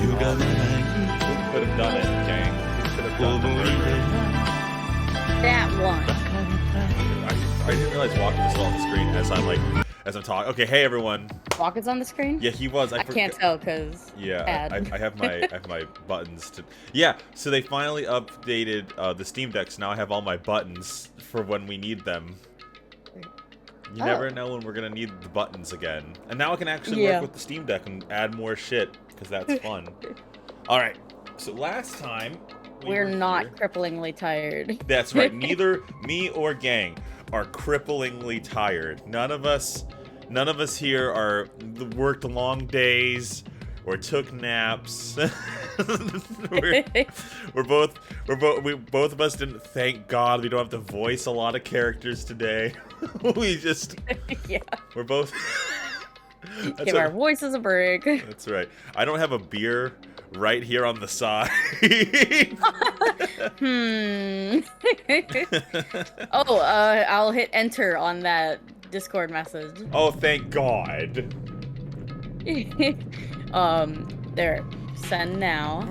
Could have done it, gang. Could have done it. That one. I didn't realize Walker was still on the screen as I'm talking. Okay, hey everyone. Walker's on the screen? Yeah, he was. I can't tell because. Yeah, I have my buttons to. Yeah, so they finally updated the Steam Deck. So now I have all my buttons for when we need them. You never know when we're gonna need the buttons again. And now I can actually work with the Steam Deck and add more shit because that's fun. All right. So last time we're not cripplingly tired. That's right. Neither me or gang are cripplingly tired. None of us here are worked long days or took naps. both of us didn't. Thank God we don't have to voice a lot of characters today. We're both give our voices a break. That's right. I don't have a beer right here on the side. I'll hit enter on that Discord message. Oh, thank God. There. Send now.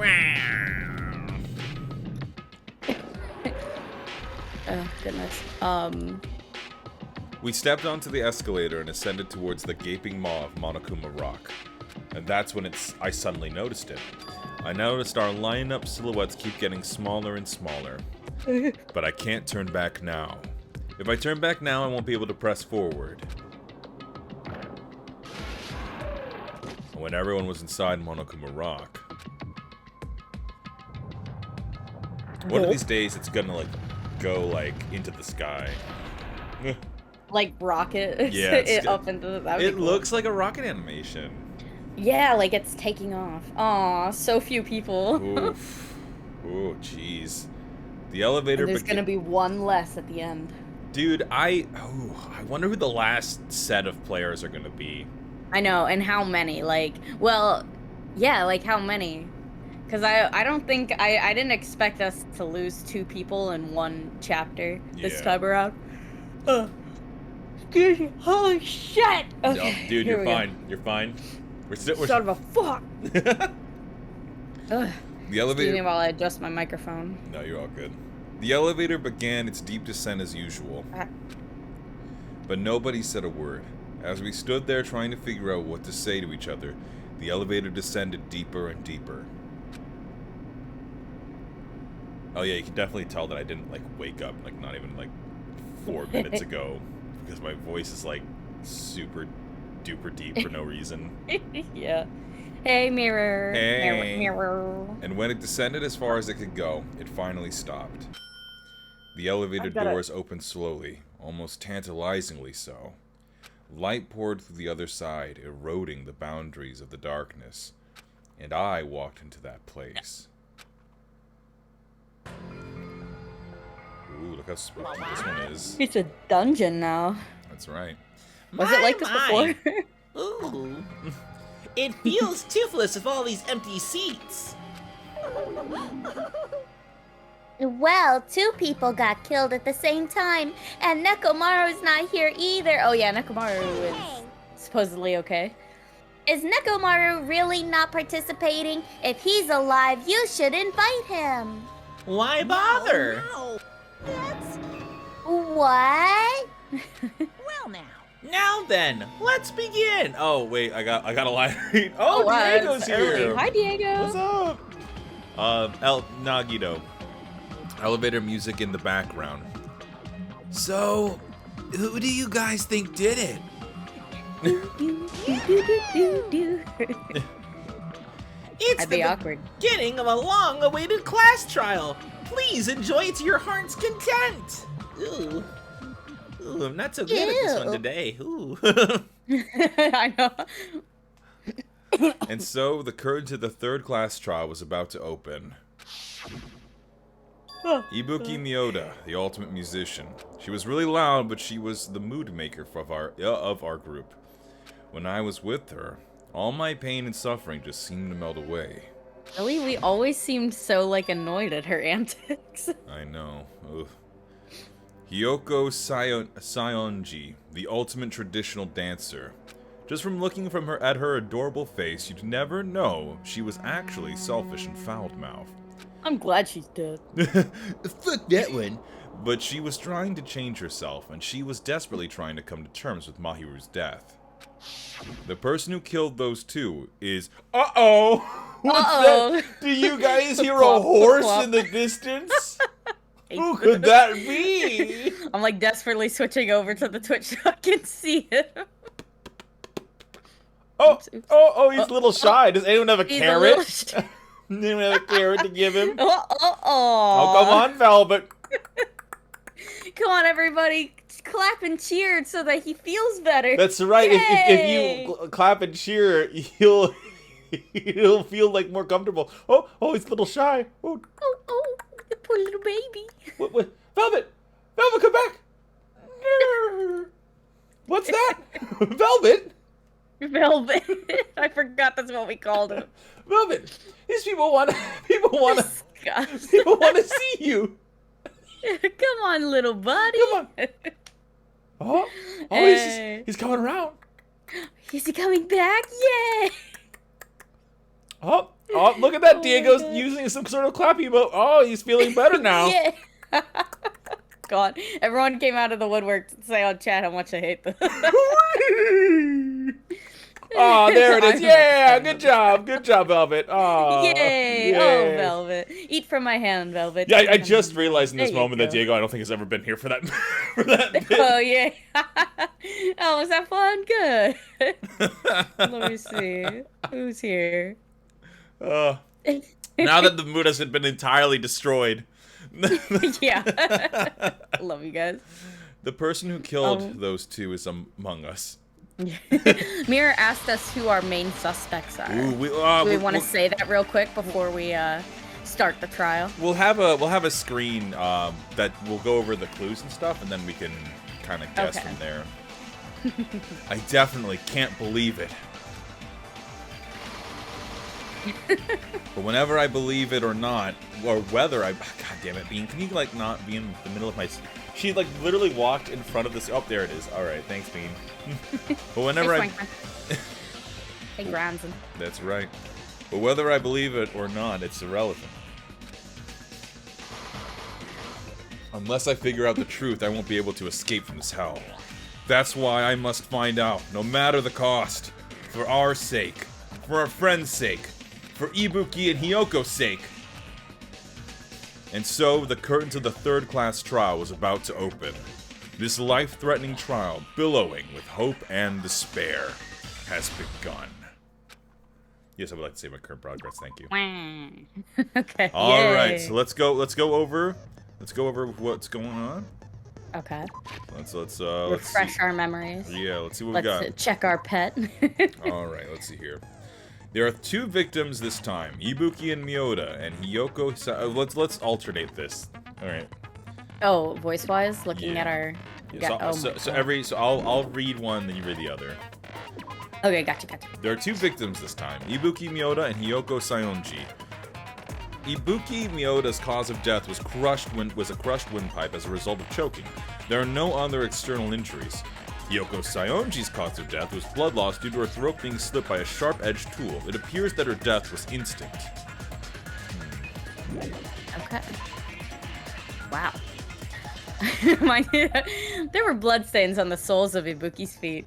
Oh, goodness. We stepped onto the escalator and ascended towards the gaping maw of Monokuma Rock. And that's when I suddenly noticed it. I noticed our lineup silhouettes keep getting smaller and smaller. But I can't turn back now. If I turn back now, I won't be able to press forward. When everyone was inside Monokuma Rock. One of these days, it's gonna, go, into the sky. Like rocket? Yeah, it up into the... It looks like a rocket animation. Yeah, like it's taking off. Aw, so few people. Oof. Ooh, jeez. The elevator... And there's gonna be one less at the end. Dude, I wonder who the last set of players are gonna be. I know, and how many? How many? Because I don't think... I didn't expect us to lose 2 people in one chapter this time around. Excuse me. Holy shit! Okay, no, dude, you're fine. You're fine. We're son of a fuck! The elevator... Excuse me while I adjust my microphone. No, you're all good. The elevator began its deep descent as usual. But nobody said a word. As we stood there trying to figure out what to say to each other, the elevator descended deeper and deeper. Oh yeah, you can definitely tell that I didn't, wake up, not even, 4 minutes ago. Because my voice is, super duper deep for no reason. Yeah. Hey, mirror. Hey. Mirror. And when it descended as far as it could go, it finally stopped. The elevator doors opened slowly, almost tantalizingly so. Light poured through the other side, eroding the boundaries of the darkness. And I walked into that place. Ooh, look how spooky this one is. It's a dungeon now. That's right. Was it like this before? Ooh. It feels toothless with all these empty seats. Well, 2 people got killed at the same time, and Nekomaru's not here either. Oh yeah, Nekomaru is supposedly okay. Is Nekomaru really not participating? If he's alive, you should invite him. Why bother? No. That's... What? Well now. Now then, let's begin. Oh wait, I got a line. Oh, Diego's here. Hi, Diego. What's up? El Nagito. Elevator music in the background. So, who do you guys think did it? It's the awkward beginning of a long-awaited class trial. Please enjoy it to your heart's content. Ooh, I'm not so good at this one today. Ooh. I know. And so the curtain to the 3rd class trial was about to open. Ibuki Miyoda, the ultimate musician. She was really loud, but she was the mood maker of our group. When I was with her, all my pain and suffering just seemed to melt away. Really? We always seemed so, annoyed at her antics. I know. Ugh. Hyoko Sayonji, the ultimate traditional dancer. Just from looking at her adorable face, you'd never know she was actually selfish and foul-mouthed. I'm glad she's dead. Fuck that one. But she was trying to change herself, and she was desperately trying to come to terms with Mahiru's death. The person who killed those two is... Uh-oh! What's that? Do you guys hear a horse in the distance? Who could that be? I'm like desperately switching over to the Twitch so I can see him. Oh, he's a little shy. Does anyone have a carrot? Anyone have a carrot to give him? Oh, come on, Velvet. Come on, everybody. Clap and cheer so that he feels better. That's right. If you clap and cheer, he'll feel like more comfortable. Oh, he's a little shy. Oh, the poor little baby. What? Velvet, come back. What's that? Velvet. I forgot that's what we called him. Velvet. These people want to see you. Come on, little buddy. Come on. Oh, he's coming around. Is he coming back? Yay! Oh, look at that. Diego's using some sort of clap emote. Oh, he's feeling better now. Yeah. God, everyone came out of the woodwork to say on chat how much I hate them. Oh, there it is. Yeah, good job, Velvet. Oh, yay. Oh, Velvet. Eat from my hand, Velvet. Yeah, I just realized in this moment that Diego, I don't think, has ever been here for that. Bit. Oh, yeah. Oh, was that fun? Good. Let me see. Who's here? Now that the mood has been entirely destroyed. Yeah. Love you guys. The person who killed those two is among us. Mira asked us who our main suspects are. Ooh, Do we want to say that real quick before we start the trial? We'll have a screen that will go over the clues and stuff, and then we can kind of guess from there. I definitely can't believe it. But whenever I believe it or not, or whether God damn it, Bean, can you like not be in the middle of my... She like literally walked in front of this... Oh, there it is. Alright, thanks, Bean. But whenever Hey, Granson. That's right. But whether I believe it or not, it's irrelevant. Unless I figure out the truth, I won't be able to escape from this hell. That's why I must find out, no matter the cost. For our sake. For our friend's sake. For Ibuki and Hiyoko's sake. And so, the curtains of the third-class trial was about to open. This life-threatening trial, billowing with hope and despair, has begun. Yes, I would like to say my current progress. Thank you. Okay. All right, so let's go over what's going on. Okay. Let's refresh our memories. Yeah, let's see what we got. Let's check our pet. All right, let's see here. There are two victims this time, Ibuki and Miyoda, and Hiyoko. Let's alternate this. All right. Oh, voice-wise, looking at our. Yeah, so I'll read one, then you read the other. Okay, gotcha. There are two victims this time, Ibuki Miyoda and Hiyoko Sayonji. Ibuki Miyoda's cause of death was a crushed windpipe as a result of choking. There are no other external injuries. Hiyoko Sayonji's cause of death was blood loss due to her throat being slit by a sharp-edged tool. It appears that her death was instant. Okay. Wow. There were bloodstains on the soles of Ibuki's feet.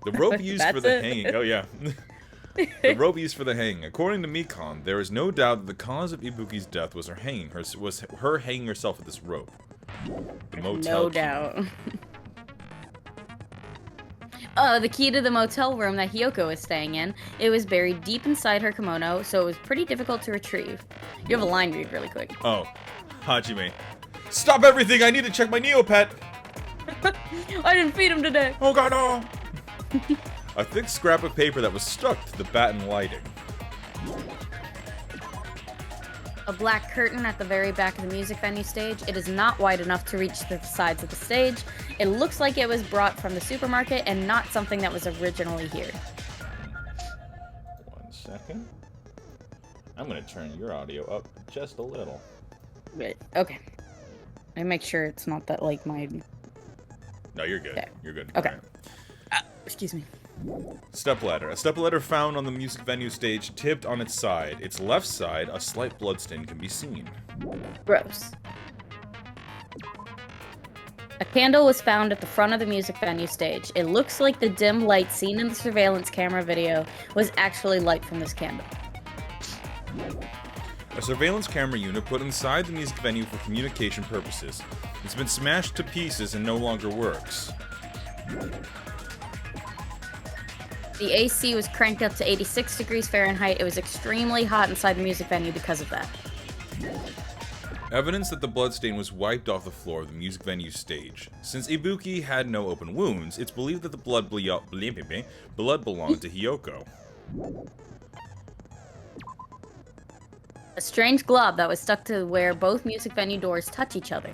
The rope used for the hanging. Oh yeah. The rope used for the hanging. According to Mikon, there is no doubt that the cause of Ibuki's death was her hanging herself with this rope. The motel no doubt. The key to the motel room that Hiyoko was staying in, it was buried deep inside her kimono, so it was pretty difficult to retrieve. You have a line read really quick. Oh, Hajime. Stop everything! I need to check my Neopet! I didn't feed him today! Oh god, no! A thick scrap of paper that was stuck to the batten lighting. A black curtain at the very back of the music venue stage. It is not wide enough to reach the sides of the stage. It looks like it was brought from the supermarket and not something that was originally here. 1 second. I'm gonna turn your audio up just a little. Okay. I make sure it's not that like my... No, you're good. Okay. You're good. Okay. Right. Excuse me. Stepladder. A stepladder found on the music venue stage tipped on its side. Its left side, a slight bloodstain can be seen. Gross. A candle was found at the front of the music venue stage. It looks like the dim light seen in the surveillance camera video was actually light from this candle. A surveillance camera unit put inside the music venue for communication purposes. It's been smashed to pieces and no longer works. The AC was cranked up to 86 degrees Fahrenheit. It was extremely hot inside the music venue because of that. Evidence that the bloodstain was wiped off the floor of the music venue stage. Since Ibuki had no open wounds, it's believed that the blood belonged to Hiyoko. A strange glob that was stuck to where both music venue doors touch each other.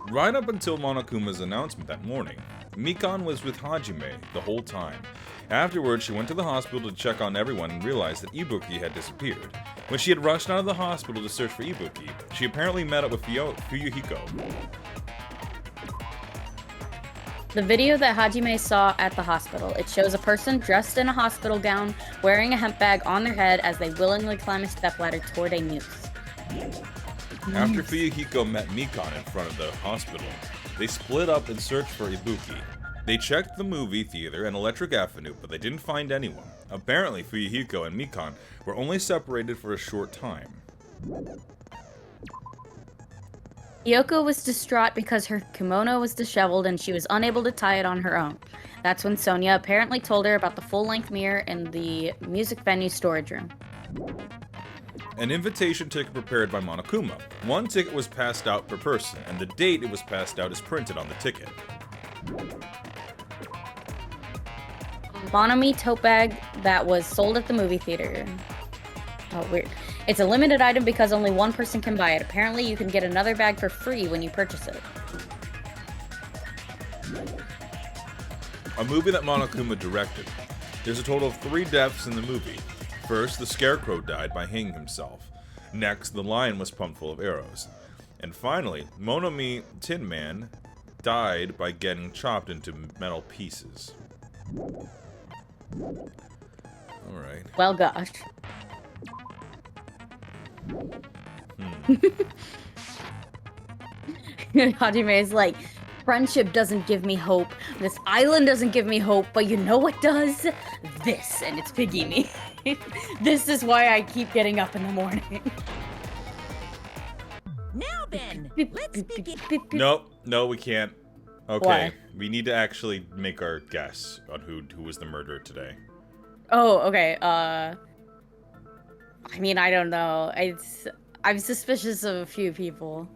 Right up until Monokuma's announcement that morning, Mikan was with Hajime the whole time. Afterwards, she went to the hospital to check on everyone and realized that Ibuki had disappeared. When she had rushed out of the hospital to search for Ibuki, she apparently met up with Fuyuhiko. The video that Hajime saw at the hospital, it shows a person dressed in a hospital gown, wearing a hemp bag on their head as they willingly climb a stepladder toward a noose. After Fuyuhiko met Mikan in front of the hospital, they split up and searched for Ibuki. They checked the movie theater and Electric Avenue, but they didn't find anyone. Apparently, Fuyuhiko and Mikan were only separated for a short time. Hiyoko was distraught because her kimono was disheveled and she was unable to tie it on her own. That's when Sonia apparently told her about the full-length mirror in the music venue storage room. An invitation ticket prepared by Monokuma. One ticket was passed out per person, and the date it was passed out is printed on the ticket. Monomi tote bag that was sold at the movie theater. Oh, weird. It's a limited item because only one person can buy it. Apparently, you can get another bag for free when you purchase it. A movie that Monokuma directed. There's a total of 3 deaths in the movie. First, the Scarecrow died by hanging himself. Next, the lion was pumped full of arrows. And finally, Monomi Tin Man died by getting chopped into metal pieces. Alright. Well, gosh. Hajime is like, friendship doesn't give me hope. This island doesn't give me hope, but you know what does? This, and it's Pigini. This is why I keep getting up in the morning. Now then, let's begin. Nope, no, we can't. Okay, Why? we need to actually make our guess on who was the murderer today. Oh, okay. I mean, I don't know. I'm suspicious of a few people.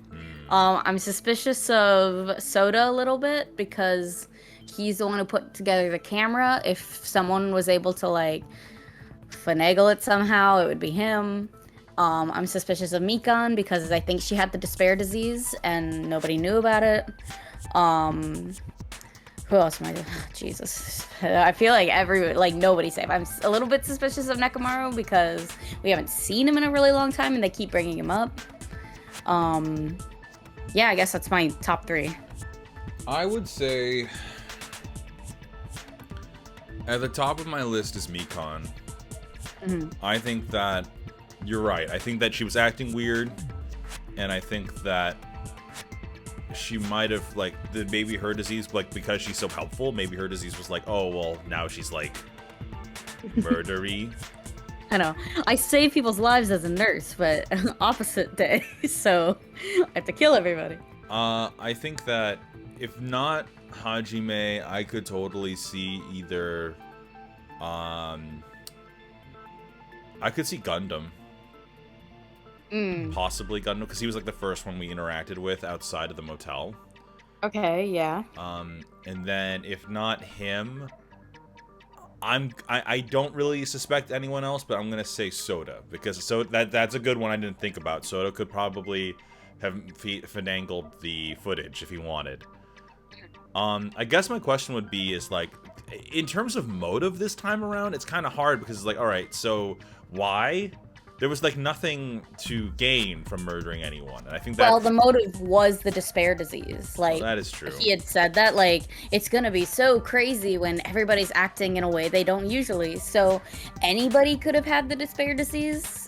I'm suspicious of Soda a little bit because he's the one who put together the camera. If someone was able to like finagle it somehow, it would be him. I'm suspicious of Mikan because I think she had the despair disease and nobody knew about it. Who else am I? Jesus. I feel like nobody's safe. I'm a little bit suspicious of Nekomaru because we haven't seen him in a really long time and they keep bringing him up. Yeah, I guess that's my top 3. I would say at the top of my list is Mikan. I think that you're right. I think that she was acting weird, and I think that she might have, like, maybe her disease, like, because she's so helpful, maybe her disease was like, oh, well, now she's, like, murdery. I know. I save people's lives as a nurse, but opposite day, so I have to kill everybody. I think that if not Hajime, I could totally see either, I could see Gundam. Possibly Gundam, because he was like the first one we interacted with outside of the motel. Okay, yeah. And then if not him, I don't really suspect anyone else, but I'm gonna say Soda because that's a good one I didn't think about. Soda could probably have finagled the footage if he wanted. I guess my question would be is like, in terms of motive this time around, it's kind of hard because it's like, all right, so why? there was like nothing to gain from murdering anyone, and I think Well, the motive was the despair disease. Like, that is true. He had said that, like, it's gonna be so crazy when everybody's acting in a way they don't usually. So anybody could have had the despair disease.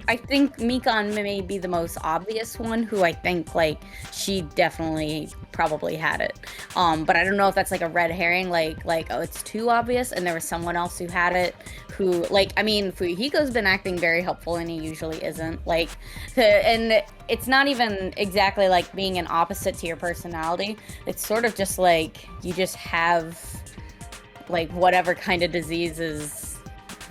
I think Mikan may be the most obvious one, who I think, like, she definitely probably had it. But I don't know if that's like a red herring, like oh, it's too obvious, and there was someone else who had it, who, like, I mean, Fuyuhiko's been acting very helpful, and he usually isn't. Like, and it's not even exactly like being an opposite to your personality. It's sort of just like you just have, like, whatever kind of disease is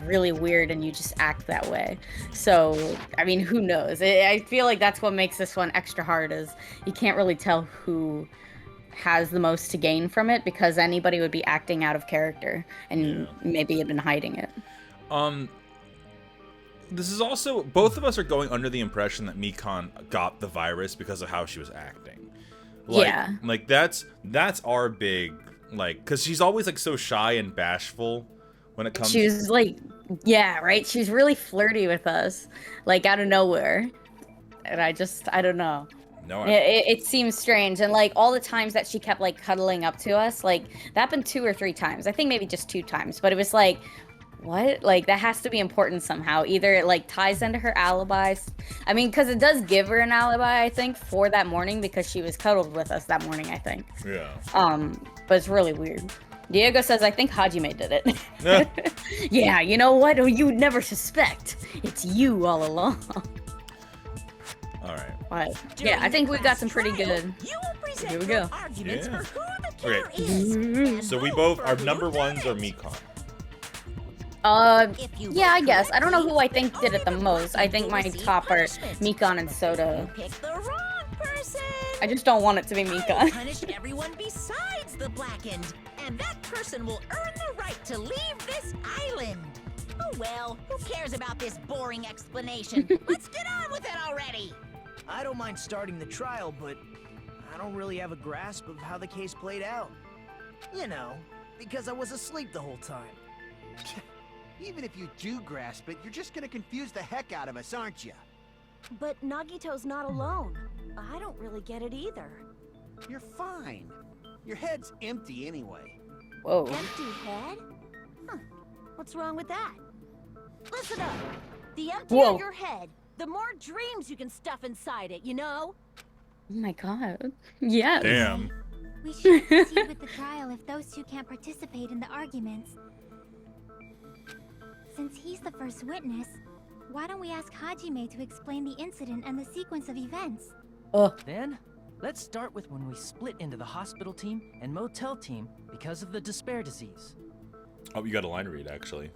really weird and you just act that way. So I mean, who knows? I feel like that's what makes this one extra hard, is you can't really tell who has the most to gain from it, because anybody would be acting out of character and maybe had been hiding it. This is also, both of us are going under the impression that Mikan got the virus because of how she was acting. Like that's our big, like, because she's always like so shy and bashful when it comes. She was like, yeah, right? She's really flirty with us, like, out of nowhere. And I don't know. No, it seems strange. And, like, all the times that she kept, like, cuddling up to us, like, that happened 2 or 3 times. I think maybe just 2 times. But it was like, what? Like, that has to be important somehow. Either it, like, ties into her alibis. I mean, because it does give her an alibi, I think, for that morning, because she was cuddled with us that morning, I think. Yeah. But it's really weird. Diego says, I think Hajime did it. Yeah, you know what? You would never suspect. It's you all along. All right. But, yeah, I think we got some pretty good. Here we go. Arguments Yeah. for who the killer Okay. is. And So we vote both, for our who number done ones it. are Mikan. If you Yeah, I vote guess. I don't know who I correctly, think did it the only most. I think my will receive top are punishment. Mikan and Soda. You picked the wrong person. I just don't want it to be I will Mikan. punish everyone besides the blackened, and that person will earn the right to leave this island. Oh well, who cares about this boring explanation? Let's get on with it already. I don't mind starting the trial, but I don't really have a grasp of how the case played out. You know, because I was asleep the whole time. Even if you do grasp it, you're just gonna confuse the heck out of us, aren't you? But Nagito's not alone. I don't really get it either. You're fine. Your head's empty anyway. Whoa. Empty head? Huh. What's wrong with that? Listen up. The emptier Whoa. your head, the more dreams you can stuff inside it, you know? Oh my god. Yes. Damn. We should proceed with the trial if those two can't participate in the arguments. Since he's the first witness, why don't we ask Hajime to explain the incident and the sequence of events? Then, let's start with when we split into the hospital team and motel team because of the despair disease. Oh, you got a line read, actually.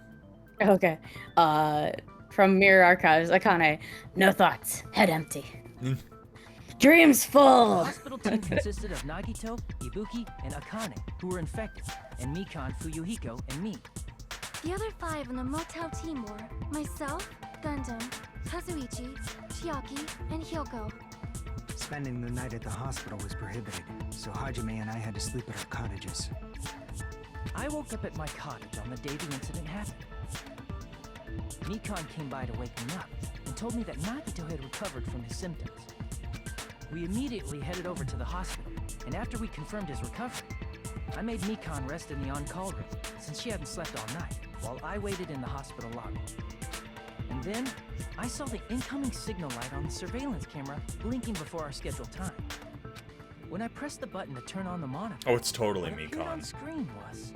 Okay. From Mirror Archives, Akane. No thoughts. Head empty. Dreams The full. hospital team consisted of Nagito, Ibuki, and Akane, who were infected, and Mikan, Fuyuhiko, and me. The other 5 on the motel team were myself, Gundam, Kazuichi, Chiaki, and Hyoko. Spending the night at the hospital was prohibited, so Hajime and I had to sleep at our cottages. I woke up at my cottage on the day the incident happened. Mikan came by to wake me up and told me that Nagito had recovered from his symptoms. We immediately headed over to the hospital, and after we confirmed his recovery, I made Mikan rest in the on-call room since she hadn't slept all night, while I waited in the hospital lobby. And then, I saw the incoming signal light on the surveillance camera blinking before our scheduled time. When I pressed the button to turn on the monitor, Oh, it's totally what appeared on Mikan. screen was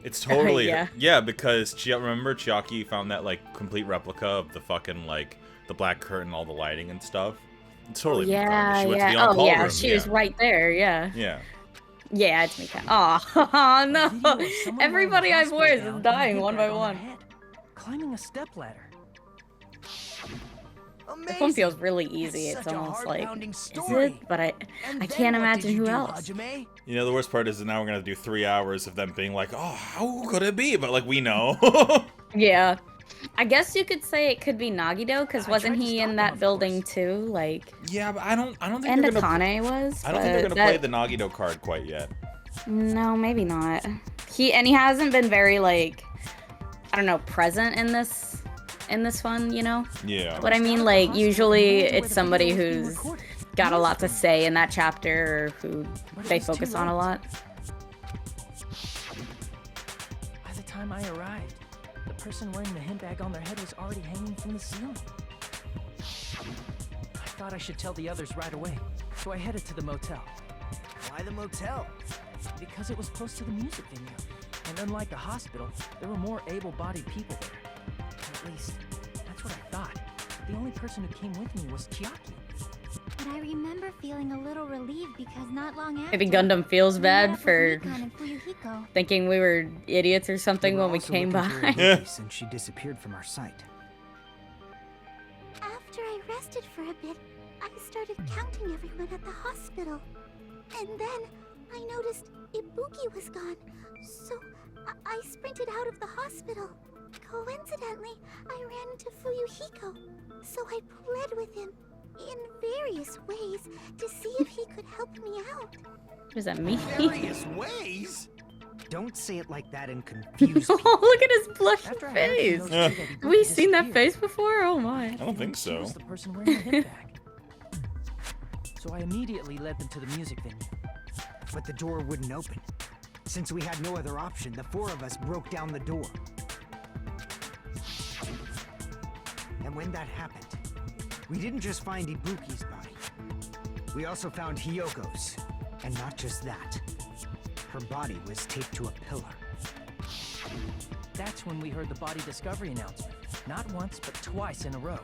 It's totally Yeah. yeah, because remember Chiaki found that like complete replica of the fucking like the black curtain, all the lighting and stuff. It's totally Mikan. Yeah, She went to the yeah. Oh, on-call yeah. room. She was right there. Yeah. Yeah. Yeah, it's Mikan. Oh, a video no. of someone Everybody wearing a I hospital voice gown is and a dying head one bag by on one. their head, climbing a stepladder. This one feels really easy. It's such a almost like, heart-pounding is story. it? But I And I then can't what imagine did you who do, else. Hajime? You know, the worst part is that now we're gonna do 3 hours of them being like, oh, how could it be? But like we know. Yeah. I guess you could say it could be Nagito, because I wasn't tried to he stop in him, that of building course. too? Like, Yeah, but I don't think and they're gonna. Akane was. I don't think they're but gonna play that- the Nagito card quite yet. No, maybe not. He hasn't been very like, I don't know, present in in this one, you know? Yeah. What I mean, like, usually it's somebody who's got a lot to say in that chapter, or who they focus on a lot. By the time I arrived, the person wearing the hint bag on their head was already hanging from the ceiling. I thought I should tell the others right away, so I headed to the motel. Why the motel? Because it was close to the music venue, and unlike the hospital, there were more able-bodied people there. At least, that's what I thought. The only person who came with me was Chiaki. But I remember feeling a little relieved because not long after, Maybe Gundam feels we bad met with for Nikon and Fuyuhiko. thinking we were idiots or something when we came by. Since she disappeared from our sight. After I rested for a bit, I started counting everyone at the hospital. And then I noticed Ibuki was gone, so I sprinted out of the hospital. Coincidentally, I ran into Fuyuhiko, so I pled with him in various ways to see if he could help me out. What does that mean? Various ways? Don't say it like that and confuse me. Oh, look at his blushing After I face. heard from those two that Have Ibuki we seen that disappeared, face before? Oh my. I don't think she so. was the person wearing the hint bag. So I immediately led them to the music venue. But the door wouldn't open. Since we had no other option, the four of us broke down the door. And when that happened, we didn't just find Ibuki's body. We also found Hyogo's. And not just that. Her body was taped to a pillar. That's when we heard the body discovery announcement. Not once, but twice in a row.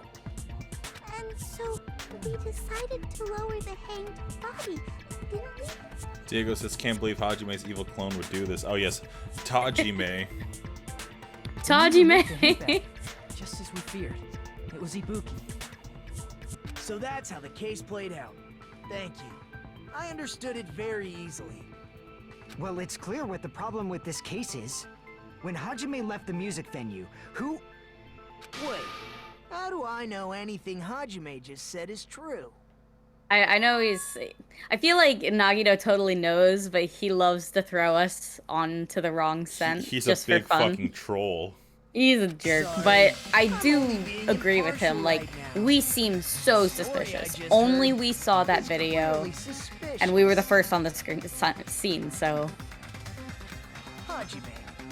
And so we decided to lower the hanged body, didn't we? Diego says, can't believe Hajime's evil clone would do this. Oh yes, Tajime. Tajime. Just as we feared. It was Ibuki. So that's how the case played out. Thank you. I understood it very easily. Well, it's clear what the problem with this case is. When Hajime left the music venue, who... Wait, how do I know anything Hajime just said is true? I know he's... I feel like Nagito totally knows, but he loves to throw us onto the wrong scent He's just a big for fun. fucking troll. He's a jerk, but I do agree with him. Like, we seem so suspicious. Only we saw that video, and we were the first on the scene, so... Hajime.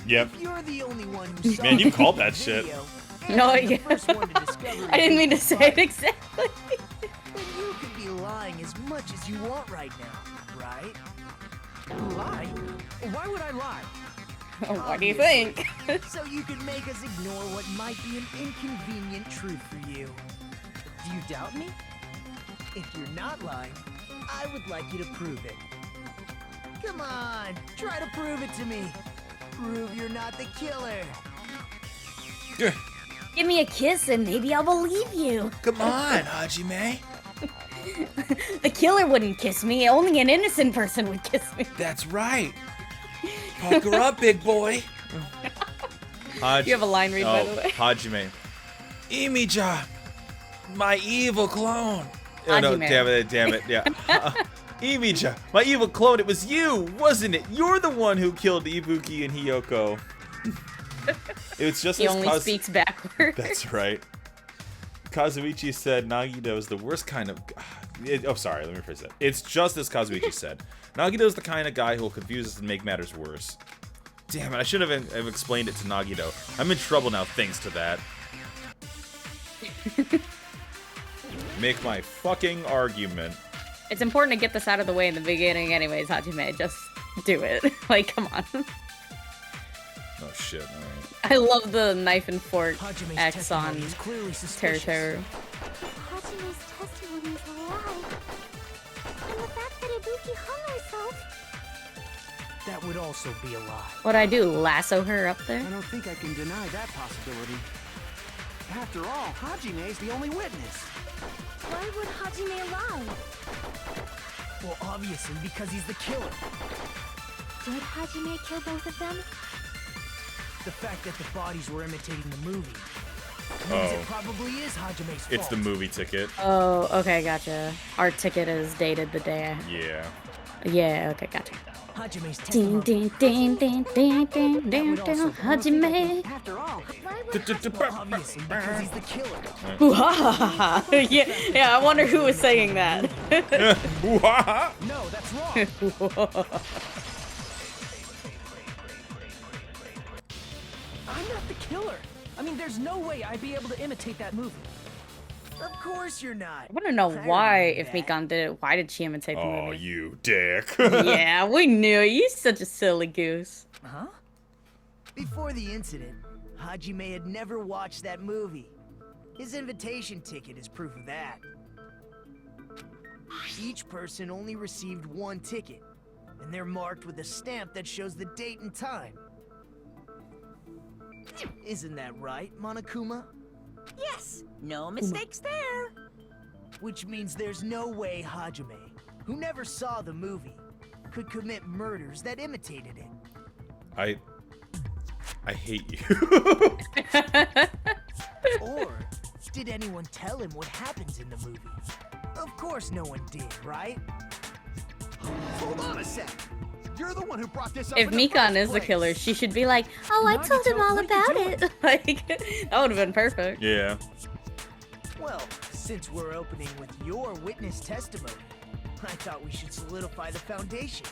Yep. If you're the only one who saw Man, you the called that shit. video, No, and the yeah. first one to discover I didn't mean to Ibuki's say it body, exactly. then you could be lying as much as you want right now, right? Lie? Why would I lie? What do you think? So you can make us ignore what might be an inconvenient truth for you. Do you doubt me? If you're not lying, I would like you to prove it. Come on, try to prove it to me. Prove you're not the killer. Give me a kiss and maybe I'll believe you. Come on, Hajime. The killer wouldn't kiss me. Only an innocent person would kiss me. That's right. Pucker up, big boy. You have a line read, by the way. Hajime. Imija, my evil clone. Oh, no, Hajime. damn it, yeah. Imija, my evil clone, it was you, wasn't it? You're the one who killed Ibuki and Hiyoko. It was just He as only speaks backwards. That's right. Kazuichi said Nagito is the worst kind of... Oh, sorry, let me rephrase that. It's just as Kazuichi said. Nagito is the kind of guy who will confuse us and make matters worse. Damn it, I should have explained it to Nagito. I'm in trouble now thanks to that. Make my fucking argument. It's important to get this out of the way in the beginning anyways, Hajime. Just do it. Like, come on. Oh shit, alright. I love the knife and fork Hajime's X on testimony is clearly Terror suspicious. Terror. Hajime's testimony is a lie. And the fact that Ibuki hung herself. That would also be a lie. What'd I do? Lasso her up there? I don't think I can deny that possibility. After all, Hajime is the only witness. Why would Hajime lie? Well, obviously because he's the killer. Did Hajime kill both of them? The fact that the bodies were imitating the movie means it probably is Hajime's fault. It's the movie ticket. Oh, okay, gotcha. Our ticket is dated the day. Yeah. Yeah, okay, gotcha. Hajime's Ding, testimony. ding, ding, ding, ding, ding, ding, ding, Hajime. After all, Obviously, because he's the killer. Yeah, I wonder who was saying that. Ooh-ha-ha. No, that's wrong. I'm not the killer. I mean, there's no way I'd be able to imitate that movie. of course you're not. I want to know I why, remember if that. Mikan did it, why did she imitate the Oh, movie? you dick. Yeah, we knew it. You're such a silly goose. Huh? Before the incident, Hajime had never watched that movie. His invitation ticket is proof of that. Each person only received one ticket, and they're marked with a stamp that shows the date and time. Isn't that right, Monokuma? Yes, no mistakes there. Which means there's no way Hajime, who never saw the movie, could commit murders that imitated it. I hate you. Or did anyone tell him what happens in the movie? Of course no one did, right? Hold on a sec. You're the one who brought this up If in the Mikan first is the place. killer, she should be like, Oh, I told him all about it. like, that would have been perfect. Yeah. Well, since we're opening with your witness testimony, I thought we should solidify the foundation.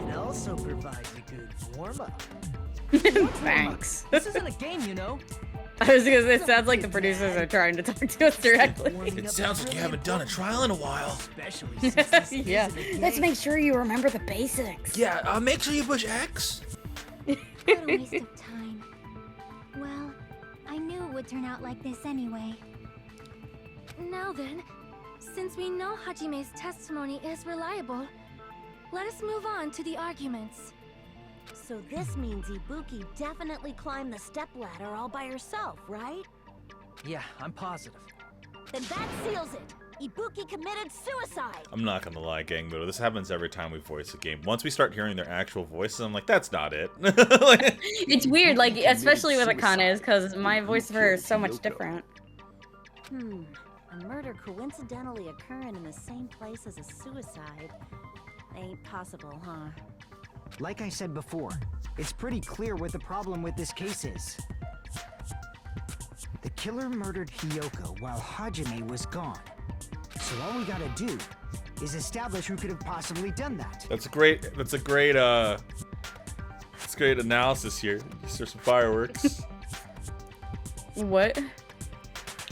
It also provides a good warm-up. Thanks. This isn't a game, you know. I was gonna say, it sounds like the producers are trying to talk to us directly. It sounds like you haven't done a trial in a while. Especially since this Yeah. isn't a Let's game. make sure you remember the basics. Yeah, make sure you push X. What a waste of time. Well, I knew it would turn out like this anyway. Now then, since we know Hajime's testimony is reliable, let us move on to the arguments. So this means Ibuki definitely climbed the stepladder all by herself, right? Yeah, I'm positive. Then that seals it. Ibuki committed suicide. I'm not gonna lie, gang Moto. This happens every time we voice a game. Once we start hearing their actual voices, I'm like, that's not it. Like, It's weird, like, especially with Akane, because my voice of her is so much different. A murder coincidentally occurring in the same place as a suicide. Ain't possible, huh? Like I said before, it's pretty clear what the problem with this case is. The killer murdered Hiyoko while Hajime was gone. So all we gotta do is establish who could have possibly done that. that's a great analysis here. Just there's some fireworks. What?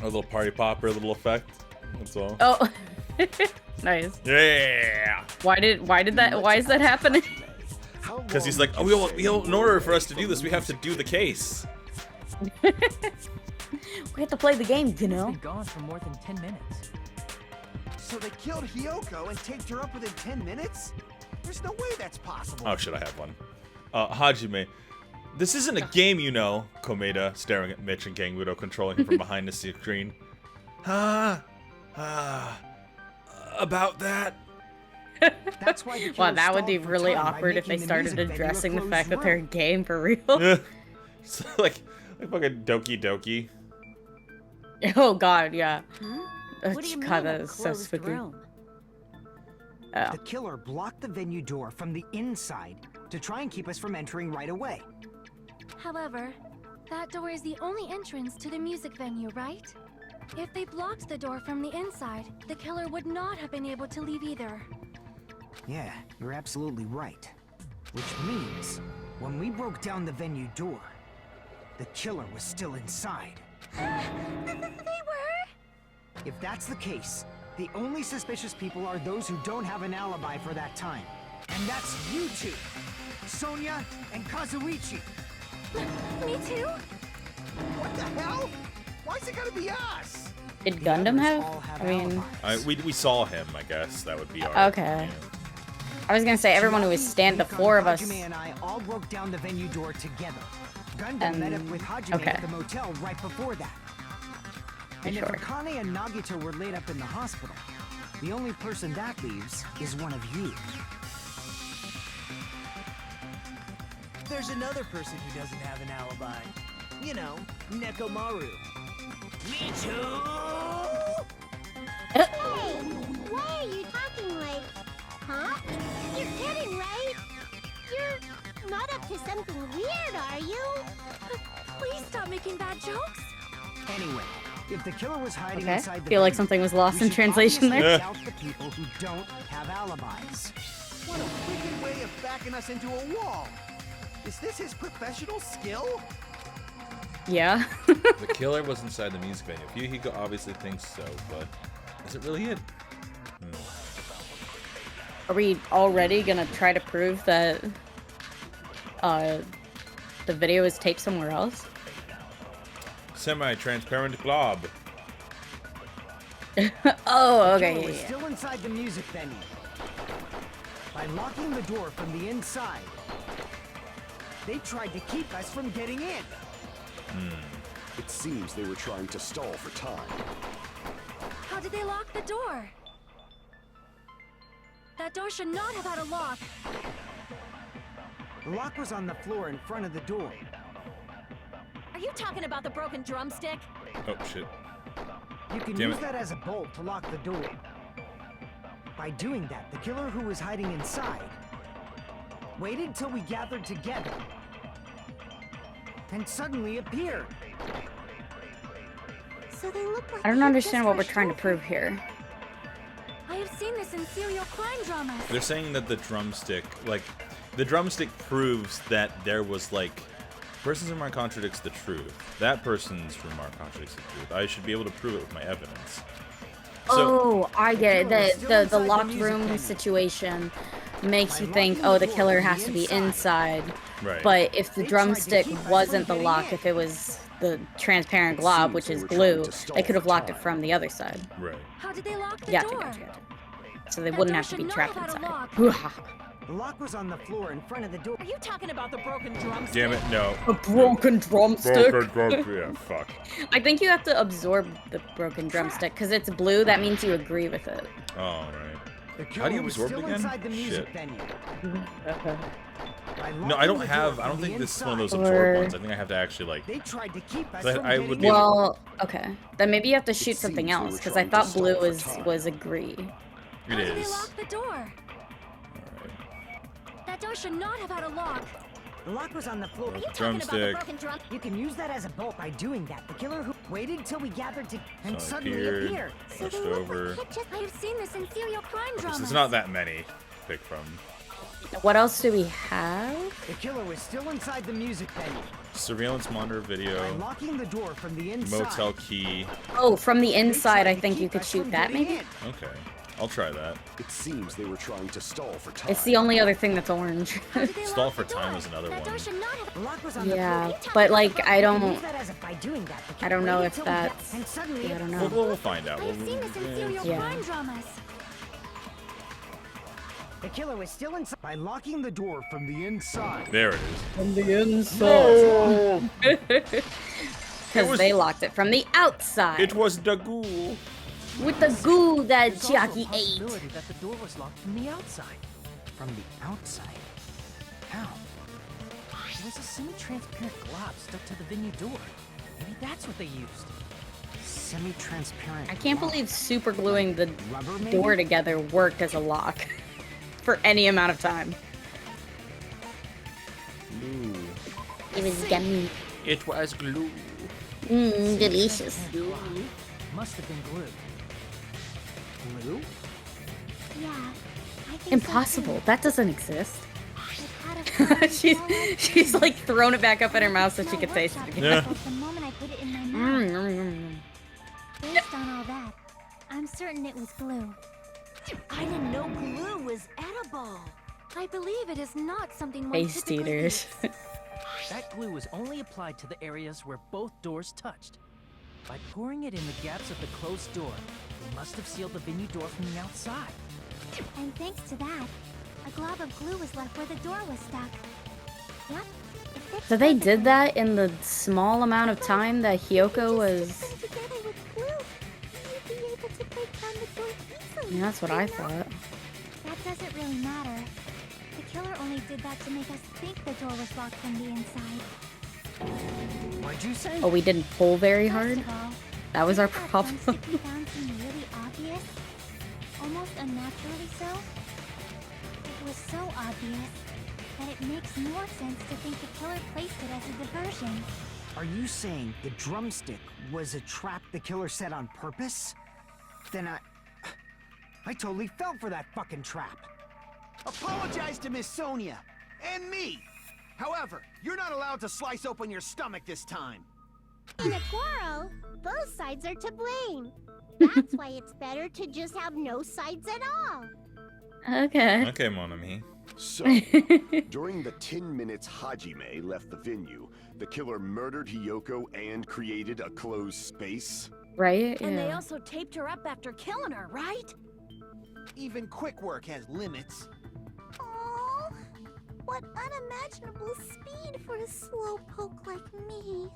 A little party popper, a little effect. That's all. Oh. Nice. Yeah. Why is that happening? Because he's like, oh, in order for us to do this, we have to do the case. We have to play the game, you He's know? been gone for more than 10 minutes. So they killed Hiyoko and taped her up within 10 minutes? There's no way that's possible. Oh, should I have one? Hajime, this isn't a game, you know. Komeda staring at Mitch and Gangbudo controlling him from behind the screen. About that. That's why the Wow, killer that would be stalled for really time by awkward if they making the started music venue a addressing the closed fact that they're a room. game for real. It's like fucking Doki Doki. Oh god, yeah. What do you mean God, a that is so closed spooky. room? Oh. The killer blocked the venue door from the inside to try and keep us from entering right away. However, that door is the only entrance to the music venue, right? If they blocked the door from the inside, the killer would not have been able to leave either. Yeah, you're absolutely right. Which means, when we broke down the venue door, the killer was still inside. They were? If that's the case, the only suspicious people are those who don't have an alibi for that time. And that's you two, Sonia and Kazuichi. Me too? What the hell? Why's it gotta be us? Did Gundam others have? all have I mean, alibis. We saw him, I guess. That would be our... okay. I was gonna say everyone who was stand the Nikon, four of us. Hajime and I all broke down the venue door together. Gundam And- met up with Hajime okay. at the motel right before that. And Sure. if Akane and Nagito were laid up in the hospital, the only person that leaves is one of you. There's another person who doesn't have an alibi. You know, Nekomaru. Me too! Hey, why are you talking like, huh? not up to something weird, are you? Please stop making bad jokes. Anyway, if the killer was hiding Okay. inside the Feel like venue, something was lost we in should translation obviously there. doubt the people who don't have alibis. What a wicked way of backing us into a wall. Is this his professional skill? Yeah. The killer was inside the music venue. Fuyuhiko obviously thinks so, but is it really it? Are we already gonna try to prove that the video is taped somewhere else? Semi-transparent glob. Oh, The killer okay. was Yeah. still inside the music venue. By locking the door from the inside, they tried to keep us from getting in. It seems they were trying to stall for time. How did they lock the door? That door should not have had a lock. The lock was on the floor in front of the door. Are you talking about the broken drumstick? Oh shit. You can Damn use it. that as a bolt to lock the door. By doing that, the killer who was hiding inside waited till we gathered together and suddenly appeared. So they look like I don't they understand just what we're rushed trying to over. prove here. I have seen this in serial crime dramas. They're saying that the drumstick proves that there was like person's remark contradicts the truth. That person's remark contradicts the truth. I should be able to prove it with my evidence. So, Oh, I get it. The locked room situation makes you think, oh, the killer has to be inside. right. But if the drumstick wasn't the lock, if it was the transparent glob, which is glue, they could have locked it from the other side. right. How did they lock the Gotcha, door? gotcha, gotcha. So they That wouldn't door have to be should not trapped have had a inside. lock. Hoo-ha. The lock was on the floor in front of the door. Are you talking about the broken drumstick? Damn it, no. A broken drumstick. Yeah, fuck. I think you have to absorb the broken drumstick because it's blue. That means you agree with it. Oh, right. The How do killer you was absorb it still again? inside the music Shit. venue. By No, I don't locking the door have. I don't from think the this is one of those inside. absorb Or- ones. I think I have to actually like. They tried to keep us I- from I getting would in. be able- Well, okay. Then maybe you have to shoot something seems they else were because I trying to thought blue stall for time. was agree. It How did they is. lock the door? That door should not have had a lock. The lock was on the floor. Are you talking Drumstick. about the broken drum? You can use that as a bolt by doing that. The killer who waited till we gathered to and So suddenly appeared. appeared. Pushed over. I have seen this in serial crime dramas. It's not that many to pick from. What else do we have? The killer was still inside the music venue. Surveillance monitor By video. locking the door from the inside. Motel key. Oh, from the they inside, tried I to think you keep could us shoot from that, getting maybe? in. Okay, I'll try that. It seems they were trying to stall for time. It's the only other thing that's orange. How did they Stall lock for the time door? is another That door one. should not have. The lock was on the Yeah, floor. but like I You can don't, use that as a, by doing that. The I don't killer know waited if till we got- that's. and suddenly Yeah, I don't We'll, know. we'll find out. I have seen this in serial Yeah. crime dramas. The killer was still inside. By locking the door from the inside. There it is. From the inside. It Because was- they locked it from the outside. It was the ghoul. With the goo that There's also a Chiaki ate. possibility that the door was locked from the outside. From the outside? How? There was a semi-transparent glob stuck to the venue door. Maybe that's what they used. Semi-transparent. I can't block. believe super gluing the Rubber, maybe? door together worked as a lock for any amount of time. Ooh. It was yummy. It was glue. Delicious. Transparent glob. Must have been glue. Glue? Yeah. I think so, Impossible. too. That doesn't exist. It had a she's like thrown it back up in her mouth so she could taste it again. Yeah. But the moment I put it in my Mm, mouth, mm, mm. based on all that, I'm certain it was glue. I didn't know glue was edible. I believe it is not something one Face typically eaters. eats. That glue was only applied to the areas where both doors touched. By pouring it in the gaps of the closed door, they must have sealed the venue door from the outside. And thanks to that, a glob of glue was left where the door was stuck. Yep. it fits So they did perfectly. that in the small amount of time that Hyoko was. Just stick them together with glue. You'd be able to break down the door easily. Yeah, that's what I you know? thought. That doesn't really matter. The killer only did that to make us think the door was locked from the inside. What'd you say? Oh, we didn't pull very First hard? of all, That was our didn't that problem. drumstick we found seem really obvious? Almost unnaturally so? It was so obvious but it makes more sense to think the killer placed it as a diversion. Are you saying the drumstick was a trap the killer set on purpose? Then I totally fell for that fucking trap. Apologize to Miss Sonia and me. However, you're not allowed to slice open your stomach this time. In a quarrel, both sides are to blame. That's why it's better to just have no sides at all. Okay. Okay, mon ami. So, during the 10 minutes Hajime left the venue, the killer murdered Hiyoko and created a closed space? Right? And they Yeah. also taped her up after killing her, right? Even quick work has limits. Oh, what unimaginable speed for a slowpoke like me.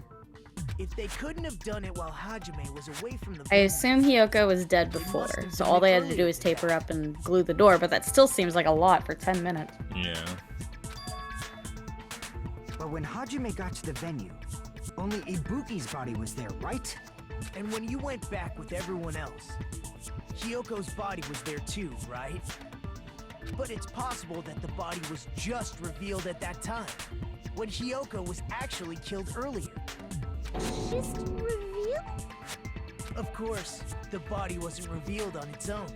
If they couldn't have done it while Hajime was away from the I assume Hiyoko was dead before, so all they had to do was tape her up and glue the door, but that still seems like a lot for 10 minutes. Yeah. But when Hajime got to the venue, only Ibuki's body was there, right? And when you went back with everyone else, Hiyoko's body was there too, right? But it's possible that the body was just revealed at that time, when Hiyoko was actually killed earlier. Just revealed? Of course, the body wasn't revealed on its own.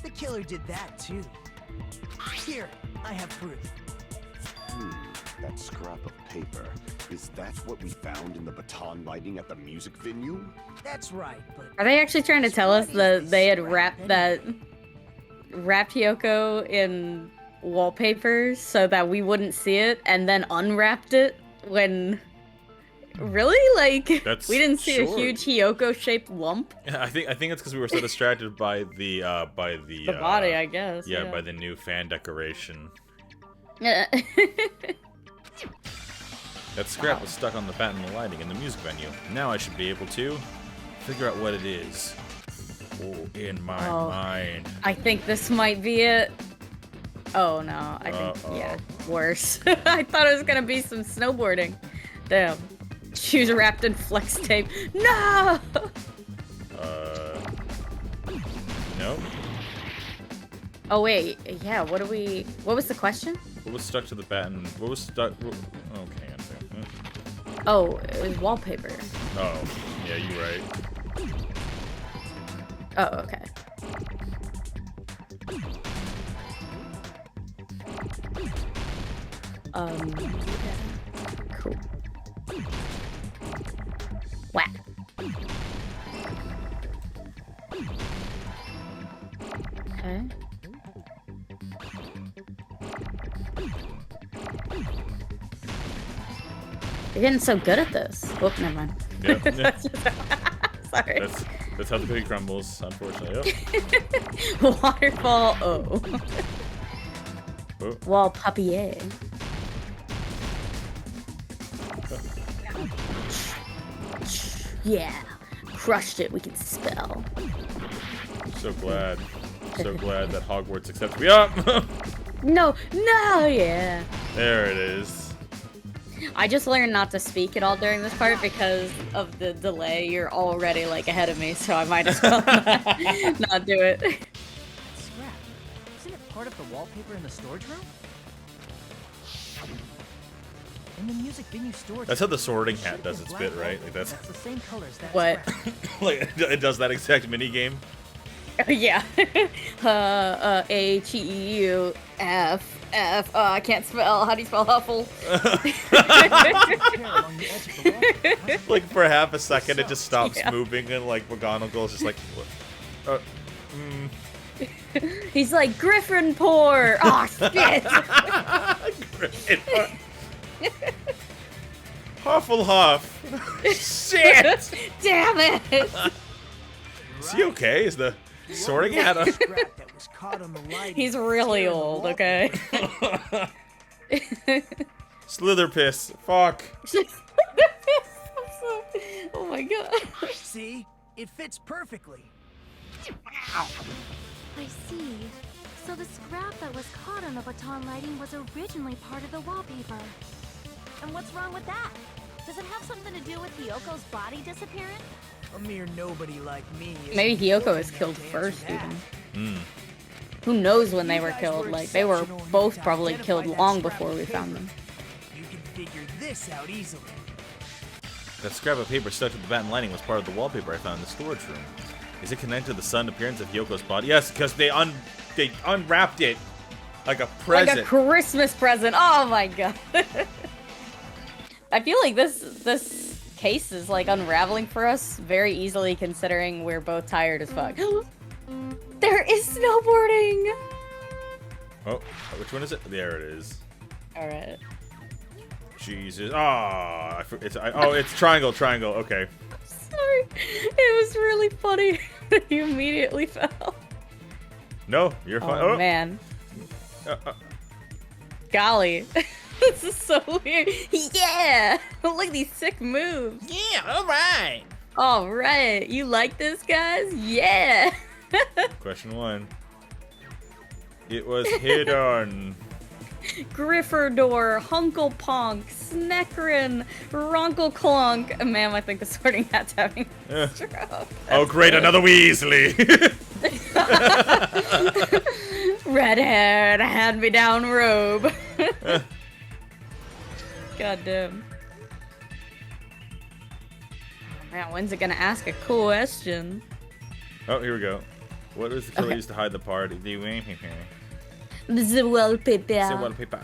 The killer did that too. Here, I have proof. That scrap of paper. Is that what we found in the baton lighting at the music venue? That's right, but Are they actually trying to tell us that they had wrapped Hiyoko in wallpaper so that we wouldn't see it, and then unwrapped it when... Really? Like, That's we didn't see a sure. huge Hiyoko-shaped lump? Yeah, I think it's because we were so distracted by the The body, I guess. yeah, by the new fan decoration. Yeah. That scrap was stuck on the patent lighting in the music venue. Now I should be able to figure out what it is. Oh, in my mind. I think this might be it. Oh no, I think, yeah, worse. I thought it was gonna be some snowboarding. Damn. Shoes wrapped in flex tape. No! Nope. Oh wait, yeah, what was the question? What was stuck to the patent? What was stuck? Okay, hang on a second. Oh, it was wallpaper. Oh, yeah, you're right. Oh, okay. Cool. Whack. Okay. You're getting so good at this. Whoop, never mind. Yep. Sorry. That's how the cookie crumbles, unfortunately. Waterfall, oh. Oh. Wall papier. Yeah. Crushed it, we can spell. So glad that Hogwarts accepts me up. No, yeah. There it is. I just learned not to speak at all during this part because of the delay. You're already like ahead of me, so I might as well not do it. scrap. Isn't it part of the wallpaper in the storage room? In the music venue storage That's how room, the sorting there hat should be does a its black bit, right? wallpaper Like that's the same color as that What? scrap. like it does that exact mini game. Yeah. H-E-U-F. F. I can't spell. How do you spell Huffle? Along the edge of the wallpaper. Like for half a second, it just stops Yeah. moving, and like McGonagall's just like, He's like, Gryffindor! Oh, shit! Hufflepuff. Shit! Damn it! Is he okay? Is the sorting hat? Scrap that was caught on the lighting. He's really Tearing the old, wallpaper. okay? Slitherpiss. Fuck. Oh my god. See? It fits perfectly. I see. So the scrap that was caught on the baton lighting was originally part of the wallpaper. And what's wrong with that? Does it have something to do with Hyoko's body disappearing? A mere nobody like me. Maybe isn't Hiyoko fool was enough killed to answer first, that. even. Who knows when they were killed? Like, they were both probably killed long before we found them. You can figure this out easily. That scrap of paper stuck to the batten lining was part of the wallpaper I found in the storage room. Is it connected to the sudden appearance of Hyoko's body? Yes, because they unwrapped it like a present. Like a Christmas present. Oh my god. I feel like this case is like unraveling for us very easily considering we're both tired as fuck. There is snowboarding! Oh, which one is it? There it is. Alright. Jesus. Oh, it's triangle, okay. Sorry. It was really funny. He immediately fell. No, you're fine. Oh, man. Golly. This is so weird. Yeah! Look at these sick moves. Yeah, alright. Alright. You like this, guys? Yeah! Question 1. It was hidden. Gryffindor, Hunkleponk, Sneckerin, Ronkelclunk. Man, I think the Sorting Hat's having a stroke. Oh, great, another Weasley. Red hair and a hand-me-down robe. God damn. Oh, man, when's it gonna ask a question? Oh, here we go. What was the killer used to hide the party? The wallpaper. The wallpaper. The wallpaper.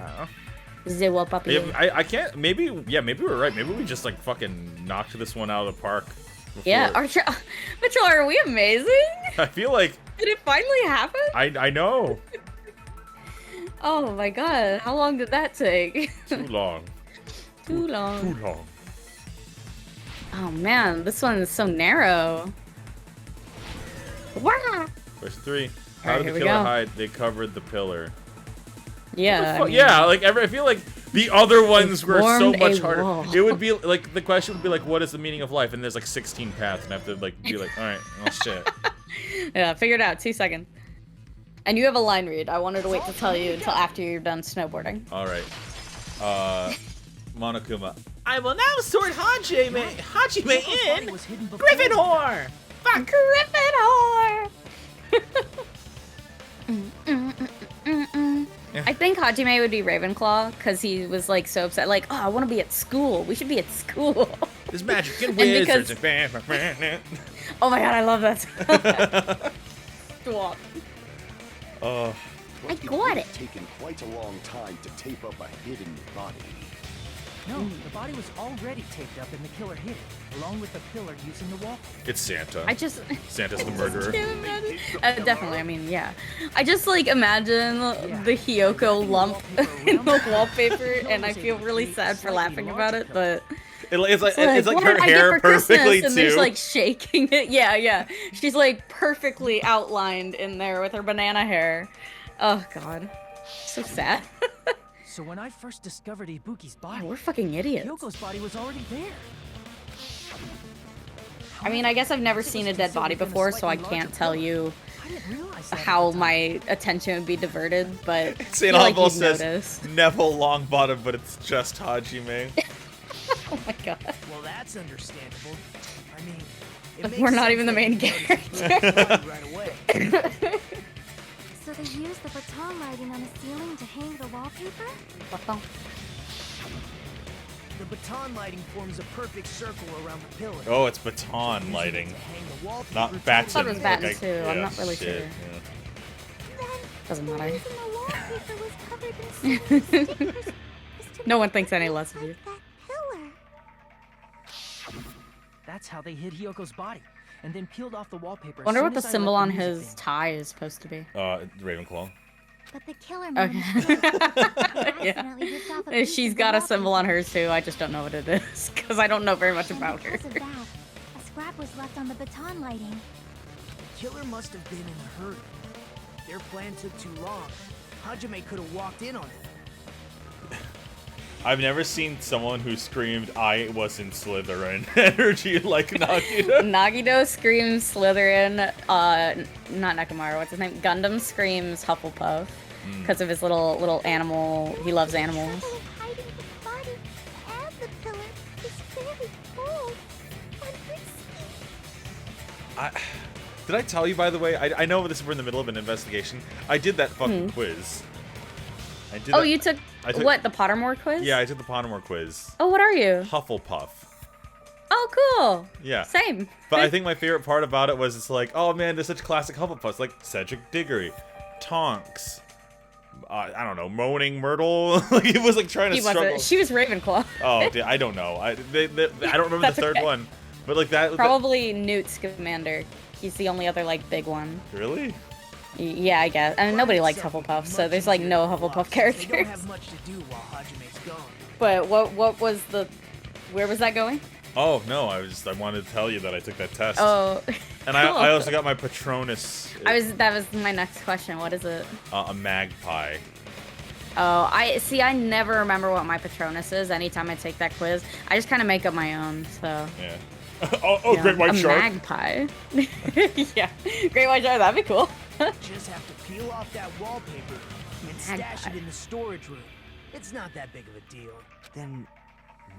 The wallpaper. Yeah, I can't. Maybe we're right. Maybe we just like fucking knocked this one out of the park. Before. Yeah, Mitchell, are we amazing? I feel like. Did it finally happen? I know. Oh my god, how long did that take? Too long. Too long. Too long. Oh man, this one is so narrow. Wow. Question 3. How did the killer hide? They covered the pillar. Yeah. I mean, yeah, like I feel like the other ones were so much harder. Wall. It would be like the question would be like, what is the meaning of life? And there's like 16 paths, and I have to like be like, all right, oh shit. Yeah, figure it out. 2 seconds. And you have a line read. I wanted to wait to tell you until after you're done snowboarding. All right. Monokuma. I will now sort Hajime in Gryffindor. Fuck Gryffindor. I think Hajime would be Ravenclaw because he was like so upset, like, oh, I want to be at school. We should be at school. There's magic and wizards. Oh my god, I love that. Swap. I got it. Taken quite a long time to tape up a hidden body. No, the body was already taped up and the killer hid it, along with the pillar using the wall. It's Santa. Santa's the I murderer. definitely, I mean, yeah. I just like imagine the Hiyoko lump in the wallpaper, and I feel really sad for laughing about it, but it's like her hair perfectly and too. there's like shaking it. Yeah. She's like perfectly outlined in there with her banana hair. Oh god, so sad. So when I first discovered Ibuki's body, we're fucking idiots. Hyoko's body was already there. I mean, I guess I've never seen a dead body before, so I can't tell you how my attention would be diverted, but St. Alvin says Neville Longbottom, but it's just Hajime. Oh my god. Well, that's understandable. I mean, we're not even the main character. Right away. So they used the baton lighting on the ceiling to hang the wallpaper? The baton lighting forms a perfect circle around the pillar. Oh, it's baton lighting, not baton. I thought it was baton too. Yeah, I'm not really shit, sure. Yeah. Doesn't matter. The wallpaper was covered in so many stickers. No one thinks any less of you. That's how they hid Hyoko's body, and then peeled off the wallpaper. Wonder what the symbol on his tie is supposed to be. Ravenclaw. But the killer Yeah. She's got a symbol on hers too. I just don't know what it is because I don't know very much about her. Because of that, a scrap was left on the baton lighting. The killer must have been in a hurry. Their plan took too long. Hajime could have walked in on it. I've never seen someone who screamed, I wasn't Slytherin energy like Nagito. Nagito screams Slytherin, not Nekomaru, what's his name? Gundam screams Hufflepuff because of his little animal, he loves animals. Hiding the body and the pillar is very cold and risky. Did I tell you, by the way? I know this we're in the middle of an investigation. I did that fucking quiz. I did. Oh, that, you took what? The Pottermore quiz? Yeah, I took the Pottermore quiz. Oh, what are you? Hufflepuff. Oh, cool. Yeah. Same. But I think my favorite part about it was it's like, oh man, there's such classic Hufflepuffs like Cedric Diggory, Tonks. I don't know, Moaning Myrtle. Like it was like trying to struggle. She was Ravenclaw. Oh, I don't know. I don't remember the third one. But like that. Probably Newt Scamander. He's the only other like big one. Really? Yeah, I guess. I mean, nobody likes Hufflepuff, so there's like no Hufflepuff characters. They don't have much to do while Hajime's gone. But what was the? Where was that going? Oh no, I wanted to tell you that I took that test. Oh. And I also got my Patronus. That was my next question. What is it? A magpie. Oh, I never remember what my Patronus is. Anytime I take that quiz, I just kind of make up my own. So. Yeah. Yeah. Great white shark. A magpie. Yeah, great white shark. That'd be cool. Just have to peel off that wallpaper and stash it in the storage room. It's not that big of a deal. Then,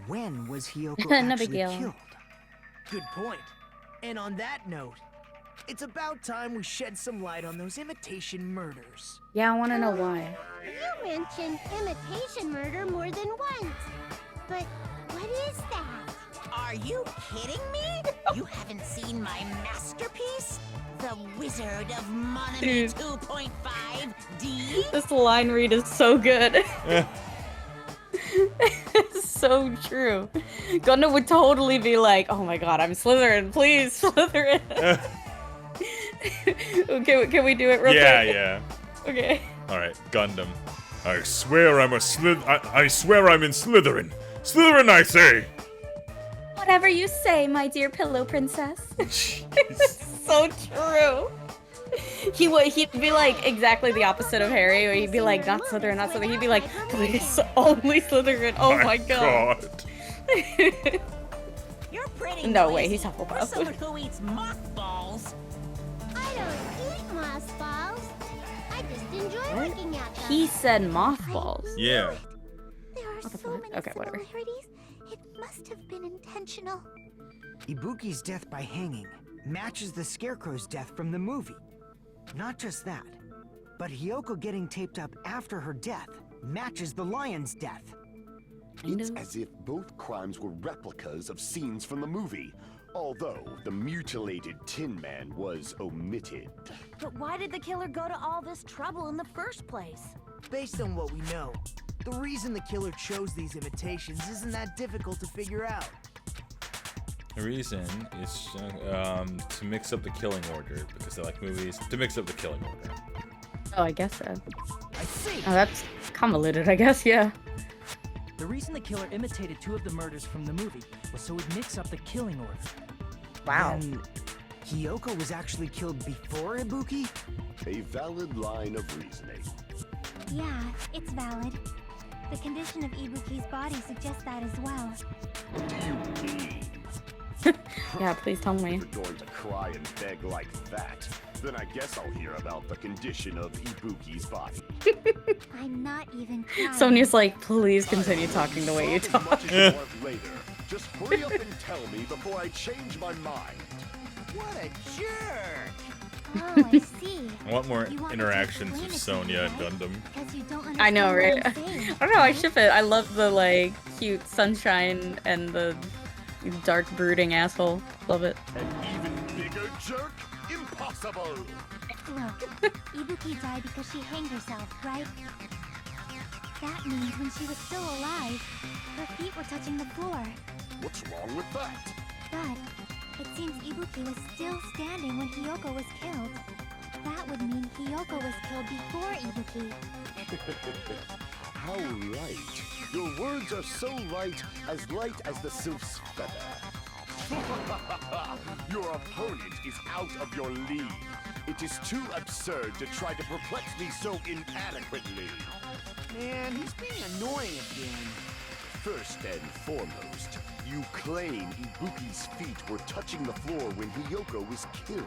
when was Hiyoko No actually big deal. killed? Good point. And on that note, it's about time we shed some light on those imitation murders. Yeah, I want to know why. You mentioned imitation murder more than once. But what is that? Are you kidding me? You haven't seen my masterpiece? The Wizard of Monami Dude. 2.5D? This line read is so good. It's so true. Gundam would totally be like, oh my god, I'm Slytherin, please, Slytherin. Okay, can we do it real quick? Yeah. Okay. Alright, Gundam. I swear I'm I swear I'm in Slytherin. Slytherin, I say! Whatever you say, my dear pillow princess. So true. He'd be like exactly the opposite of Harry, where he'd be like, not Slytherin, not Slytherin. He'd be like, please, only Slytherin. Oh my god. You're pretty No way, he's noisy for Hufflepuff. someone who eats mothballs. I don't eat mothballs. I just enjoy looking at them. He said mothballs. Yeah. There are What the so fuck? many Okay, whatever. similarities. It must have been intentional. Ibuki's death by hanging matches the Scarecrow's death from the movie. Not just that, but Hiyoko getting taped up after her death matches the lion's death. It's as if both crimes were replicas of scenes from the movie, although the mutilated Tin Man was omitted. But why did the killer go to all this trouble in the first place? Based on what we know, the reason the killer chose these imitations isn't that difficult to figure out. The reason is to mix up the killing order, because they like movies. To mix up the killing order. Oh, I guess so. I see. Oh, that's convoluted, I guess, yeah. The reason the killer imitated 2 of the murders from the movie was so he'd mix up the killing order. Wow. Then Hiyoko was actually killed before Ibuki? A valid line of reasoning. Yeah, it's valid. The condition of Ibuki's body suggests that as well. What do you mean? Yeah, please tell me. If you're going to cry and beg like that, then I guess I'll hear about the condition of Ibuki's body. I'm not even crying. Sonia's like, please continue talking the way you Talk talk. as much as you want later. Just hurry up and tell me before I change my mind. What a jerk! Oh, I see. I want more You want me to interactions explain with it to Sonya and you, right? Gundam. Because you don't I know, understand right? what I'm saying. I don't know, I ship it. I love the, like, cute sunshine and the dark brooding asshole. Love it. An even bigger jerk? Impossible! Look, Ibuki died because she hanged herself, right? That means when she was still alive, her feet were touching the floor. What's wrong with that? But it seems Ibuki was still standing when Hiyoko was killed. That would mean Hiyoko was killed before Ibuki. How right. Your words are so light as the sylph's feather. Your opponent is out of your league. It is too absurd to try to perplex me so inadequately. Man, he's being annoying again. First and foremost, you claim Ibuki's feet were touching the floor when Hiyoko was killed.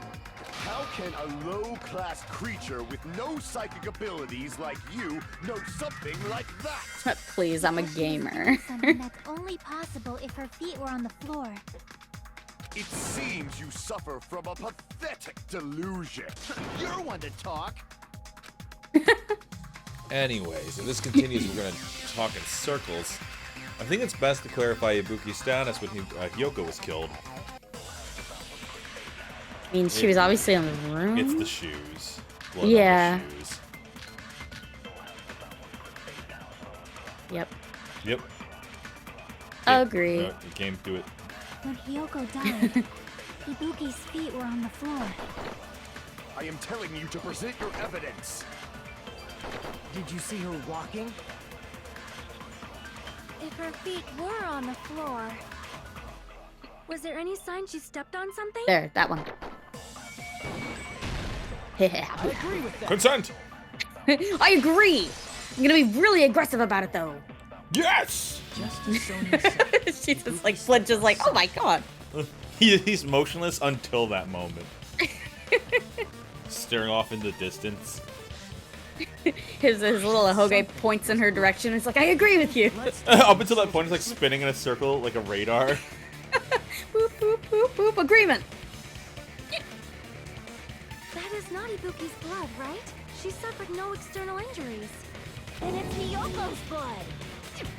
How can a low-class creature with no psychic abilities like you know something like that? Please, I'm a gamer. Something that's only possible if her feet were on the floor. It seems you suffer from a pathetic delusion. You're one to talk. Anyways, if this continues, we're gonna talk in circles. I think it's best to clarify Ibuki's status when Hyoko was killed. I mean, she was obviously in the room. It's the shoes. Blood on Yeah. the shoes. Yep. Yep. Agree. You came to it. When Hyoko died, Ibuki's feet were on the floor. I am telling you to present your evidence. Did you see her walking? If her feet were on the floor, was there any sign she stepped on something? There, that one. I agree with that. Consent! I agree! I'm gonna be really aggressive about it, though. Yes! Just as Sonya said. She's just like, flinches like, oh my god. He's motionless until that moment. Staring off in the distance. His little Ahoge points in her direction. It's like, I agree with you. Up until that point, it's like spinning in a circle like a radar. Boop, boop, boop, boop. Agreement. That is not Ibuki's blood, right? She suffered no external injuries. And it's Hyoko's blood.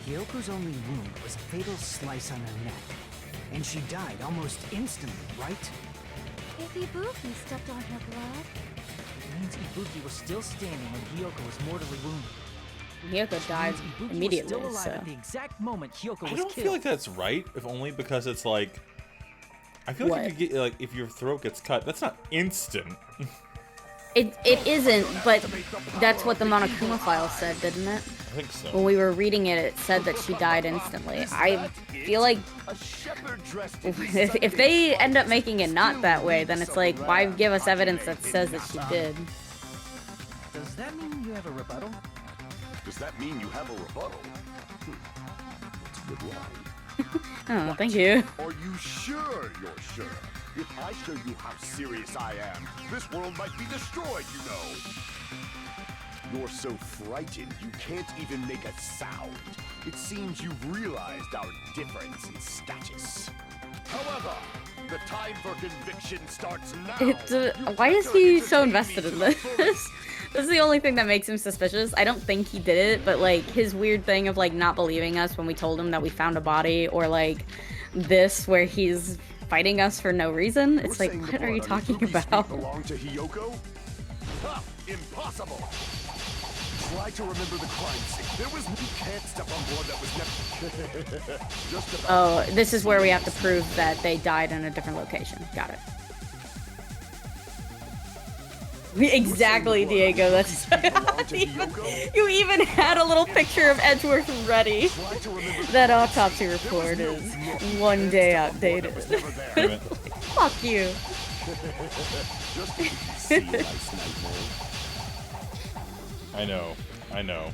Hyoko's only wound was a fatal slice on her neck. And she died almost instantly, right? If Ibuki stepped on her blood, It means Ibuki was still standing when Hyoko was mortally wounded. Hyoko died It means Ibuki immediately, was still alive so. at the exact moment Hyoko was I don't killed. feel like that's right, if only because it's like... I feel like What? if you get, like, if your throat gets cut, that's not instant. It isn't, but that's what the Monokuma file said, didn't it? I think so. When we were reading it, it said that she died instantly. I feel like A shepherd dressed in if they end up making it not that way, then it's like, why give us evidence that says that she did? Does that mean you have a rebuttal? Does that mean you have a rebuttal? That's a good line. Oh, thank you. Are you sure you're sure? If I show you how serious I am, this world might be destroyed, you know. You're so frightened you can't even make a sound. It seems you've realized our difference in status. However, the time for conviction starts now. Why is he so invested in this? This is the only thing that makes him suspicious. I don't think he did it, but like his weird thing of like not believing us when we told him that we found a body, or like this where he's fighting us for no reason. It's like, what are you talking about? Belong to Hyoko? Ha! Impossible! Try to remember the crime scene. There was you can't step on blood that was never just about. Oh, this is where we have to prove that they died in a different location. Got it. Exactly, Diego. That's you even had a little picture of Edgeworth ready. That autopsy report is one day outdated. Fuck you. I know.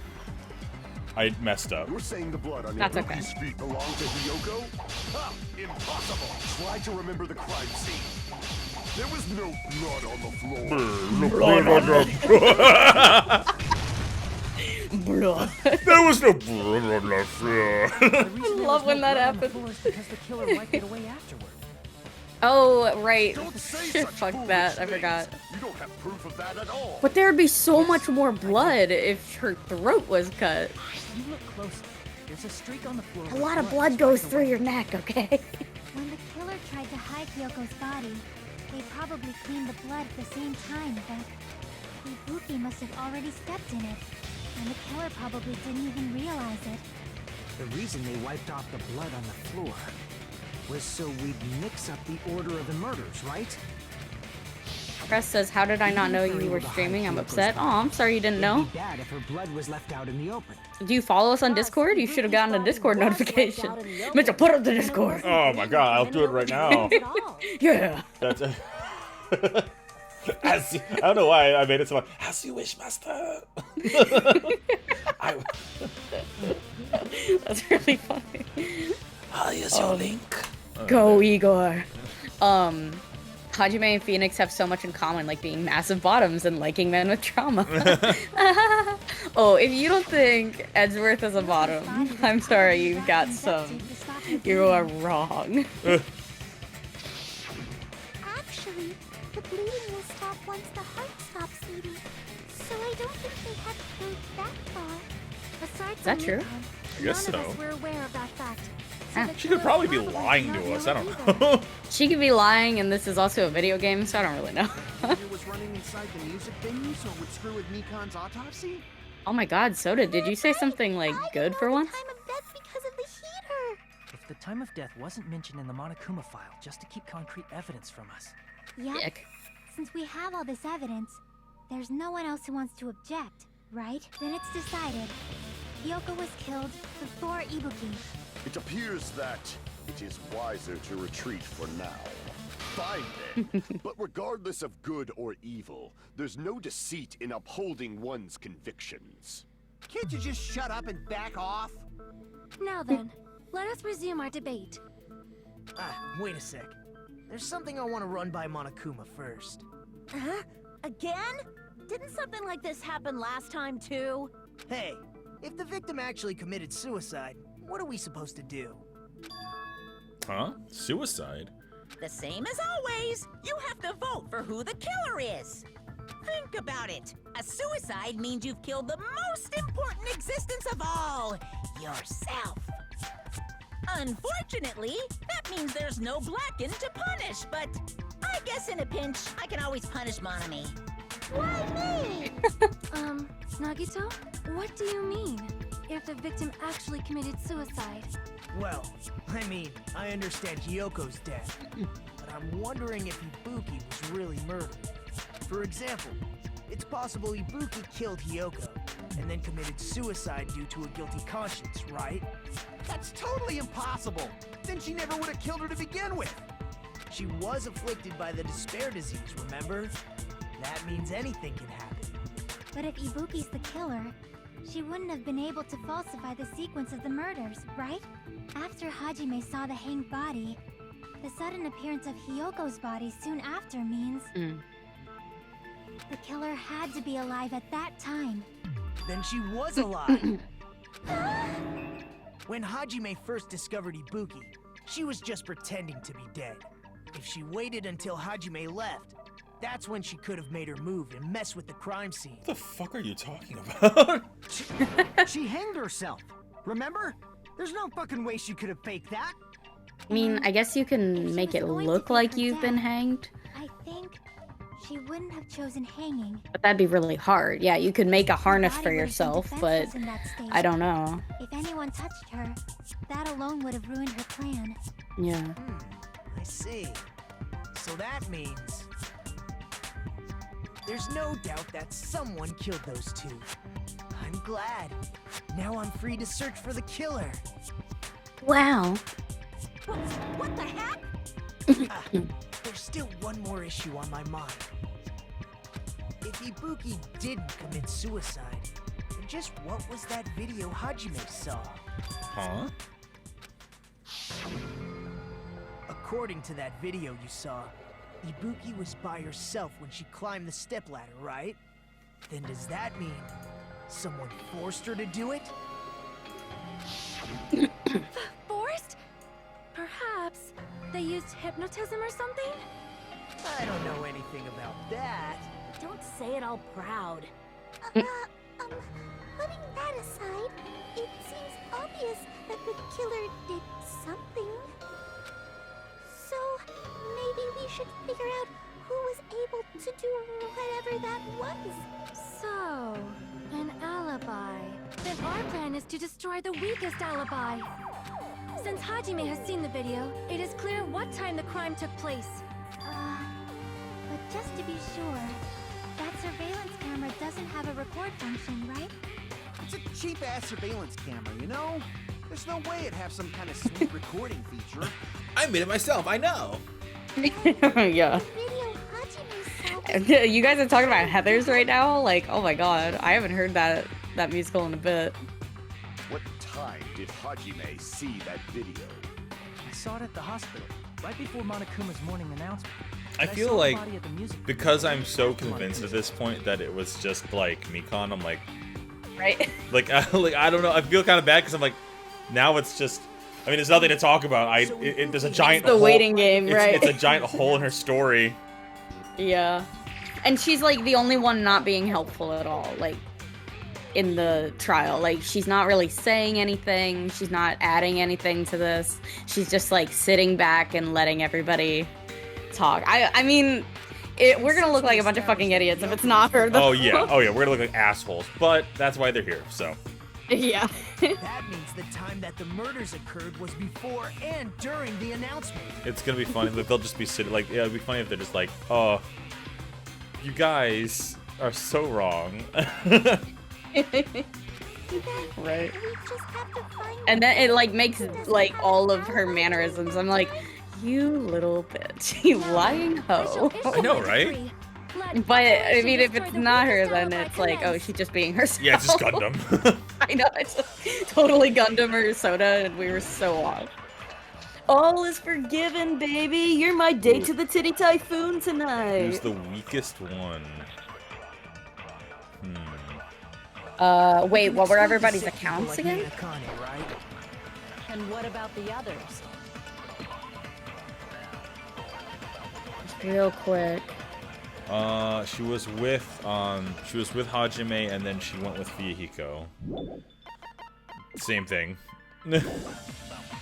I messed up. You're saying the blood on That's Ibuki's okay. feet belonged to Hyoko? Ha! Impossible! Try to remember the crime scene. There was no blood on the floor. Bro. There was no blood on the floor. I love when that happens. Because the killer might get away afterward. Oh, right. Don't say such Fuck foolish that. I things. forgot. You don't have proof of that at all. But there'd be so much more blood if her throat was cut. You look closely. There's a streak on the floor. A where lot of blood goes through your neck, okay? when the killer tried to hide Hyoko's body, they probably cleaned the blood at the same time, but Ibuki must have already stepped in it, and the killer probably didn't even realize it. The reason they wiped off the blood on the floor was so we'd mix up the order of the murders, right? Press says, how did I not know you were streaming? I'm upset. Oh, I'm sorry you didn't know. It'd be bad if her blood was left out in the open. Do you follow us on Discord? You should have gotten a Discord notification. Mitchell, put up the Discord. Oh my god, I'll do it right now. Yeah. That's I don't know why I made it so much. As you wish, master. That's really funny. I'll use your link. Go, Igor. Hajime and Phoenix have so much in common, like being massive bottoms and liking men with trauma. Oh, if you don't think Edgeworth is a bottom, I'm sorry, you've got some. You are wrong. Actually, the bleeding will stop once the heart stops beating. So I don't think they had to go that far. Aside Is that from true? Nikon, I guess none of so. us were aware of that fact. Ah. the She could killer probably be did lying not to us. know I don't either. know. She could be lying, and this is also a video game, so I don't really know. It was running inside the music venue so it would screw with Nikon's autopsy? Oh my god, Soda, did you say something, like, good for once? Time of death because of the heater. If the time of death wasn't mentioned in the Monokuma file just to keep concrete evidence from us. Yep. Ick. Since we have all this evidence, there's no one else who wants to object, right? Then it's decided. Hyoko was killed before Ibuki. It appears that it is wiser to retreat for now. Fine then. But regardless of good or evil, there's no deceit in upholding one's convictions. Can't you just shut up and back off? Now then, let us resume our debate. Wait a sec. There's something I want to run by Monokuma first. Huh? Again? Didn't something like this happen last time, too? Hey, if the victim actually committed suicide, what are we supposed to do? Huh? Suicide? The same as always. You have to vote for who the killer is. Think about it. A suicide means you've killed the most important existence of all, yourself. Unfortunately, that means there's no Blackened to punish, but I guess in a pinch, I can always punish Monami. Why me? Nagito, what do you mean? If the victim actually committed suicide? Well, I mean, I understand Hyoko's death, but I'm wondering if Ibuki was really murdered. For example, it's possible Ibuki killed Hyoko and then committed suicide due to a guilty conscience, right? That's totally impossible. Then she never would have killed her to begin with. She was afflicted by the despair disease, remember? That means anything can happen. But if Ibuki's the killer, she wouldn't have been able to falsify the sequence of the murders, right? After Hajime saw the hanged body, the sudden appearance of Hyoko's body soon after means the killer had to be alive at that time. Then she was alive! When Hajime first discovered Ibuki, she was just pretending to be dead. If she waited until Hajime left, that's when she could have made her move and mess with the crime scene. What the fuck are you talking about? She hanged herself. Remember? There's no fucking way she could have faked that. I mean, I guess you can make it look like you've been hanged, I think she wouldn't have chosen hanging. but that'd be really hard. Yeah, you could make a harness for Body would have been yourself, but defenseless in that state. I don't know. If anyone touched her, that alone would have ruined her plan. Yeah. I see. So that means... there's no doubt that someone killed those two. I'm glad. Now I'm free to search for the killer. Wow. What the heck? There's still one more issue on my mind. If Ibuki didn't commit suicide, then just what was that video Hajime saw? Huh? According to that video you saw, Ibuki was by herself when she climbed the stepladder, right? Then does that mean someone forced her to do it? Forced? Perhaps they used hypnotism or something? I don't know anything about that. Don't say it all proud. Putting that aside, it seems obvious that the killer did something. So, maybe we should figure out who was able to do whatever that was. So, an alibi. Then our plan is to destroy the weakest alibi. Since Hajime has seen the video, it is clear what time the crime took place. But just to be sure, that surveillance camera doesn't have a record function, right? It's a cheap-ass surveillance camera, you know? There's no way it'd have some kind of sweet recording feature. I made it myself, I know. Yeah. The video Hajime saw was You guys are talking about Heathers right now? Like, oh my god, I haven't heard that musical in a bit. What time did Hajime see that video? I saw it at the hospital, right before Monokuma's morning announcement. I But feel saw the like body at the music because I'm so after Monokuma's convinced at this point that it was just like Mikon, I'm like, Right? like I don't know. I feel kind of bad because I'm like, now it's just. I mean, there's nothing to talk about. There's a giant. It's the hole, waiting game, it's, right? It's a giant hole in her story. Yeah. And she's like the only one not being helpful at all, like in the trial. Like she's not really saying anything. She's not adding anything to this. She's just like sitting back and letting everybody talk. I mean, we're gonna look like a bunch of fucking idiots if it's not her, though. Oh yeah, we're gonna look like assholes. But that's why they're here. So. Yeah. That means the time that the murders occurred was before and during the announcement. It's gonna be funny that they'll just be sitting like, yeah, it'd be funny if they're just like, oh, you guys are so wrong. Right. And then it like makes like all of her mannerisms. I'm like, you little bitch, you lying hoe. I know, right? But I mean, if it's not her, then it's like, oh, she's just being herself. Yeah, it's just Gundam. I know, it's totally Gundam or Soda, and we were so off. All is forgiven, baby. You're my date to the titty typhoon tonight. Who's the weakest one? Wait, what were everybody's accounts again? And what about the others? Real quick. She was with Hajime, and then she went with Fuyuhiko. Same thing.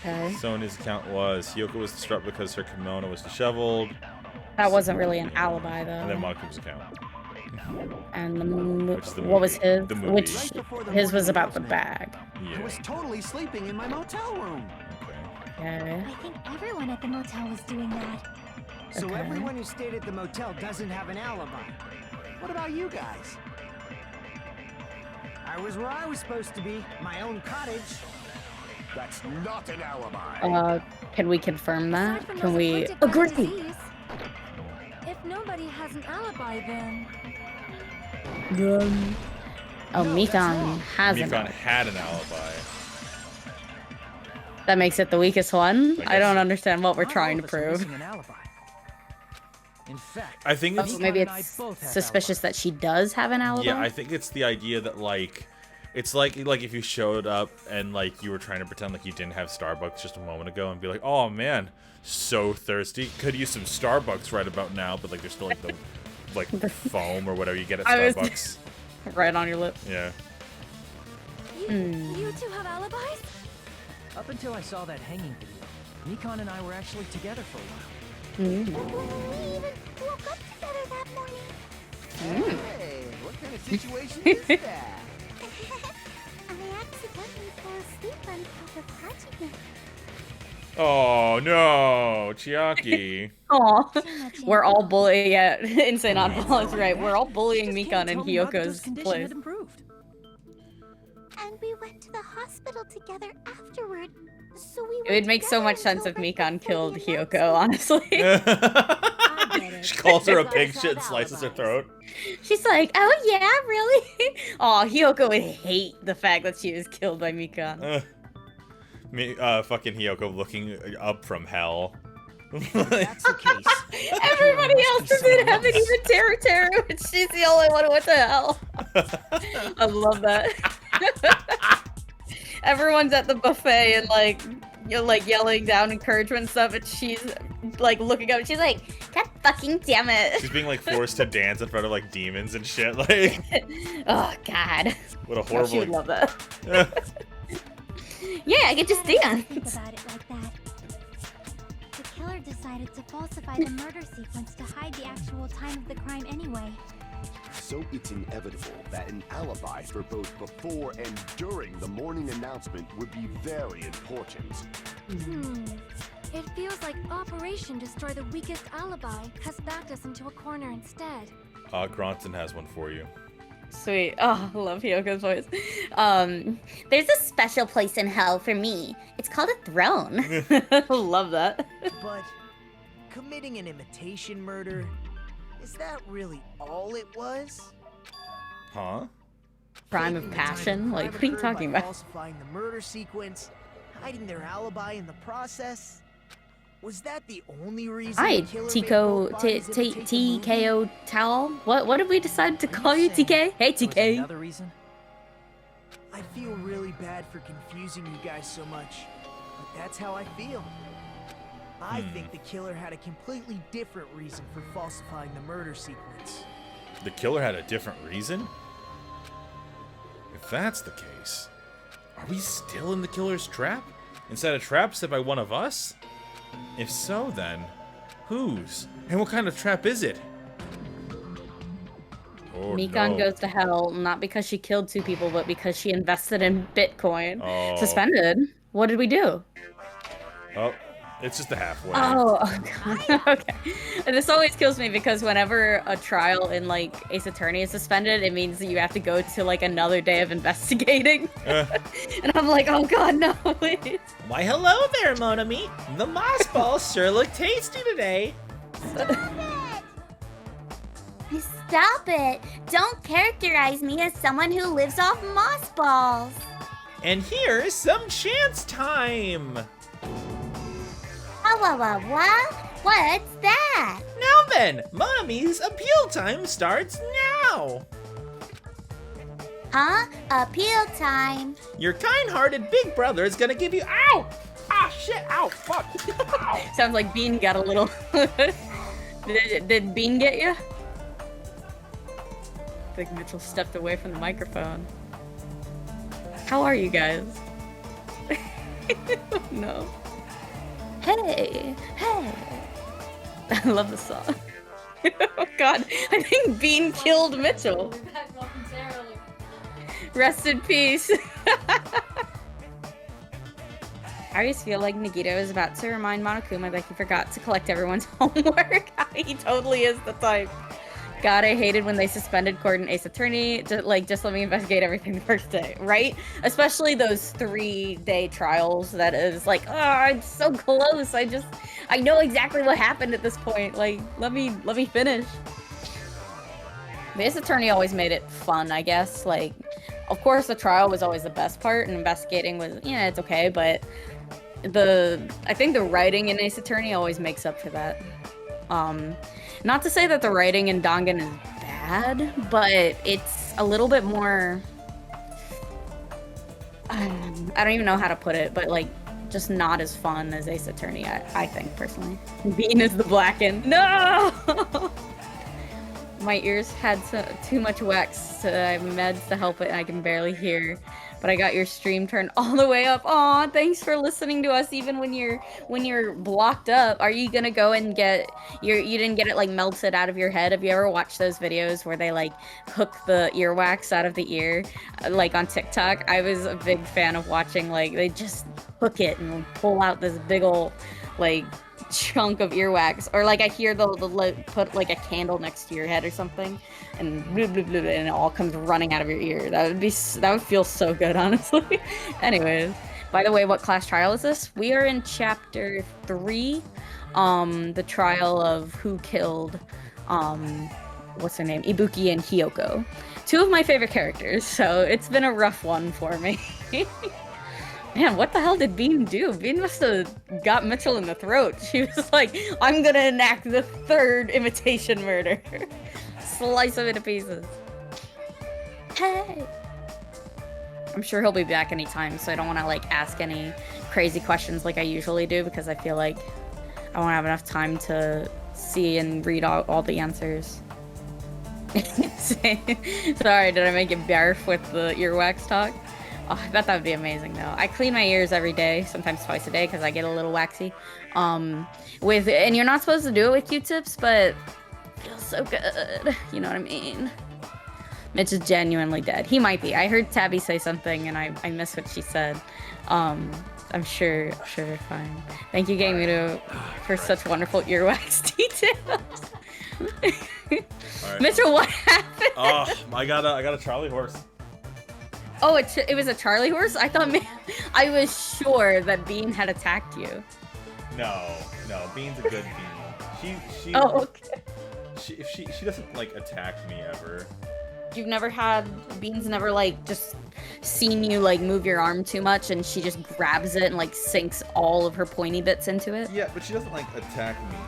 Okay. Sonia's account was Hiyoko was distraught because her kimono was disheveled. That wasn't really an alibi, though. And then Maku's account. And what was his? Which his was about the bag. I was totally sleeping in my motel room. Okay. I think everyone at the motel was doing that. So everyone who stayed at the motel doesn't have an alibi. What about you guys? I was where I was supposed to be, my own cottage. That's not an alibi. Can we confirm that? Aside from Can those we afflicted by agree? disease, if nobody has an alibi, then Oh, Mikan has an Mikan had an alibi. That makes it the weakest one? I don't so. understand what we're Not trying all to of us are prove. missing an alibi. In fact, I think it's Maybe and I it's both have suspicious that she does have an alibi? yeah. I think it's the idea that like, it's like if you showed up and like you were trying to pretend like you didn't have Starbucks just a moment ago and be like, oh man, so thirsty, could use some Starbucks right about now, but like there's still like the like foam or whatever you get at Starbucks. Right on your lip. Yeah. you two have alibis? Up until I saw that hanging video, Nikon and I were actually together for a while. We even woke up together that morning. Hey, what kind of situation is that? I accidentally fell asleep on top of Hajime. Oh no, Chiaki. Aw. We're all bullying. Yeah, Insane Oddball is right. We're all bullying Just Mikan can't in tell me Nagato's Hyoko's condition place. had improved. And we went to the hospital together afterward. So we It would make so much sense if Mikan killed Hyoko, honestly. She calls her a pig shit and slices her throat. She's like, oh yeah, really? Aw, Hyoko would hate the fact that she was killed by Mikan. Fucking Hiyoko looking up from hell. That's the case. Everybody else is in heaven, even Teru, and she's the only one. What the hell? I love that. Everyone's at the buffet and like, you're like yelling down encouragement and stuff, and she's like looking up. And she's like, "God fucking damn it!" She's being like forced to dance in front of like demons and shit. Like, oh god. what a Oh, horrible. she would love that. Yeah, I could just Think dance. about it like that. The killer decided to falsify the murder sequence to hide the actual time of the crime anyway. So it's inevitable that an alibi for both before and during the morning announcement would be very important. It feels like Operation Destroy the Weakest Alibi has backed us into a corner instead. Gronson has one for you. Sweet. Oh, I love Hyoko's voice. There's a special place in hell for me. It's called a throne. Love that. But committing an imitation murder, is that really all it was? Huh? Crime of Faking the time passion? the Like, crime what are you occurred talking by about? Falsifying the murder sequence, hiding their alibi in the process. Was that the only reason? Hi, the killer made Tico, both bodies imitate the movie? TKO Towel. What did we decide to call you, TK? Hey, There was TK. another reason? I feel really bad for confusing you guys so much, but that's how I feel. I think the killer had a completely different reason for falsifying the murder sequence. The killer had a different reason? If that's the case, are we still in the killer's trap? Inside a trap set by one of us? If so, then, whose? And what kind of trap is it? Oh, Mikan no. goes to hell, not because she killed 2 people, but because she invested in Bitcoin. Oh. Suspended? What did we do? Oh, it's just a halfway. Oh, God. Okay. And this always kills me because whenever a trial in, like, Ace Attorney is suspended, it means that you have to go to, like, another day of investigating. And I'm like, oh, God, no, please. Why, hello there, Mon Ami. The moss balls sure look tasty today. Stop it! Don't characterize me as someone who lives off moss balls. And here's some chance time. What's that? Now then, Mon Ami's appeal time starts now. Huh? Appeal time. Your kind-hearted big brother is gonna give you— Ow! Ah, shit! Ow! Fuck! Ow. Sounds like Bean got a little... did Bean get you? I think Mitchell stepped away from the microphone. How are you guys? No. Hey! I love the song. Oh God, I think Bean killed Mitchell. Rest in peace. I always feel like Nagito is about to remind Monokuma that he forgot to collect everyone's homework. He totally is the type. God, I hated when they suspended Court and Ace Attorney. Just let me investigate everything the first day, right? Especially those 3-day trials that is like, oh, I'm so close. I know exactly what happened at this point. Like, let me finish. The Ace Attorney always made it fun, I guess. Like, of course, the trial was always the best part, and investigating was, yeah, it's okay, but I think the writing in Ace Attorney always makes up for that. Not to say that the writing in Dangan is bad, but it's a little bit more... I don't even know how to put it, but like, just not as fun as Ace Attorney, I think, personally. Bean is the blackened. No! My ears had too much wax, so I have meds to help it, and I can barely hear. But I got your stream turned all the way up. Aw, thanks for listening to us even when you're blocked up. Are you gonna go and get you didn't get it like melted out of your head? Have you ever watched those videos where they like hook the earwax out of the ear, like on TikTok? I was a big fan of watching, like, they just hook it and pull out this big ol' like chunk of earwax, or like I hear they'll put like a candle next to your head or something, and blah, blah, blah, and it all comes running out of your ear. That would feel so good, honestly. Anyways, by the way, what class trial is this? We are in chapter 3, the trial of who killed what's her name, Ibuki and Hiyoko, 2 of my favorite characters. So it's been a rough one for me. Man, what the hell did Bean do? Bean must have got Mitchell in the throat. She was like, I'm gonna enact the 3rd imitation murder. Slice him into pieces. Hey! I'm sure he'll be back anytime, so I don't want to like ask any crazy questions like I usually do, because I feel like I won't have enough time to see and read all the answers. Sorry, did I make it barf with the earwax talk? Oh, I bet that would be amazing, though. I clean my ears every day, sometimes twice a day, because I get a little waxy. And you're not supposed to do it with Q-tips, but it feels so good. You know what I mean? Mitch is genuinely dead. He might be. I heard Tabby say something, and I missed what she said. I'm sure they're fine. Thank you, Gamemuto, for such wonderful earwax details. Right. Mitchell, what happened? Oh, I got a Charlie horse. Oh, it was a Charlie horse? I thought, I was sure that Bean had attacked you. No, Bean's a good Bean. She Oh, okay. She doesn't like attack me ever. You've never had Bean's never like just seen you like move your arm too much, and she just grabs it and like sinks all of her pointy bits into it? Yeah, but she doesn't like attack me.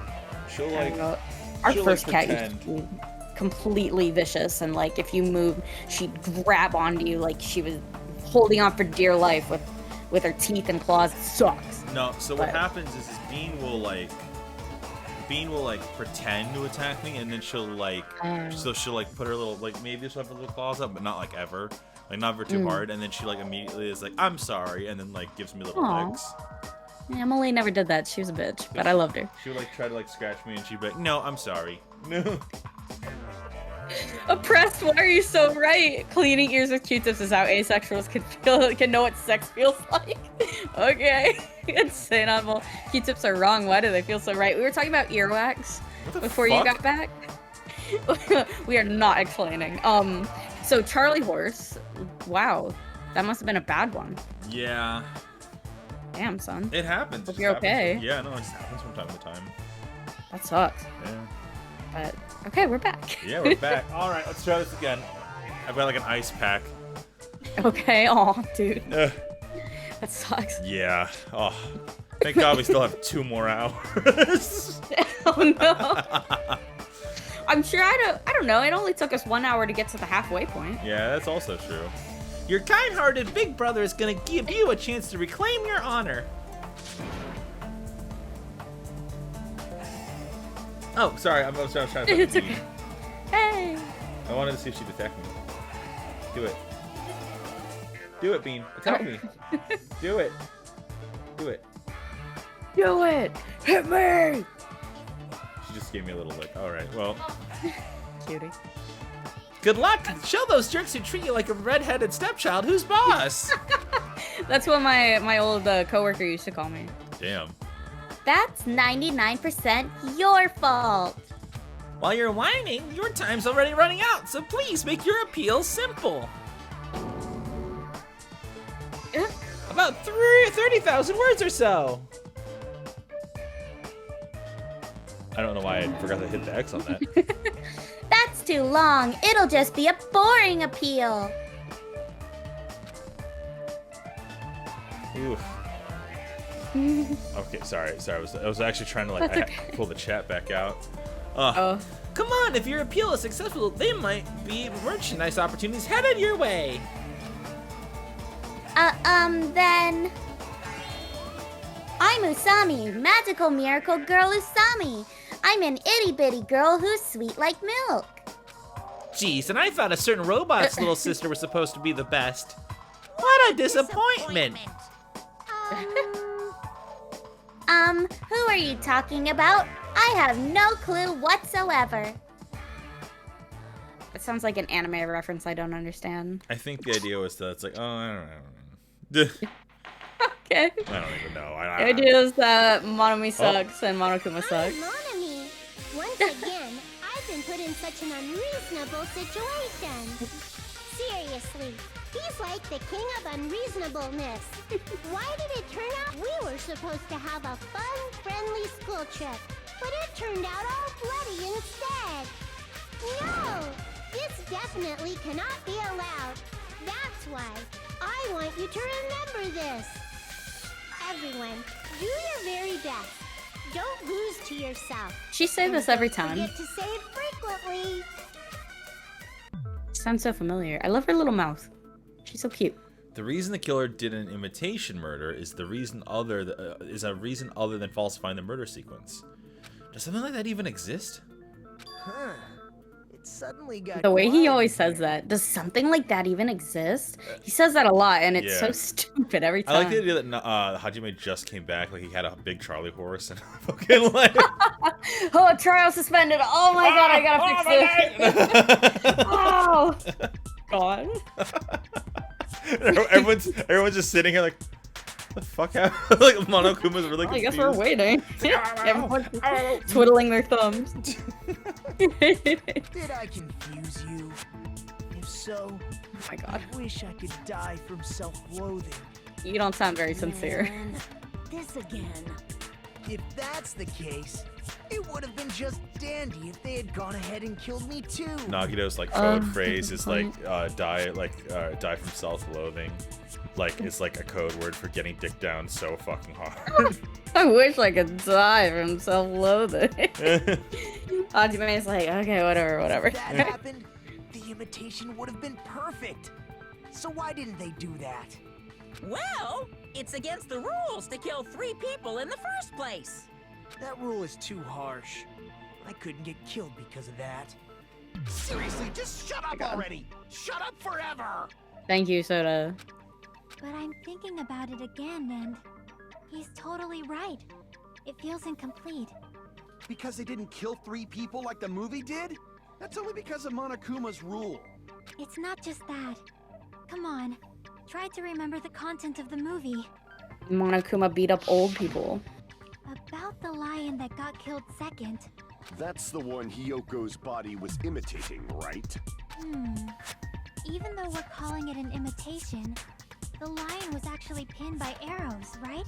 She'll like our she'll, first like, cat used to be completely vicious, and like if you move, she'd grab onto you like she was holding on for dear life with with her teeth and claws. It sucks. No, so what happens is Bean will like pretend to attack me, and then she'll like she'll like put her little like maybe she'll have her little claws up, but not like ever. Like not ever too hard, and then she like immediately is like, I'm sorry, and then like gives me little legs. Emily never did that. She was a bitch, but I loved her. She would like try to like scratch me, and she'd be like, no, I'm sorry. No. Oppressed, why are you so right? Cleaning ears with Q-tips is how asexuals can know what sex feels like. Okay. Insane animal. Q-tips are wrong. Why do they feel so right? We were talking about earwax before you got back. We are not explaining. So Charlie Horse, wow. That must have been a bad one. Yeah. Damn, son. It happens. Hope you're okay. Yeah, no, it just happens from time to time. That sucks. Yeah. But okay, we're back. Yeah, we're back. All right, let's try this again. I've got like an ice pack. Okay. Oh, dude. That sucks. Yeah. Oh, thank God we still have 2 more hours. Oh no. I'm sure I don't know. It only took us 1 hour to get to the halfway point. Yeah, that's also true. Your kind-hearted big brother is gonna give you a chance to reclaim your honor. Oh, sorry. I was trying to. It's okay. Hey. I wanted to see if she'd attack me. Do it. Do it, Bean. Attack me. Do it. Do it. Do it. Hit me. She just gave me a little lick. All right. Well. Cutie. Good luck. Show those jerks who treat you like a red-headed stepchild who's boss. That's what my old coworker used to call me. Damn. That's 99% your fault. While you're whining, your time's already running out, so please make your appeal simple. About 30,000 words or so. I don't know why I forgot to hit the X on that. That's too long. It'll just be a boring appeal. Oof. Okay, sorry. I was actually trying to like pull the chat back out. Come on, if your appeal is successful, they might be merchandise opportunities headed your way. Then... I'm Usami, magical miracle girl Usami. I'm an itty-bitty girl who's sweet like milk. Jeez, and I thought a certain robot's little sister was supposed to be the best. What a disappointment. Who are you talking about? I have no clue whatsoever. It sounds like an anime reference I don't understand. I think the idea was that it's like, oh, I don't know. Okay. I don't even know. The idea is that Monomi sucks and Monokuma sucks. Monomi, once again, I've been put in such an unreasonable situation. Seriously, he's like the king of unreasonableness. Why did it turn out we were supposed to have a fun, friendly school trip, but it turned out all bloody instead? No, this definitely cannot be allowed. That's why I want you to remember this. Everyone, do your very best. Don't lose to yourself. She says this every time. Forget to say it frequently. Sounds so familiar. I love her little mouth. She's so cute. The reason the killer did an imitation murder is a reason other than falsifying the murder sequence. Does something like that even exist? Huh. It suddenly got The way he quiet always here. says that. Does something like that even exist? He says that a lot, and it's so stupid every time. I like the idea that Hajime just came back, like he had a big Charlie horse and fucking like. Oh, trial suspended. Oh my god, I gotta fix this. Oh, god. Everyone's just sitting here like, what the fuck happened? Like Monokuma's really confused. I guess we're waiting. Everyone's twiddling their thumbs. Did I confuse you? If so, oh my god. I wish I could die from self-loathing. You don't sound very sincere. Man, this again. If that's the case, it would have been just dandy if they had gone ahead and killed me too. Nagito's like code phrase is like die from self-loathing. Like it's like a code word for getting dick down so fucking hard. I wish I could die from self-loathing. Hajime's like, okay, whatever. If that happened, the imitation would have been perfect. So why didn't they do that? Well, it's against the rules to kill 3 people in the first place. That rule is too harsh. I couldn't get killed because of that. Seriously, just shut up already! Shut up forever! Thank you, Soda. But I'm thinking about it again, and he's totally right. It feels incomplete. Because they didn't kill 3 people like the movie did? That's only because of Monokuma's rule. It's not just that. Come on, try to remember the content of the movie. Monokuma beat up old people. About the lion that got killed second. That's the one Hyoko's body was imitating, right? Even though we're calling it an imitation, the lion was actually pinned by arrows, right?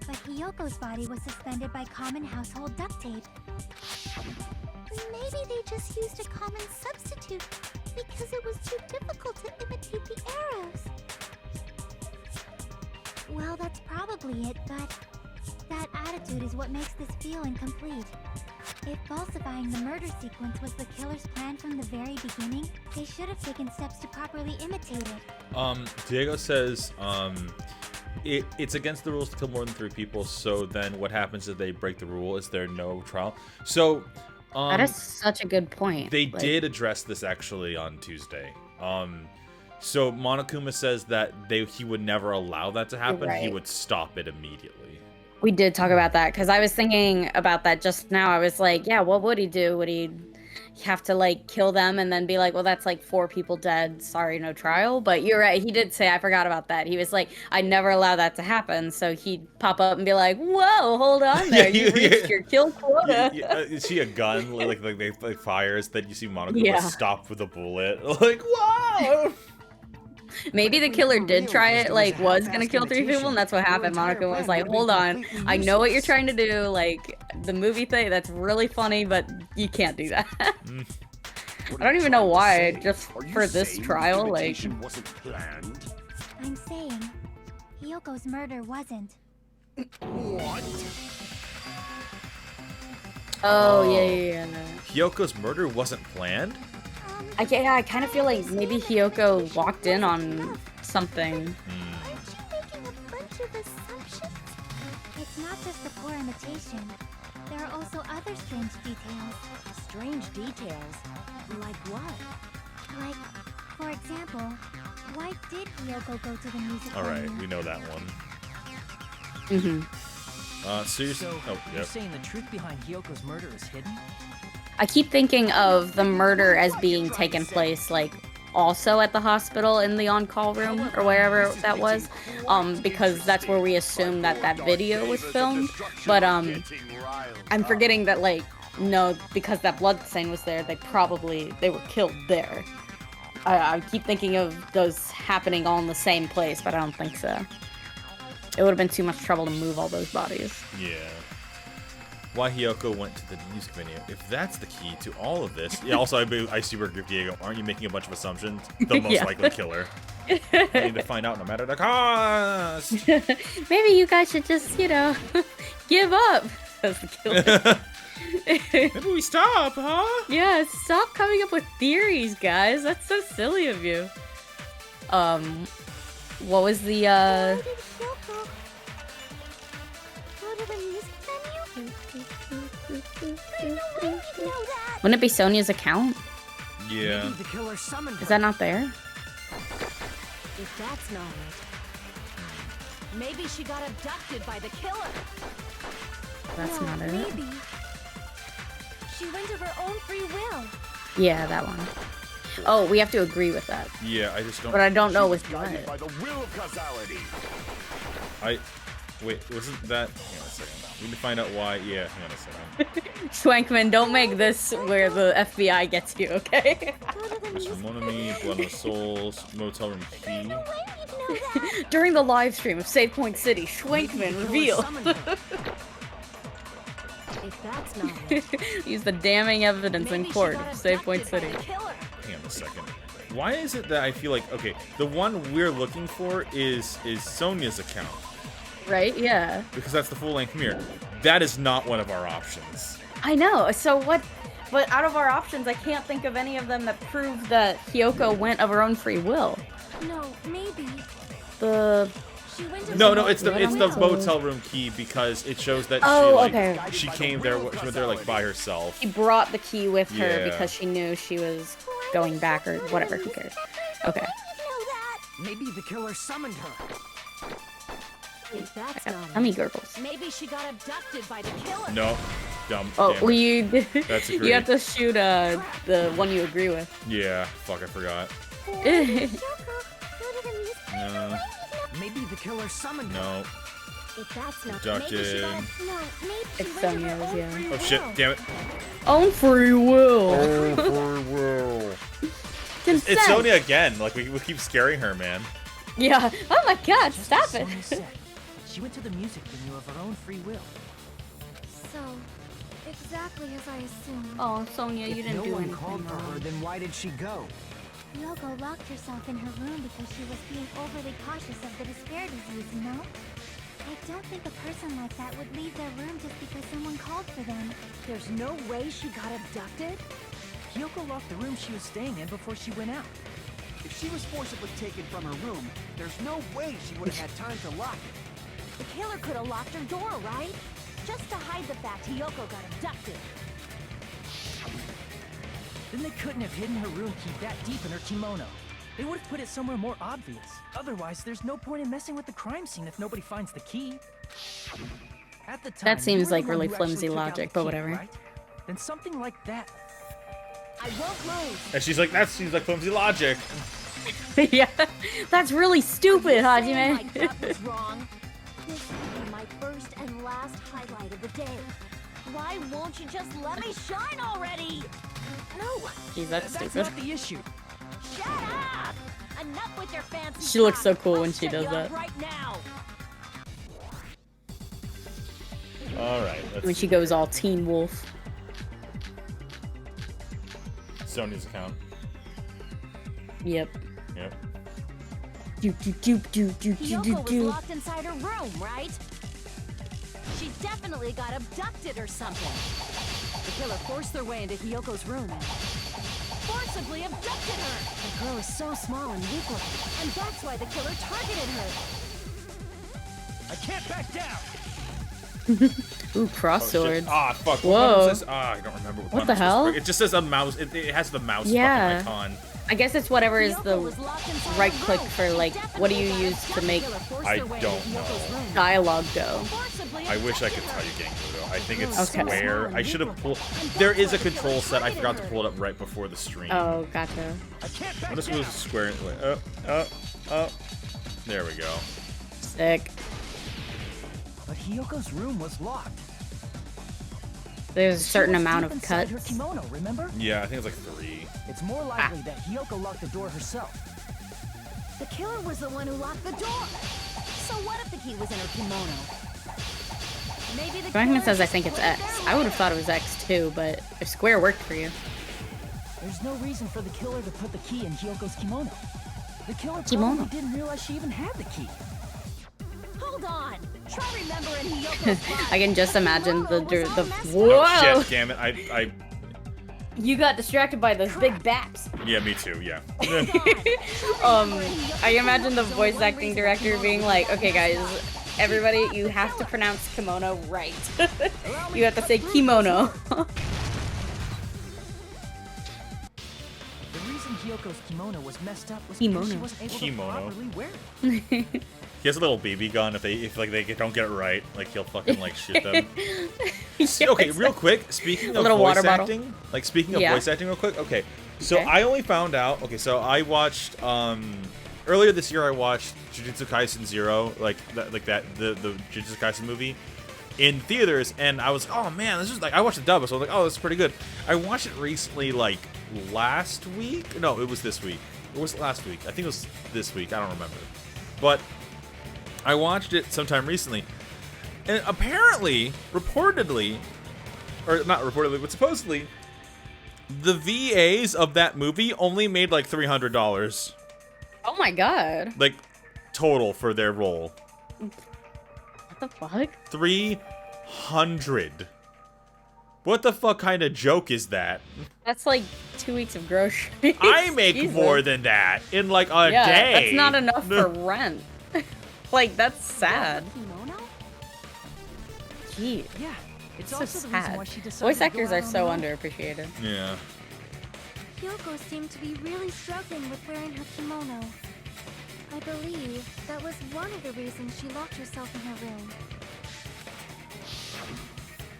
But Hyoko's body was suspended by common household duct tape. Maybe they just used a common substitute because it was too difficult to imitate the arrows. Well, that's probably it, but that attitude is what makes this feel incomplete. If falsifying the murder sequence was the killer's plan from the very beginning, they should have taken steps to properly imitate it. Diego says, it's against the rules to kill more than 3 people, so then what happens if they break the rule? Is there no trial? So, that is such a good point. They did address this actually on Tuesday. So Monokuma says that he would never allow that to happen. Right. He would stop it immediately. We did talk about that because I was thinking about that just now. I was like, yeah, what would he do? Would he have to like kill them and then be like, well, that's like 4 people dead. Sorry, no trial. But you're right. He did say, I forgot about that. He was like, I never allow that to happen. So he'd pop up and be like, whoa, hold on there. You reached your kill quota. You see a gun like they fires, then you see Monokuma stop with a bullet. Like, whoa! Maybe the killer did try it, like, was gonna kill 3 people, and that's what happened. Monokuma was like, hold on, I know what you're trying to do, like, the movie thing, that's really funny, but you can't do that. I don't even know why, just for this trial, like... wasn't planned? I'm saying, Hyoko's murder wasn't. What? Oh, yeah. Hyoko's murder wasn't planned? I kind of feel like maybe Hyoko walked in on something. Aren't you making a bunch of assumptions? It's not just a poor imitation. There are also other strange details. Strange details? Like what? Like, for example, why did Hyoko go to the music Alright, venue? we know that one. So you're saying the truth behind Hyoko's murder is hidden? I keep thinking of the murder as being taken place, like, also at the hospital in the on-call room, or wherever that was, because that's where we assume that video was filmed, but, I'm forgetting that, like, no, because that blood stain was there, they were killed there. I keep thinking of those happening all in the same place, but I don't think so. It would have been too much trouble to move all those bodies. Yeah. Why Hyoko went to the music venue. If that's the key to all of this... Yeah, also, I see where Diego, aren't you making a bunch of assumptions? The most likely killer. I need to find out no matter the cost! Maybe you guys should just, you know, give up, says the killer. Maybe we stop, huh? Yeah, stop coming up with theories, guys. That's so silly of you. What was the, Why did Hyoko go to the music venue? There's no way we'd know that! Wouldn't it be Sonia's account? Yeah. Maybe the killer summoned her. Is that not there? If that's not it, maybe she got abducted by the killer. That's not it. Maybe. She went of her own free will. Yeah, that one. Oh, we have to agree with that. Yeah, I just don't... But I don't know with what. Guided by the will of causality. Wait, wasn't that... Hang on a second. We need to find out why... Yeah, hang on a second. Schwankman, don't make this where the FBI gets you, okay? Mr. Monami, Buenos Souls, Motel Room Key. During the live stream of Save Point City, Schwankman revealed. If that's not it, Use the damning evidence in court of Save Point City. Hang on a second. Why is it that I feel like... Okay, the one we're looking for is Sonia's account. Right? Yeah. Because that's the full-length mirror. That is not one of our options. I know. So what? But out of our options, I can't think of any of them that prove that Hiyoko went of her own free will. No, maybe. The She went to No, the it's the know. motel room key because it shows that Oh, she okay. she came there. She went there like by herself. She brought the key with her Yeah. because she knew she was going back or whatever. Who cares? Okay. Maybe the killer summoned her. If that's I not got tummy gurgles. maybe she got abducted by the killer. No, dumb. Oh, damn well, it. you That's you agreed. have to shoot the one you agree with. Yeah, fuck, I forgot. No, Maybe the killer summoned her. no. If that's not Abducted. No, maybe she It's went to her Sonya's, own yeah. free Oh shit, will. damn it. Own free will. It's Consent. Sonya again. Like, we keep scaring her, man. Yeah. Oh my god, Just stop as it. Sonya said, she went to the music venue of her own free will. So, exactly as I assumed. Oh, Sonya, you If didn't no do one anything called for her, wrong. then why did she go? Yoko locked herself in her room because she was being overly cautious of the despair disease, you know? I don't think a person like that would leave their room just because someone called for them. There's no way she got abducted? Hiyoko locked the room she was staying in before she went out. If she was forcibly taken from her room, there's no way she would have had time to lock it. The killer could have locked her door, right? Just to hide the fact Hiyoko got abducted. Then they couldn't have hidden her room key that deep in her kimono. They would have put it somewhere more obvious. Otherwise, there's no point in messing with the crime scene if nobody finds the key. At the time, That seems you were the like one really who actually flimsy took out logic, the but key, whatever. right? Then something like that. I won't move. And she's like, that seems like flimsy logic. Yeah. That's really stupid, Saying my Hajime. gut was wrong. This will be my first and last highlight of the day. Why won't you just let me shine already? No. Jeez, that's That's stupid. not the issue. Shut up! Enough with your fancy She looks so talk. cool I'll when she set does you up that. Right now. All right, When let's she goes all Teen Wolf. Sonya's account. Yep. Yep. Do do do do do do do Hiyoko was do. locked inside her room, right? She definitely got abducted or something. The killer forced their way into Hiyoko's room and forcibly abducted her. The girl is so small and weak-looking, and that's why the killer targeted her. I can't back down! Ooh, cross Oh, sword. shit. Ah, fuck. Whoa. What button says? Ah, I don't remember what, What button the it's supposed to hell? bring. It just says a mouse. It has the mouse Yeah. fucking icon. I guess it's whatever is Hiyoko the was locked inside right her click room. for, She like, what do you definitely got use to abducted. make Killer forced I their way don't into Hiyoko's know. room. dialogue go? Forcibly I wish I could abducted tell you her. Gangster though. I think it's Okay. square. I should have pulled. There is a control set. I forgot to pull it up right before the stream. Oh, gotcha. I can't I'm back just down! going to square it. Like, up. There we go. Sick. But Hiyoko's room was locked. There's a She certain was amount deep of inside cuts. her kimono, remember? Yeah, I think it's like 3. It's more likely that Hiyoko locked the door herself. The killer was the one who locked the door. So what if the key was in her kimono? Maybe the Dragon killer says I just think it's cleared X. their I would have way. thought it was X too, but if square worked for you. There's no reason for the killer to put the key in Hiyoko's kimono. The killer Kimono. probably didn't realize she even had the key. Hold on. Try remembering Hiyoko's body. I can just The imagine the kimono was all messed whoa. Oh shit! Damn it! I. You got distracted by those big baps. Yeah, me too. Yeah. I imagine the voice acting director being like, okay guys, everybody, you have to pronounce kimono right. You have to say kimono. The reason Hiyoko's kimono was messed up was Kimono. because she wasn't able Kimono. to properly wear it. He has a little BB gun. If they don't get it right, like he'll fucking like shoot them. Yeah, Okay, real exactly. quick. Speaking A of little voice water bottle. acting, speaking of Yeah. voice acting, real quick. Okay, so Okay. I only found out. Okay, so I watched earlier this year. I watched Jujutsu Kaisen 0, the Jujutsu Kaisen movie in theaters, and I was oh man, this is like I watched the dub, so I was like, oh, this is pretty good. I watched it recently, like last week. No, it was this week. Or was it last week? I think it was this week. I don't remember, but I watched it sometime recently. And apparently, reportedly, or not reportedly, but supposedly, the VAs of that movie only made like $300, Oh my god. like total for their role. What the fuck? 300. What the fuck kind of joke is that? That's like 2 weeks of groceries. I make Jesus. more than that in like a Yeah, day. that's not enough for rent. Like, that's sad. Kimono? Gee, Yeah, it's so also the reason sad. why she decided Voice to go actors out are on so her own. underappreciated. Yeah. Kyoko seemed to be really struggling with wearing her kimono. I believe that was one of the reasons she locked herself in her room.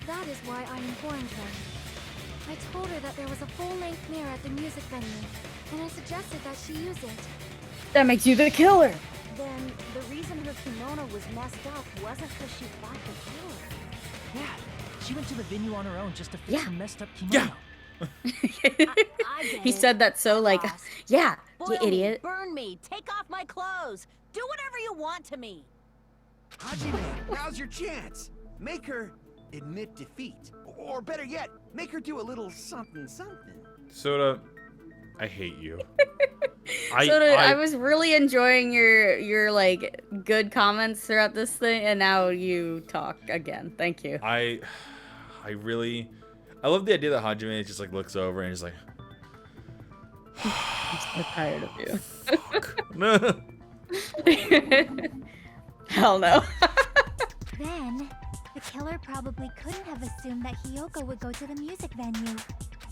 That is why I informed her. I told her that there was a full-length mirror at the music venue, and I suggested that she use it. That makes you the killer. Then the reason her kimono was messed up wasn't because she fought the killer. Yeah, she went to the venue on her own just to fix Yeah. her messed up kimono. I get He it. said that so like, Boss. yeah, Boil you me, idiot. burn me, take off my clothes, do whatever you want to me. Hajime, now's your chance. Make her admit defeat. Or better yet, make her do a little something something. Soda, I hate you. I was really enjoying your like good comments throughout this thing, and now you talk again. Thank you. I love the idea that Hajime just like looks over and is like, I'm so tired of you. no. Hell no. Then, the killer probably couldn't have assumed that Hiyoko would go to the music venue.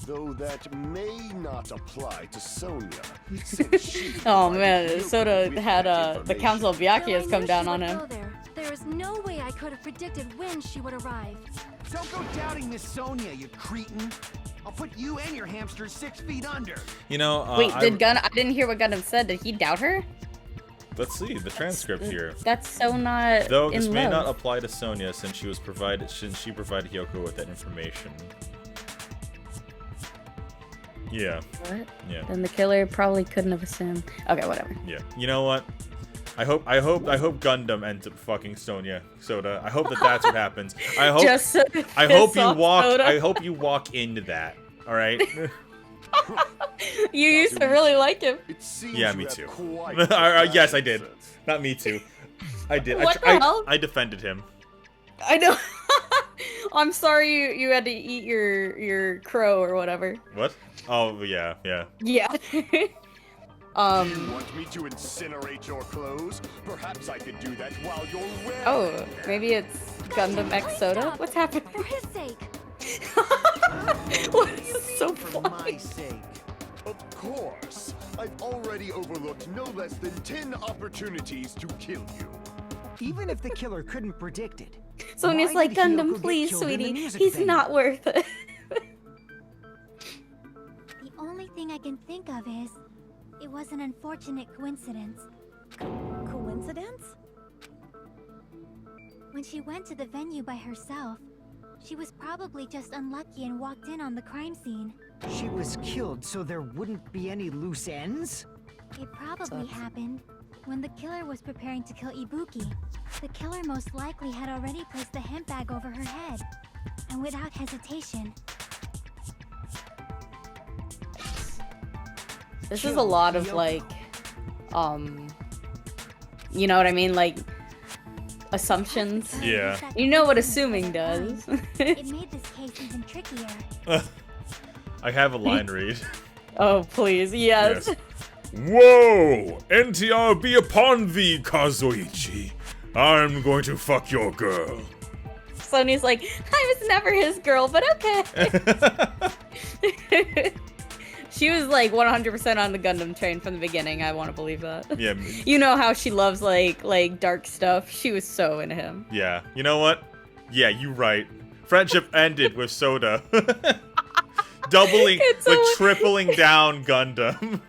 Though that may not apply to Sonia. Since she Oh provided man, Hiyoko Soda with had that the Council of information. Byakuya has Though I come knew down she on would him. go there is no way I could have predicted when she would arrive. Don't go doubting Miss Sonia, you cretin. I'll put you and your hamster 6 feet under. You know, Wait, I didn't hear what Gundam said. Did he doubt her? let's see the transcript here. That's so not Though in this may love. not apply to Sonia since she provided Hiyoko with that information. Yeah. What? Yeah. Then the killer probably couldn't have assumed. Okay, whatever. Yeah. You know what? I hope Gundam ends up fucking Soda. I hope that's what happens. I hope Just so I hope piss you off walk Soda. I hope you walk into that. All right? You used to really like him. It seems Yeah, you me have too. quite Yes, I did. Not me too. I did. What the hell? I defended him. I know. I'm sorry you had to eat your crow or whatever. What? Oh, yeah, yeah. Yeah. You want me to incinerate your clothes? Perhaps I could do that while you're wearing Oh, them. maybe it's Gundam X Soda? What's happening? For his sake. What is so For funny? my sake. Of course. I've already overlooked no less than 10 opportunities to kill you. Even if the killer couldn't predict it. Sonya's why like, did Hiyoko Gundam, get please, killed in the sweetie. music He's venue? not worth it. The only thing I can think of is, it was an unfortunate coincidence. Coincidence? When she went to the venue by herself, she was probably just unlucky and walked in on the crime scene. She was killed so there wouldn't be any loose ends? It probably Sucks. happened when the killer was preparing to kill Ibuki. The killer most likely had already placed the hemp bag over her head, and without hesitation, This is a lot of like, you know what I mean? Like, assumptions. Yeah. You know what assuming does. it made this case even trickier. I have a line read. Oh, please, yes. Whoa! NTR be upon thee, Kazuichi. I'm going to fuck your girl. Sonya's like, I was never his girl, but okay. She was like 100% on the Gundam train from the beginning. I want to believe that. Yeah. You know how she loves like dark stuff. She was so into him. Yeah. You know what? Yeah, you right. Friendship ended with Soda. Doubling, It's like so- tripling down Gundam.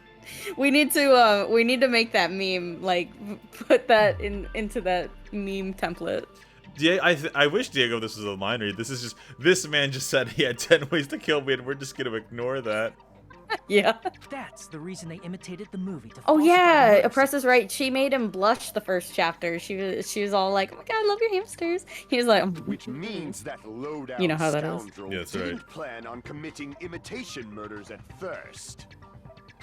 We need to make that meme, like put that into that meme template. I wish Diego this was a line read. This is just this man just said he had 10 ways to kill me, and we're just gonna ignore that. Yeah. That's the reason they imitated the movie to Oh falsify yeah, the murder Oppress is right. She made him blush the first chapter. She was all like, "Oh my god, I love your hamsters." He was like, Which means that low-down You know how that is. scoundrel Yeah, that's didn't right. plan on committing imitation murders at first.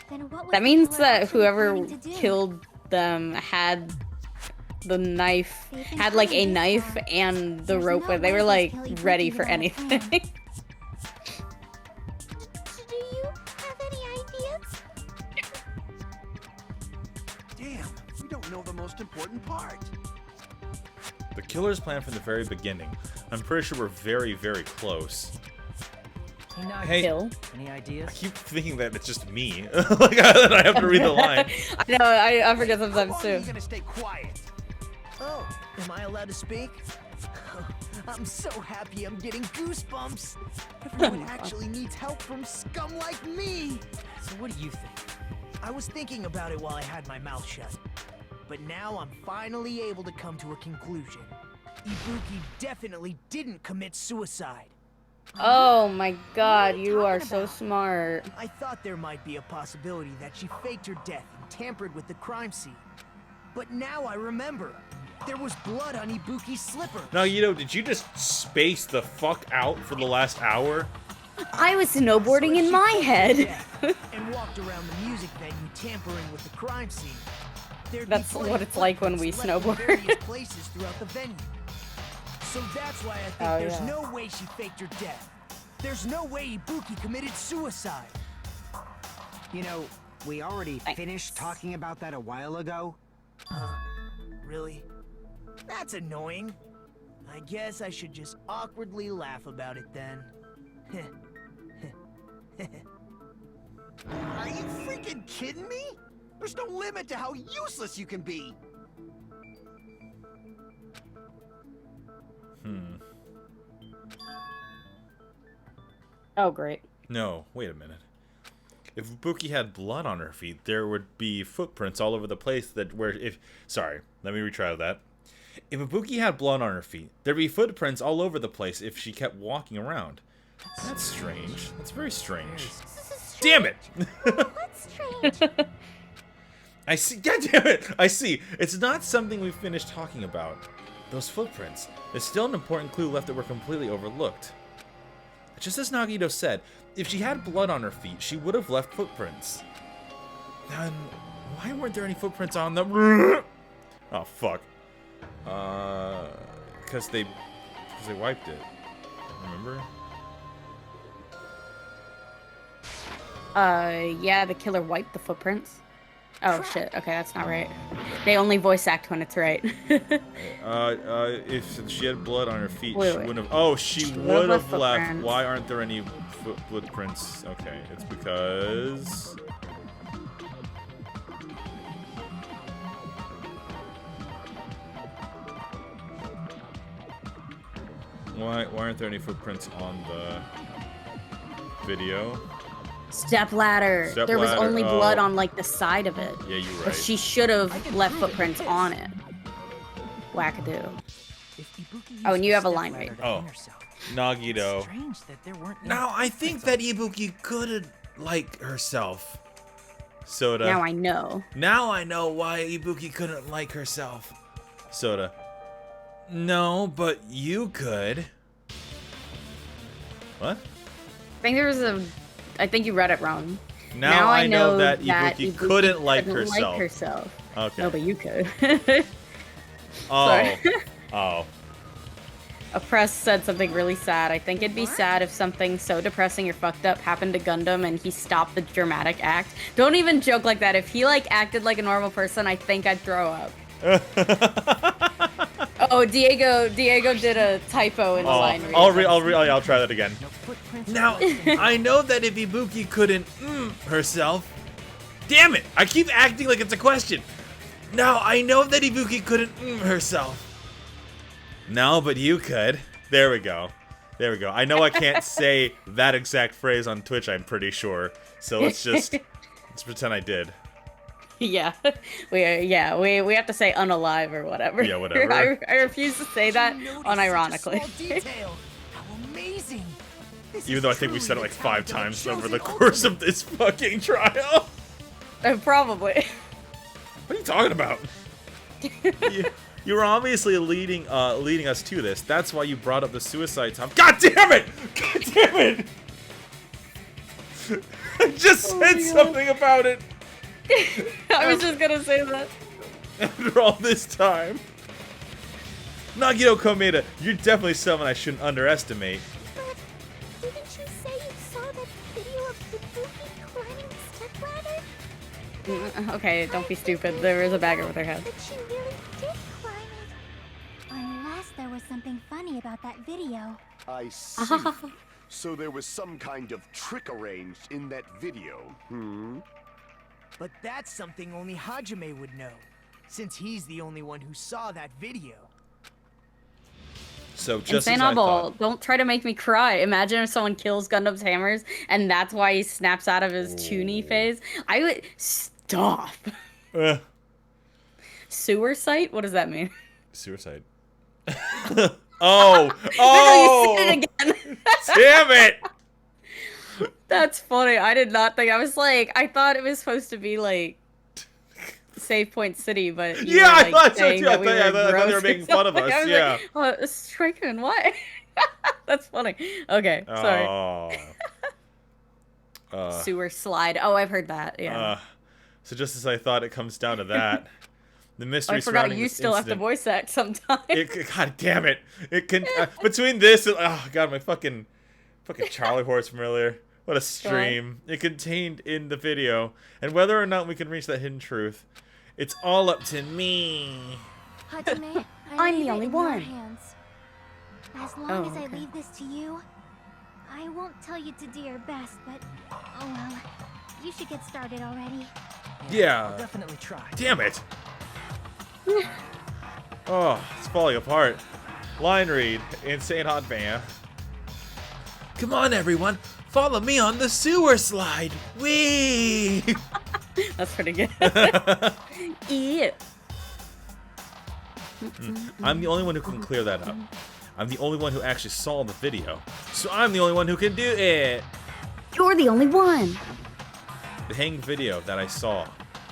Then what was That the means killer that actually whoever planning to do? killed them had the knife, had like a knife and the rope, where they were like ready for anything. most important part. The killer's plan from the very beginning. I'm pretty sure we're very, very close. Hey, Nagi, Hey, Kill. any ideas? I keep thinking that it's just me. Like, that I have to read the line. I know, I forget How sometimes long are you too. gonna stay quiet? Oh, am I allowed to speak? I'm so happy I'm getting goosebumps. Everyone actually needs help from scum like me. So what do you think? I was thinking about it while I had my mouth shut. But now I'm finally able to come to a conclusion. Ibuki definitely didn't commit suicide. Oh my god, What are you are talking so about? smart. I thought there might be a possibility that she faked her death and tampered with the crime scene. But now I remember. There was blood on Ibuki's slipper. Now, did you just space the fuck out for the last hour? I was snowboarding in my head. And walked around the music venue tampering with the crime scene. There'd be That's bloody what it's like when we footprints left in snowboard. various places throughout the venue. So that's why I think Oh, there's yeah. no way she faked her death. There's no way Ibuki committed suicide. You know, we already Thanks. finished talking about that a while ago. Really? That's annoying. I guess I should just awkwardly laugh about it then. Are you freaking kidding me? There's no limit to how useless you can be. Oh, great. No, wait a minute. If Ibuki had blood on her feet, there would be footprints all over the place sorry, let me retry that. If Ibuki had blood on her feet, there'd be footprints all over the place if she kept walking around. That's strange. That's very strange. Damn it! What's strange? I see. God damn it! I see. It's not something we finished talking about. Those footprints. There's still an important clue left that we're completely overlooked. Just as Nagito said, if she had blood on her feet, she would have left footprints. Then, why weren't there any footprints on them? Oh, fuck. Because they wiped it. Remember? Yeah, the killer wiped the footprints. Oh shit, okay, that's not right. They only voice act when it's right. If she had blood on her feet, Wait, she wait. wouldn't have. Oh, she She would would've have left left. footprints. Why aren't there any footprints? Okay, it's because. Why aren't there any footprints on the video? Step ladder. There was Stepladder, only blood oh. on like the side of it. Yeah, you're But right. she should have left footprints on it. Wackadoo. If Ibuki Oh, and used you the have a step line ladder right. to Oh. hang herself, Nagito. strange that there weren't any Now I think that Ibuki couldn't like herself. Soda. Now I know. Now I know why Ibuki couldn't like herself. Soda. No, but you could. What? I think you read it wrong. Now I know that Ibuki couldn't like herself. herself. Okay. No, but you could. Oh. Sorry. Oh. Oppressed said something really sad. I think it'd be sad if something so depressing or fucked up happened to Gundam and he stopped the dramatic act. Don't even joke like that. If he like acted like a normal person, I think I'd throw up. Oh, Diego did a typo in the line. read. I'll try that again. no footprints. Now, I know that if Ibuki couldn't herself. Damn it! I keep acting like it's a question. Now, I know that Ibuki couldn't herself. No, but you could. There we go. There we go. I know I can't say that exact phrase on Twitch, I'm pretty sure. So let's pretend I did. Yeah, we have to say unalive or whatever. Yeah, whatever. I refuse to say that She noticed unironically. such a small detail. How amazing! This Even is though I think we truly said it the like 5 talent of times the over the chosen course ultimate. of this fucking trial. Probably. What are you talking about? You were obviously leading us to this. That's why you brought up the suicide top. God damn it! God damn it! I just said something about it I was just gonna say that. after all this time. Nagito Komeda, you're definitely someone I shouldn't underestimate. But didn't you say you saw that video of Ibuki climbing the stepladder? Okay, don't be stupid. There is a bagger with her head. That she really me about that video. I see. So there was some kind of trick arranged in that video, hmm? But that's something only Hajime would know, since he's the only one who saw that video. So just Insane as I Oddball, thought. don't try to make me cry. Imagine if someone kills Gundam's hammers and that's why he snaps out of his Chuny phase. I would stop. Sewer site? What does that mean? Suicide. Oh! Oh! You said it again. Damn it! That's funny. I did not think. I was like, I thought it was supposed to be like Save Point City, but you Yeah, were, I like, thought so saying too. that I we thought they were gross or making fun of something. us. I was Yeah. like, oh, striking. What? That's funny. Okay, sorry. Sewer slide. Oh, I've heard that. Yeah. So just as I thought, it comes down to that. The mystery I forgot surrounding you this still have to incident- voice act sometime. God damn it! It can between this and oh god, my fucking Charlie horse from earlier. What a stream! It contained in the video, and whether or not we can reach that hidden truth, it's all up to me. Hajime, I'm the leave it only in your one. hands. As long Oh, as I okay. leave this to you, I won't tell you to do your best, but oh well. You should get started already. Yeah. I'll definitely try. Damn it! Oh, it's falling apart. Line read, Insane Hot Band. Come on, everyone, follow me on the sewer slide. Whee! That's pretty good. Yeah. I'm the only one who can clear that up. I'm the only one who actually saw the video, so I'm the only one who can do it. You're the only one. The hanged video that I saw.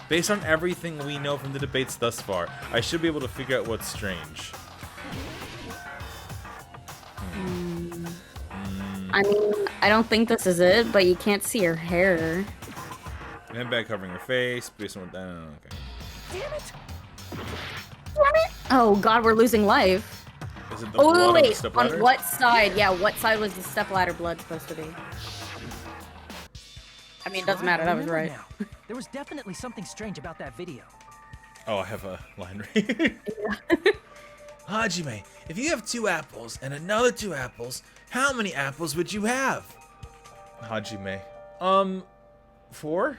Based on everything we know from the debates thus far, I should be able to figure out what's strange. I mean, I don't think this is it, but you can't see her hair. Handbag covering her face, based on what that. Okay. Damn it! Oh god, we're losing life. Is it the Oh blood on the wait, stepladder? on what side? Yeah, what side was the stepladder blood supposed to be? I mean, it doesn't matter. That was right. Now. There was definitely something strange about that video. Oh, I have a line read. Hajime, if you have 2 apples and another 2 apples, how many apples would you have? Hajime, 4?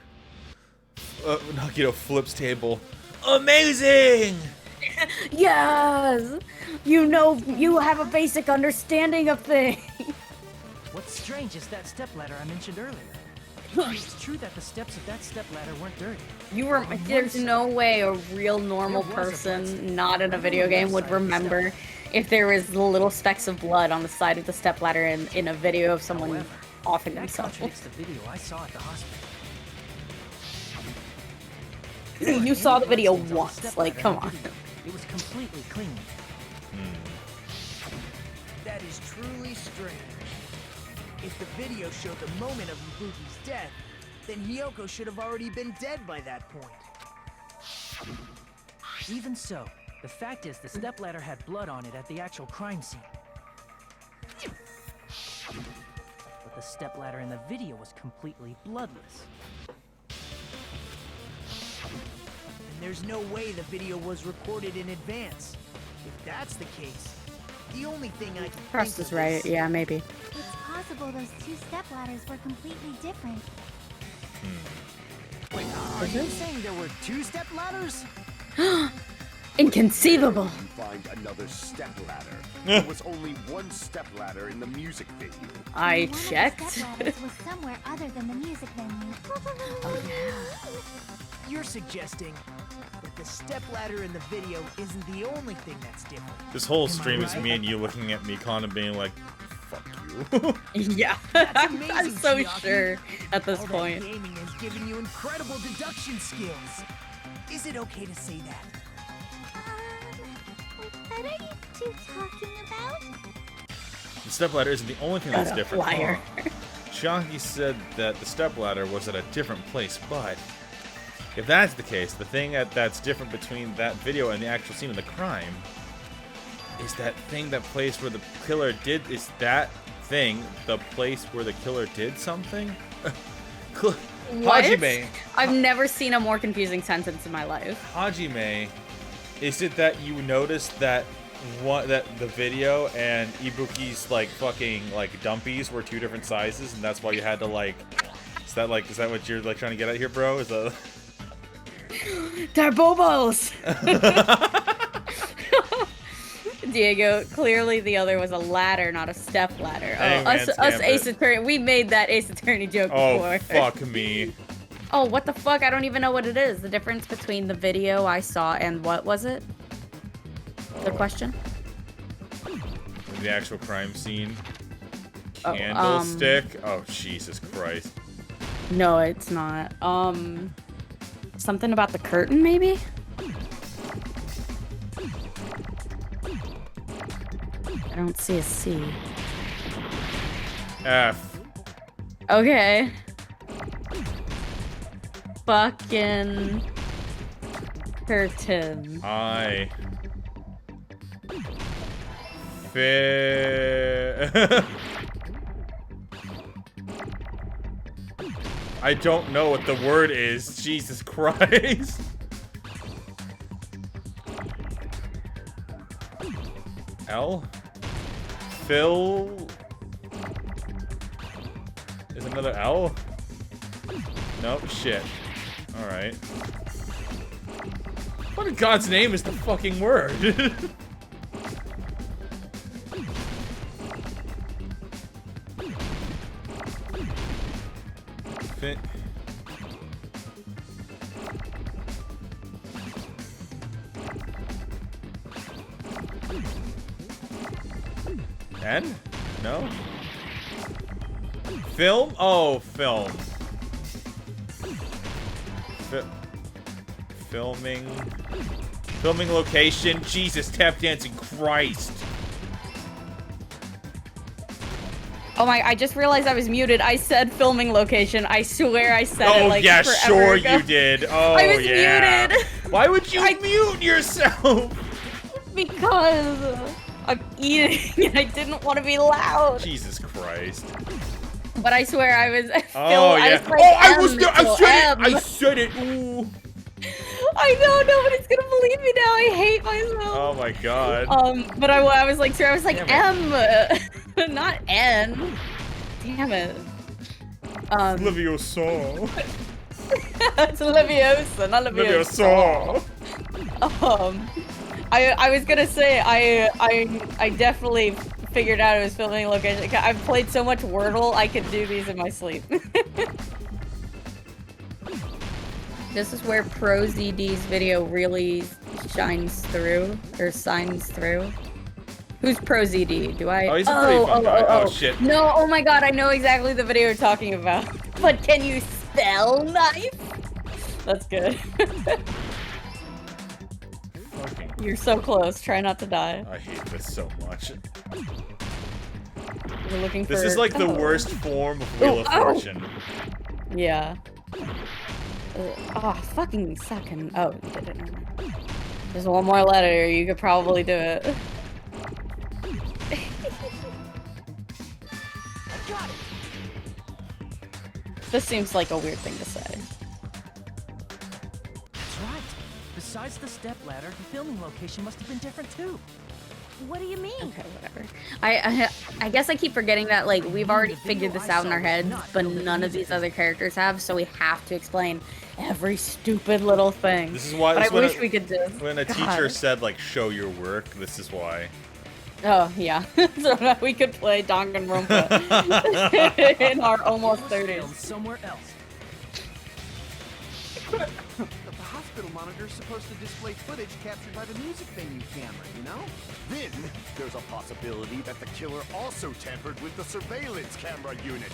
Nagito flips table. Amazing! Yes! You know, you have a basic understanding of things. What's strange is that stepladder I mentioned earlier. It's true that the steps of that stepladder weren't dirty. There's no way a real normal person, not in a video game, would remember if there was little specks of blood on the side of the stepladder in a video of someone offing That themselves. contradicts the video I saw at the hospital. You saw the video once, like, come on. It was completely clean. That is truly strange. If the video showed the moment of Ibuki's death, then Hiyoko should have already been dead by that point. Even so, the fact is the stepladder had blood on it at the actual crime scene. But the stepladder in the video was completely bloodless. And there's no way the video was recorded in advance. If that's the case, the only thing I can Frost think is of right. Yeah, maybe. It's possible those 2 stepladders were completely different. Wait, are you saying there were 2 stepladders? Inconceivable. You find another stepladder. There was only 1 stepladder in the music venue. I One of the checked. stepladders was somewhere other than the music venue. You're suggesting that the stepladder in the video isn't the only thing that's different. This whole Am I stream is right? me and you looking at Mikon and being like, fuck you. Yeah, That's I'm amazing, so Chiaki. sure at this All point. that gaming has given you incredible deduction skills. Is it okay to say that? What are you 2 talking about? The stepladder isn't the only thing that's What a different. liar. Chiaki said that the stepladder was at a different place, but if that's the case, the thing that's different between that video and the actual scene of the crime is that place where the killer did. Is that thing the place where the killer did something? What? Hajime, I've never seen a more confusing sentence in my life. Hajime, is it that you noticed that the video and Ibuki's like fucking like dumpies were 2 different sizes, and that's why you had to like. Is that what you're like trying to get at here, bro? Is that? They're bobos. Diego, clearly the other was a ladder, not a step ladder. Oh, us Ace Attorney, we made that Ace Attorney joke before. Oh, fuck me. Oh, what the fuck? I don't even know what it is. The difference between the video I saw and what was it? The question? The actual crime scene. Candlestick? Oh, Jesus Christ. No, it's not. Something about the curtain, maybe? I don't see a C. F. Okay. Fucking curtain. I. I don't know what the word is. Jesus Christ. L? Phil? Is another L? Nope, shit. Alright. What in God's name is the fucking word? Fit. N? No? Film? Oh, film. Filming. Filming location. Jesus, tap dancing Christ. Oh my, I just realized I was muted. I said filming location. I swear I said it like yeah, forever sure ago. you did. Oh, I was yeah. muted. Why would you mute yourself? Because I'm eating and I didn't want to be loud. Jesus Christ. But I swear I was. Oh, yeah. I said it. Ooh. I know, nobody's gonna believe me now. I hate myself. Oh my God. But I was like, sure, I was like M, not N. Damn it. Leviosa. It's Leviosa, not Leviosa. I was gonna say I definitely figured out it was filming location. I've played so much Wordle, I could do these in my sleep. This is where ProZD's video really shines through, or signs through. Who's ProZD? Do I? Oh, he's a pretty fun guy. Oh, shit. No, oh my God, I know exactly the video you're talking about. But can you spell knife? That's good. You're so close. Try not to die. I hate this so much. We're looking for. This is like the worst form of Wheel of Fortune. Yeah. Oh, fucking second. Oh, you did it. Never mind. There's one more letter. You could probably do it. This seems like a weird thing to say. That's right. Besides the stepladder, the filming location must have been different too. What do you mean? Okay, whatever. I guess I keep forgetting that, like, we've already figured this out in our heads, but none of these other characters have, so we have to explain every stupid little thing. This is why. But I wish we could just. When a teacher said, like, show your work, this is why. Oh, yeah. So that we could play Danganronpa in our almost 30s. Somewhere else. The hospital monitor's supposed to display footage captured by the music venue camera, you know? Then, there's a possibility that the killer also tampered with the surveillance camera unit.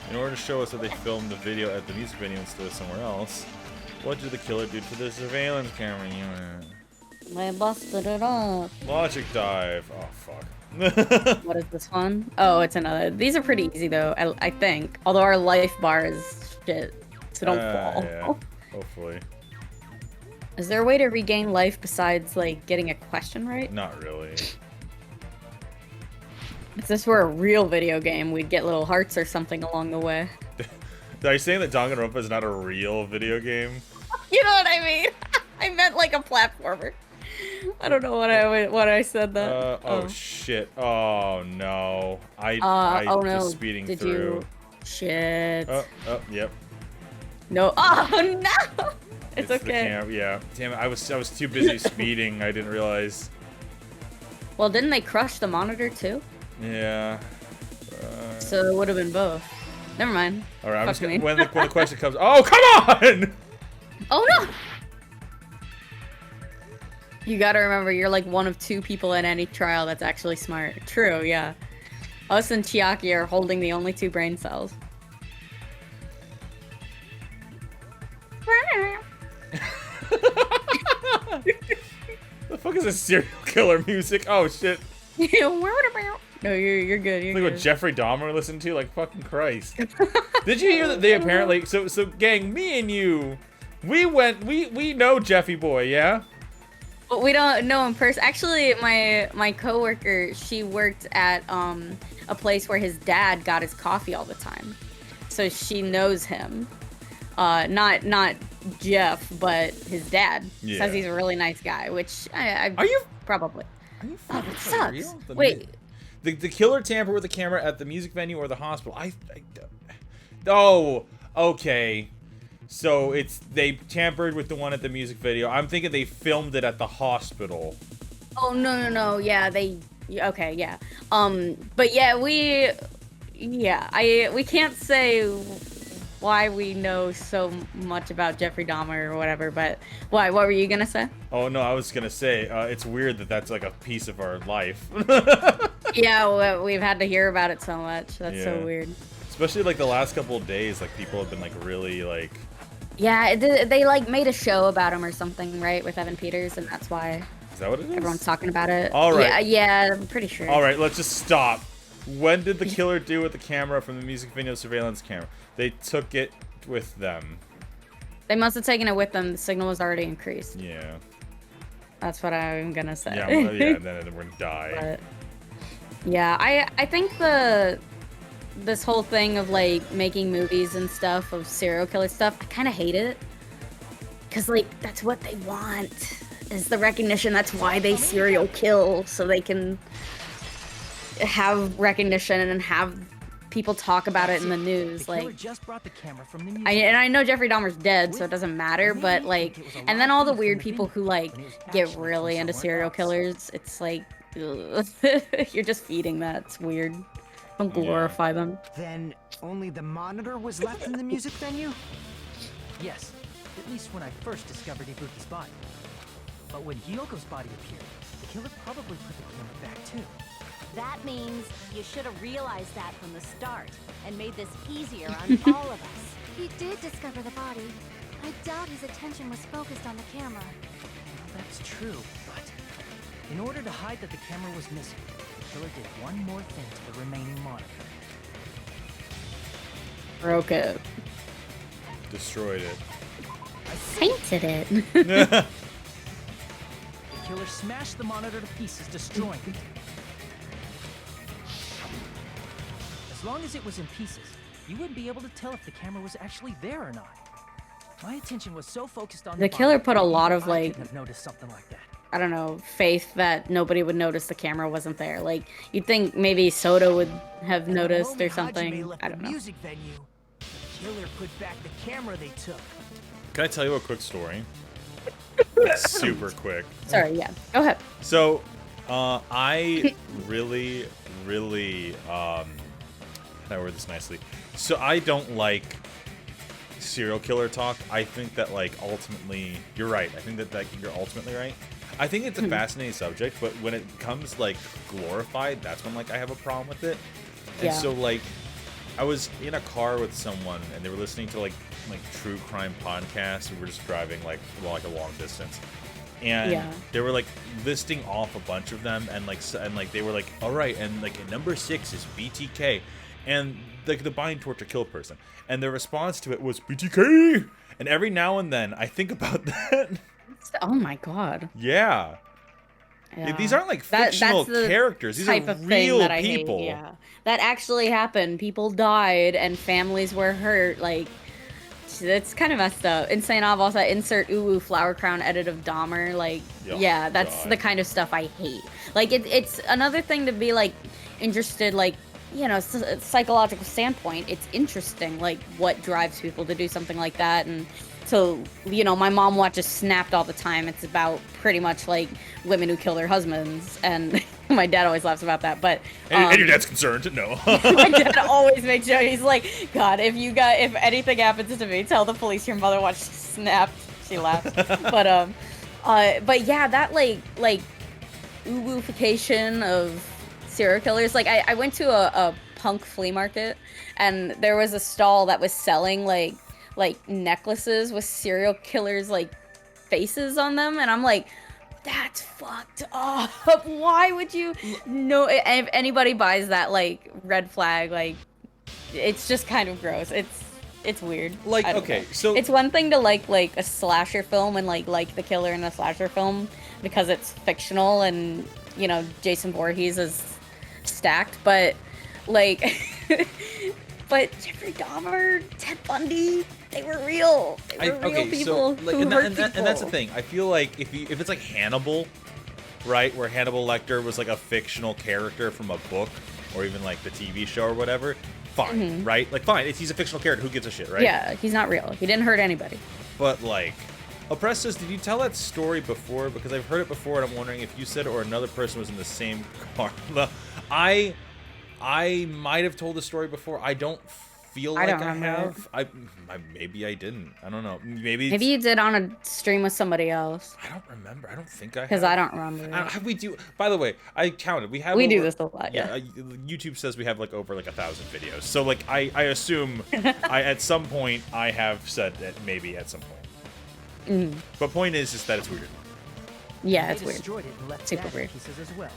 In order to show us that they filmed the video at the music venue instead of somewhere else, what did the killer do to the surveillance camera unit? They busted it up. Logic dive. Oh, fuck. What is this one? Oh, it's another. These are pretty easy, though, I think. Although our life bar is shit, so don't fall. Yeah. Hopefully. Is there a way to regain life besides, like, getting a question right? Not really. If this were a real video game, we'd get little hearts or something along the way. Are you saying that Danganronpa is not a real video game? You know what I mean? I meant like a platformer. I don't know what I said that. Oh shit. Oh no. I oh no. just speeding Did through. you? Shit. Oh, yep. No. Oh no. It's the okay. yeah. Damn it. I was too busy speeding. I didn't realize. Well, didn't they crush the monitor too? Yeah. So it would have been both. Never mind. All right. I'm just me. when the question comes. Oh, come on! Oh no! You gotta remember, you're like one of 2 people in any trial that's actually smart. True, yeah. Us and Chiaki are holding the only 2 brain cells. The fuck is this serial killer music? Oh shit. No, you're good. You're Like good. what Jeffrey Dahmer listened to? Like fucking Christ. Did you hear that they apparently so gang, me and you, we know Jeffy Boy, yeah? But we don't know in person. Actually, my coworker, she worked at a place where his dad got his coffee all the time, so she knows him. Not Jeff, but his dad. Yeah. Says he's a really nice guy, which I Are you probably. Are you Oh, fucking it for sucks. real? Wait. The killer tampered with the camera at the music venue or the hospital. Oh, okay. So they tampered with the one at the music video. I'm thinking they filmed it at the hospital. Oh no. Yeah, okay, yeah. But yeah, we can't say why we know so much about Jeffrey Dahmer or whatever, but why? What were you gonna say? Oh no, I was gonna say it's weird that that's like a piece of our life. Yeah, we've had to hear about it so much. That's so Yeah. weird. Especially like the last couple of days, like people have been like really like. Yeah, they like made a show about him or something, right, with Evan Peters, and that's why Is that what it is? everyone's talking about it. All right. Yeah, I'm pretty sure. All right, let's just stop. When did the killer do with the camera from the music video surveillance camera? They took it with them. They must have taken it with them. The signal was already increased. Yeah. That's what I'm gonna say. Yeah, well, yeah, and then we're gonna die. But, yeah, I think this whole thing of like making movies and stuff of serial killer stuff, I kind of hate it. Cause like that's what they want is the recognition. That's why they serial kill, so they can have recognition and have people talk about it in the news. Like, just brought the camera from the I know Jeffrey Dahmer's dead, so it doesn't matter. But like, and then all the weird people who like get really into serial killers, it's like, ugh. You're just feeding that. It's weird. Don't glorify them. Then only the monitor was left in the music venue? Yes, at least when I first discovered Ibuki's body. But when Hyoko's body appeared, the killer probably put the camera back too. That means you should have realized that from the start and made this easier on all of us. He did discover the body. I doubt his attention was focused on the camera. That's true, but in order to hide that the camera was missing, the killer did one more thing to the remaining monitor. Broke it. Destroyed it. Painted it. The killer smashed the monitor to pieces, destroying it. As long as it was in pieces, you wouldn't be able to tell if the camera was actually there or not. My attention was so focused on The killer put a lot of I like, couldn't have noticed something like that. I don't know, faith that nobody would notice the camera wasn't there. Like, you'd think maybe Soda would have noticed or something. I don't know. Music venue. The killer put back the camera they took. Can I tell you a quick story? Super quick. Sorry, yeah. Go ahead. So, I really, how do I word this nicely? So I don't like serial killer talk. I think that like ultimately, you're right. I think that you're ultimately right. I think it's a fascinating subject, but when it comes like glorified, that's when like I have a problem with it. And Yeah. so like, I was in a car with someone and they were listening to like true crime podcasts. We were just driving like a long distance, and Yeah. they were like listing off a bunch of them, and they were like, all right, and like number 6 is BTK, and like the bind, torture, kill person, and their response to it was BTK, and every now and then I think about that. Oh my god. Yeah. Yeah. These aren't like That's fictional the characters. These type are of thing real that I people. hate, yeah. That actually happened. People died and families were hurt. Like, it's kind of messed up. Insane Oddballs, I insert Uwu flower crown edit of Dahmer. Like, Oh, yeah, that's God. the kind of stuff I hate. Like, it's another thing to be like interested, like, you know, psychological standpoint. It's interesting, like what drives people to do something like that. And so, you know, my mom watches Snapped all the time. It's about pretty much like women who kill their husbands, and my dad always laughs about that. But And your dad's concerned? No. my dad always makes jokes. He's like, God, if anything happens to me, tell the police your mother watched Snapped. She laughs. But yeah, that like uwufication of serial killers. Like I went to a punk flea market, and there was a stall that was selling like necklaces with serial killers like faces on them, and I'm like, that's fucked up. Why would you know? If anybody buys that, like, red flag, like, it's just kind of gross. It's weird. Like, I don't okay, know. so it's one thing to like a slasher film and like the killer in a slasher film because it's fictional and, you know, Jason Voorhees is stacked, but like but Jeffrey Dahmer, Ted Bundy, they were real. They were real people who hurt people. And that's the thing. I feel like if it's like Hannibal, right, where Hannibal Lecter was like a fictional character from a book or even like the TV show or whatever, fine, right? Like, fine, he's a fictional character. Who gives a shit, right? Yeah, he's not real. He didn't hurt anybody. But like, Oppressed says, did you tell that story before? Because I've heard it before, and I'm wondering if you said it or another person was in the same car. I might have told the story before. I don't feel like I have. I maybe I didn't. I don't know. Maybe you did on a stream with somebody else. I don't remember. I don't think I have. Because I don't remember. We do. By the way, I counted. We do this a lot. Yeah. YouTube says we have like over like 1,000 videos. So like I assume at some point I have said that maybe at some point. But point is just that it's weird. Yeah, They it's weird. destroyed it and left Super data weird. pieces as well.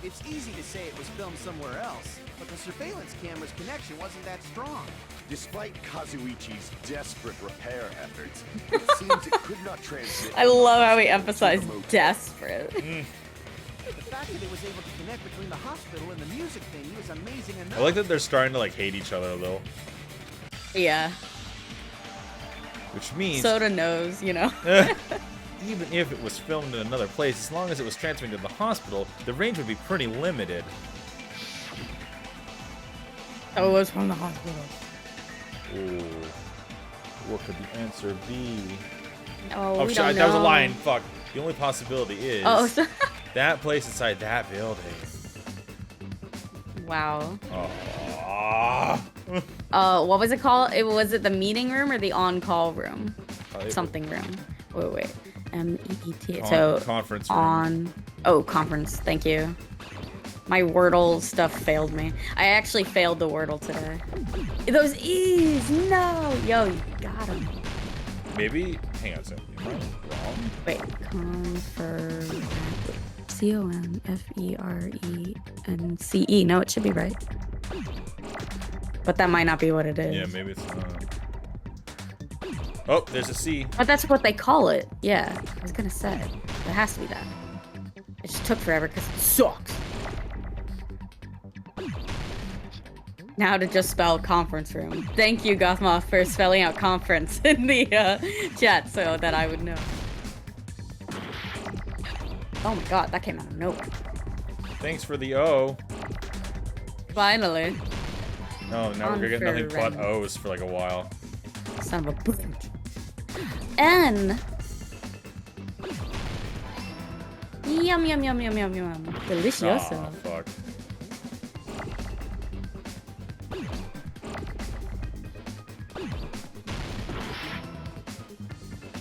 It's easy to say it was filmed somewhere else, but the surveillance camera's connection wasn't that strong. Despite Kazuichi's desperate repair efforts, it seems it could not transmit. I love how he emphasized desperate. The fact that it was able to connect between the hospital and the music venue is amazing enough. I like that they're starting to like hate each other a little. Yeah. Which means Soda knows, you know. Even if it was filmed in another place, as long as it was transmitted to the hospital, the range would be pretty limited. Oh, it was from the hospital. Ooh. What could the answer be? Oh, we shit, don't know. that was a line. Fuck. The only possibility is that place inside that building. Wow. Aww. What was it called? Was it the meeting room or the on-call room? Something room. Wait. MEET. So conference room. Conference. Thank you. My Wordle stuff failed me. I actually failed the Wordle today. Those E's! No! Yo, you got them. Maybe. Hang on a second. Am I wrong? Wait. CONFERENCE. No, it should be right. But that might not be what it is. Yeah, maybe it's not. Oh, there's a C. But that's what they call it. Yeah, I was gonna say. It has to be that. It just took forever because it sucks. Now to just spell conference room. Thank you, Gothmoth, for spelling out conference in the chat so that I would know. Oh my god, that came out of nowhere. Thanks for the O. Finally. No, now we're gonna get nothing but O's for like a while. Son of a bitch. N. Yum. Delicioso. Aw, fuck.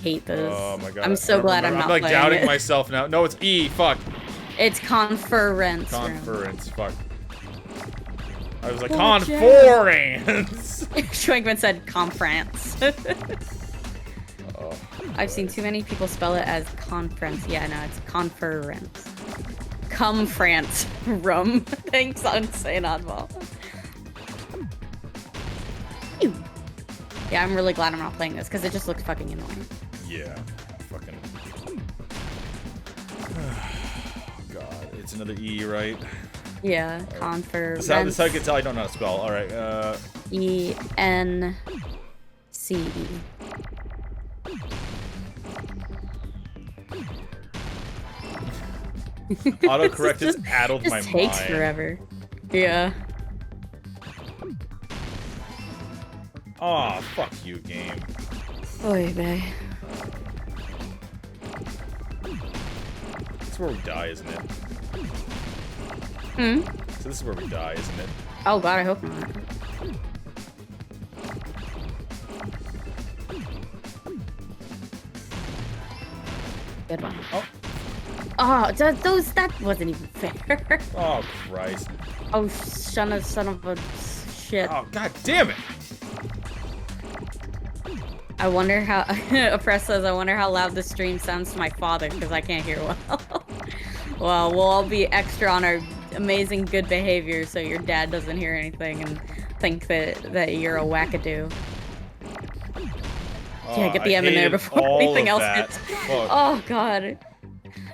Hate this. Oh my god. I'm so glad I'm not I'm like playing doubting it. myself now. No, it's E. Fuck. It's conference. Conference. Fuck. I was like, Oh, conference. Schwenkman said conference. Oh, I've seen too many people spell it as conference. Yeah, no, it's conference. Come France. Rum. Thanks, Insane Oddball. Yeah, I'm really glad I'm not playing this because it just looks fucking annoying. Yeah. Fucking. God, it's another E, right? Yeah, conference. This is how I can tell I don't know how to spell. All right. E-N-C-E. Autocorrect is addled my mind. It takes forever. Yeah. Aw, fuck you, game. Oy vey. This is where we die, isn't it? Hmm? So this is where we die, isn't it? Oh god, I hope not. Good one. Oh, that wasn't even fair. Oh, Christ. Oh, son of a shit. Oh, god damn it! I wonder how... Oppress says, I wonder how loud the stream sounds to my father, because I can't hear well. Well, we'll all be extra on our amazing good behavior so your dad doesn't hear anything and think that you're a wackadoo. Yeah, get the M in there before anything else hits. Oh, God.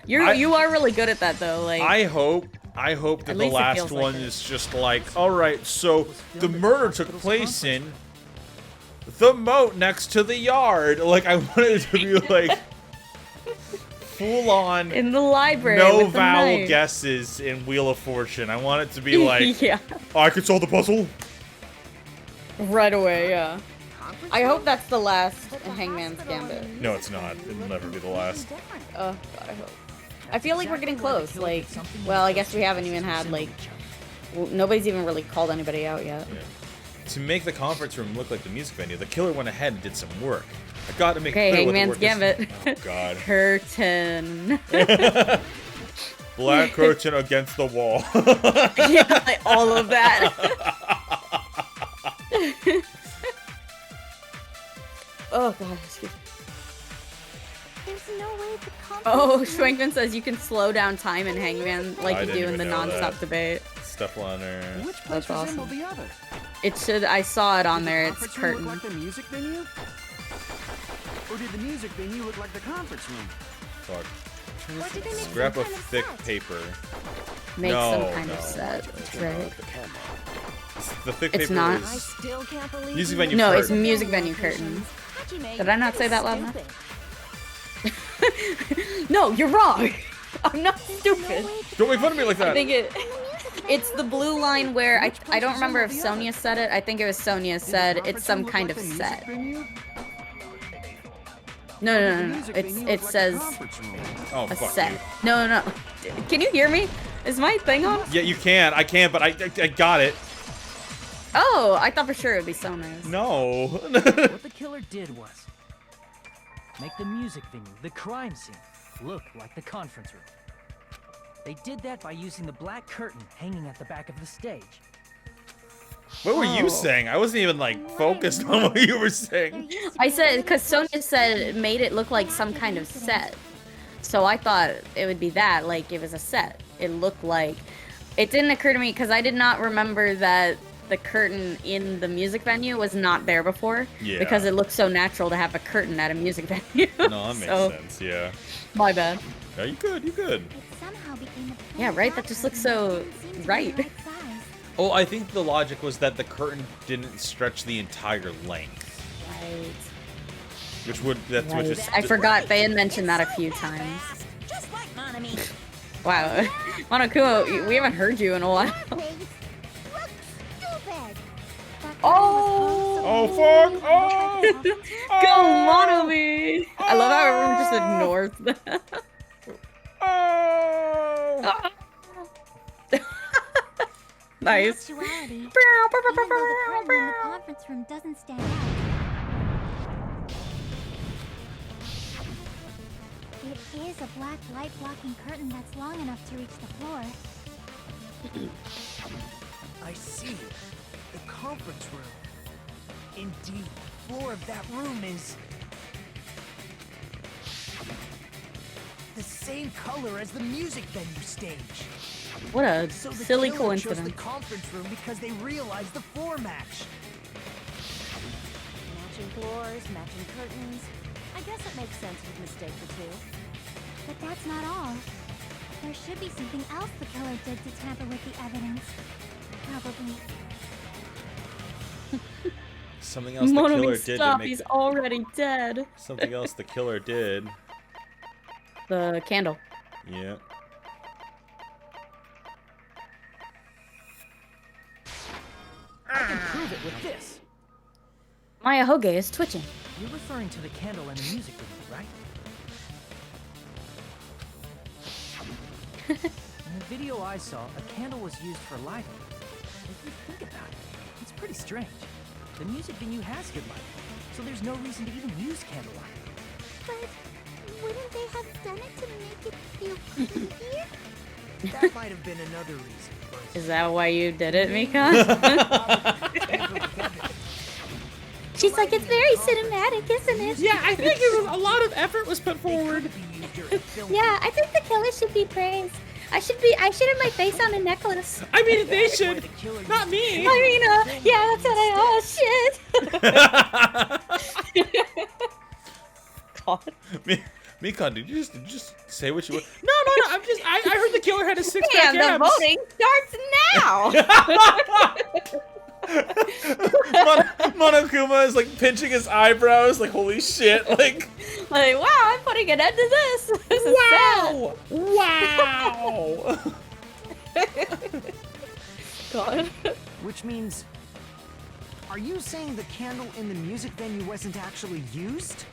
You are really good at that, though. Like, I hope that the last one is just like, alright, so the murder took place in the moat next to the yard. Like, I want it to be like full on in the library. No vowel guesses in Wheel of Fortune. I want it to be like, yeah. Oh, I could solve the puzzle Right away, yeah. I hope that's the last Hangman's Gambit. No, it's not. It'll never be the last. Oh, God, I hope. I feel like we're getting close. Like, well, I guess we haven't even had, like, nobody's even really called anybody out yet. Yeah. To make the conference room look like the music venue, the killer went ahead and did some work. I got to make it clear Hangman's Gambit. Oh, God. Curtain. Black curtain against the wall. Yeah, like all of that. Oh, God, excuse me. There's no way the Oh, Schwankman says you can slow down time in Hangman like you do in the non-stop debate. Step runner. Which place That's awesome. resembled the other? It should. I saw it on there. It's Did the conference room curtain. look like the music venue? Or did the music venue look like the conference room? Fuck. Or did they make Scrap some of kind of thick set? paper. Make no, some kind of set. That's right. The thick It's paper not. is Still can't believe music you venue No, curtain. it's music venue curtain. Did I not say that loud enough? No, you're wrong. I'm not stupid. Don't make fun of me like that. I think it's the blue line where I don't remember if Sonia said it. I think it was Sonia said it's some kind of set. No. It says Oh, a fuck set. you. No. Can you hear me? Is my thing on? Yeah, you can. I can, but I got it. Oh, I thought for sure it'd be Sonia's. No. What the killer did was make the music venue, the crime scene, look like the conference room. They did that by using the black curtain hanging at the back of the stage. What were you saying? I wasn't even like focused on what you were saying. I said because Sonia said it made it look like some kind of set, so I thought it would be that, like it was a set. It looked like. It didn't occur to me because I did not remember that the curtain in the music venue was not there before. Yeah. Because it looked so natural to have a curtain at a music venue. No, that makes sense. Yeah. My bad. No, you good. You good. Yeah, right. That just looks so right. Oh, I think the logic was that the curtain didn't stretch the entire length. Right. Which is. I forgot they had mentioned that a few times. Just like Monami. Wow, Monokuma, we haven't heard you in a while. Oh fuck! Oh! Go Monami! I love how everyone just ignores that. Oh! Nice. In actuality, even though the curtain in the conference room doesn't stand out, it is a black light-blocking curtain that's long enough to reach the floor. I see. The conference room. Indeed, the floor of that room is the same color as the music venue stage. What a So the silly killer chose coincidence. the conference room because they realized the floor match. Matching floors, matching curtains. I guess it makes sense you'd mistake the two. But that's not all. There should be something else the killer did to tamper with the evidence. Probably. Something else the killer did to make. He's already dead. Something else the killer did. The candle. Yeah. I can prove it with this. Maya Hoge is twitching. You're referring to the candle in the music video, right? In the video I saw, a candle was used for lighting. If you think about it, it's pretty strange. The music venue has good lighting, so there's no reason to even use candlelight. But wouldn't they have done it to make it feel creepier? That might have been another reason. Is that why you did it, Mika? She's like, it's very cinematic, isn't it? Yeah, I think it was a lot of effort was put forward. Yeah, I think the killer should be praised. I should have my face on a necklace. I mean, they should, not me. I mean, yeah, that's what God. Mikon, did you just say what you were? No, I heard the killer had a six-pack And the abs. voting starts now. Monokuma is like pinching his eyebrows, like holy shit, like wow, I'm putting an end to this. This is sad. Wow! God. Which means, are you saying the candle in the music venue wasn't actually used?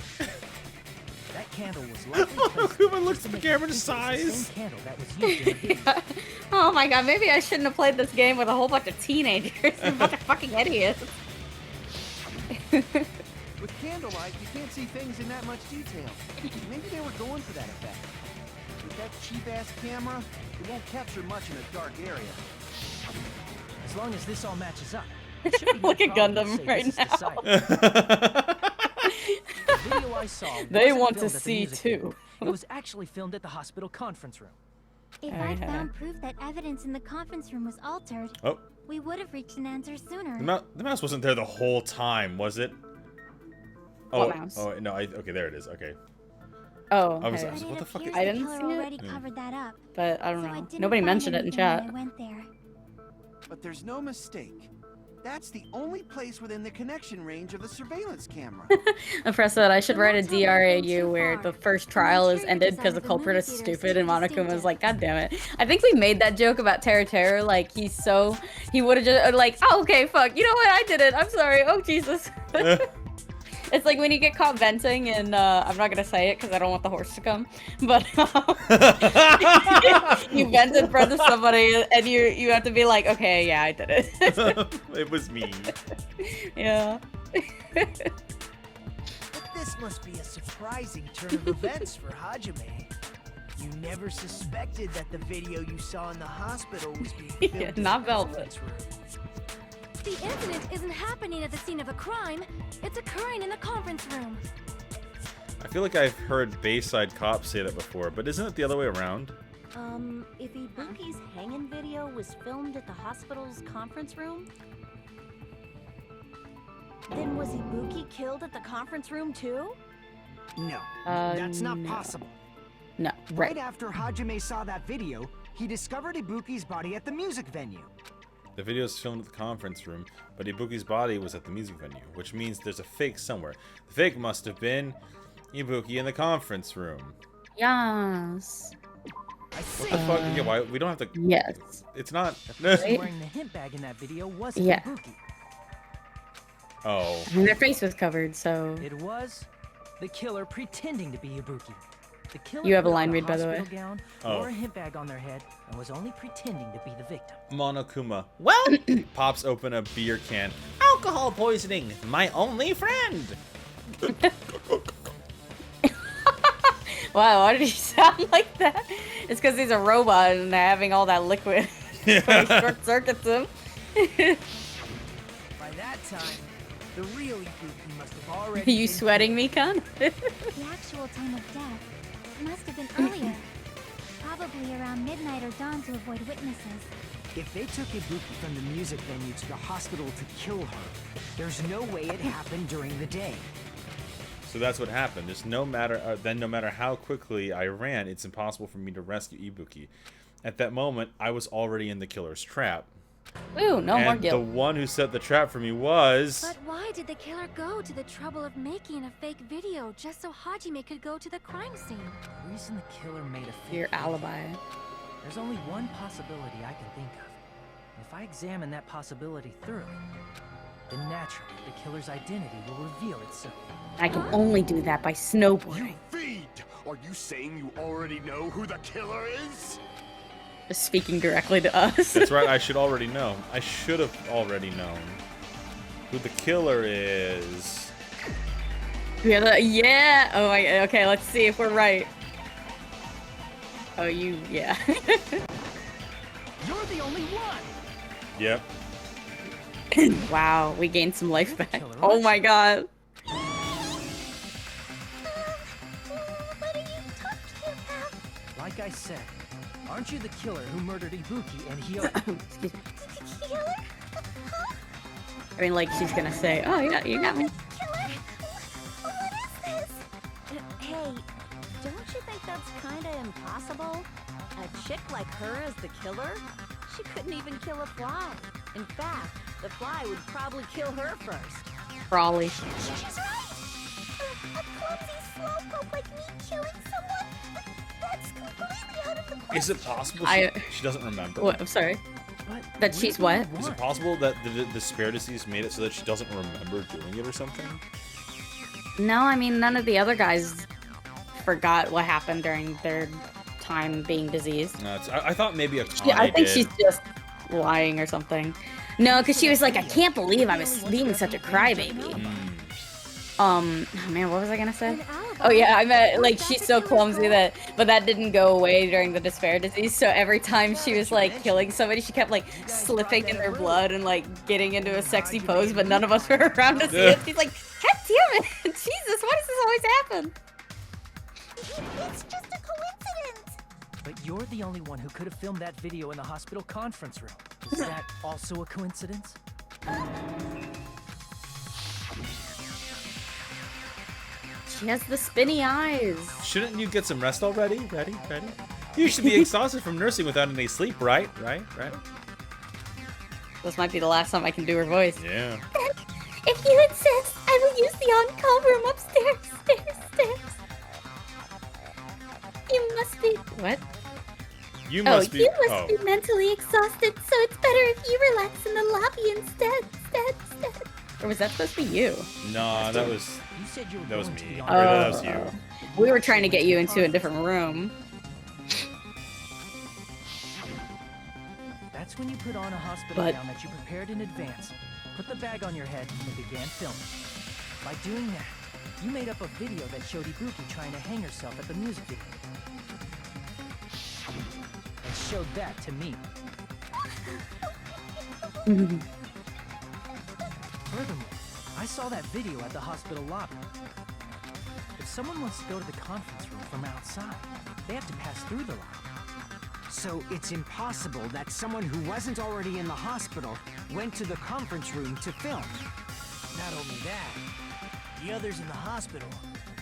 That candle was likely Monokuma looks at the camera to the size. same candle that was used in the video. Oh my god, maybe I shouldn't have played this game with a whole bunch of teenagers and a bunch of fucking idiots. With candlelight, you can't see things in that much detail. Maybe they were going for that effect. With that cheap-ass camera, it won't capture much in a dark area. As long as this all matches up. it should be no Look at problem to Gundam say right this is now. decided. The video I saw They wasn't want to filmed at the see music too. venue. It was actually filmed at the hospital conference room. If Oh, I'd yeah. found proof that evidence in the conference room was altered, oh, we would have reached an answer sooner. the mouse wasn't there the whole time, was it? Oh, What mouse? oh no, okay, there it is. Okay. Oh, I was okay. like, But what it the fuck is appears I the didn't killer see it. already covered that up. But I don't So know. didn't Nobody find mentioned it in anything when chat. I went there. But there's no mistake. That's the only place within the connection range of the surveillance camera. Impressed that I should The write a notes haven't been DRAU too where far. the first The trial is interior ended design because the of the culprit movie is theater is stupid, and super Monokuma was distinctive. like, God damn it. I think we made that joke about Terra, like he would have just like, oh, okay, fuck, you know what, I did it, I'm sorry, oh Jesus. It's like when you get caught venting and I'm not gonna say it because I don't want the horse to come, but you vent in front of somebody and you have to be like, okay, yeah, I did it. It was me. Yeah. But this must be a surprising turn of events for Hajime. You never suspected that the video you saw in the hospital was being filmed in the Not Velvet. conference room. The incident isn't happening at the scene of a crime. It's occurring in the conference room. I feel like I've heard Bayside Cop say that before, but isn't it the other way around? If Ibuki's hanging video was filmed at the hospital's conference room, then was Ibuki killed at the conference room too? No, that's not no. possible. No, Right right. after Hajime saw that video, he discovered Ibuki's body at the music venue. The video is filmed at the conference room, but Ibuki's body was at the music venue, which means there's a fake somewhere. The fake must have been Ibuki in the conference room. Yes. What the fuck? Yeah, why? We don't have to. Yes. It's not. person wearing the hint bag in that video wasn't Yeah. Ibuki. Oh. And their face was covered, so It was the killer pretending to be Ibuki. The killer You have a put on line read, by the way. hospital gown, Oh. wore a hint bag on their head, and was only pretending to be the victim. Monokuma Well, pops open a beer can. alcohol poisoning, my only friend. wow, why did he sound like that? It's because he's a robot and having all that liquid short circuits him. By that time, the real Ibuki must have Are already you been sweating killed. me, Con? The actual time of death must have been earlier. Probably around midnight or dawn to avoid witnesses. If they took Ibuki from the music venue to the hospital to kill her, there's no way it happened during the day. So that's what happened. There's no matter how quickly I ran, it's impossible for me to rescue Ibuki. At that moment, I was already in the killer's trap. Ooh, no more And guilt. the one who set the trap for me was... But why did the killer go to the trouble of making a fake video just so Hajime could go to the crime scene? The reason the killer made a fake Your video, alibi. there's only one possibility I can think of. And if I examine that possibility thoroughly, then naturally the killer's identity will reveal itself. I can only do that by snowboarding. Feed! Are you saying you already know who the killer is? Just speaking directly to us. That's right, I should already know. I should have already known who the killer is. Yeah. Oh my. Okay, let's see if we're right. Oh, yeah. You're the only one! Yep. Wow, we gained some life back. Oh my god. What are you talking about? Like I said, aren't you the killer who murdered Ibuki and Hyo? Excuse me. Killer? I mean, like she's gonna say, "Oh yeah, you got me." Killer? What is this? Hey, don't you think that's kinda impossible? A chick like her as the killer? She couldn't even kill a fly. In fact, the fly would probably kill her first. Probably. She's right. A clumsy slowpoke like me killing someone? That's completely out of the question. Is it possible she doesn't remember? What? I'm sorry. But That she's what? Is it possible that the spare disease made it so that she doesn't remember doing it or something? No, I mean none of the other guys forgot what happened during their time being diseased. No, I thought maybe a Yeah, I think she's just lying or something. No, because she was like, I can't believe I was being such a crybaby. Oh man, what was I gonna say? Oh yeah, I meant like she's so clumsy but that didn't go away during the despair disease. So every time she was like killing somebody, she kept like slipping in their blood and like getting into a sexy pose, but none of us were around to see it. She's like, God damn it, Jesus, why does this always happen? It's just a coincidence. But you're the only one who could have filmed that video in the hospital conference room. Is that also a coincidence? She has the spinny eyes. Shouldn't you get some rest already? Ready? You should be exhausted from nursing without any sleep, right? Right? This might be the last time I can do her voice. Yeah. If you insist, I will use the on-call room upstairs. Stairs. You must be... What? You must be... You must be mentally exhausted, so it's better if you relax in the lobby instead. Or was that supposed to be you? No, that was... You said you were That was going to me. the Or that was you. We were trying to get you into a different room. That's when you put on a hospital gown that you prepared in advance, put the bag on your head, and began filming. By doing that, you made up a video that showed Ibuki trying to hang herself at the music video. And showed that to me. Furthermore, I saw that video at the hospital lobby. If someone wants to go to the conference room from outside, they have to pass through the lobby. So it's impossible that someone who wasn't already in the hospital went to the conference room to film. Not only that, the others in the hospital,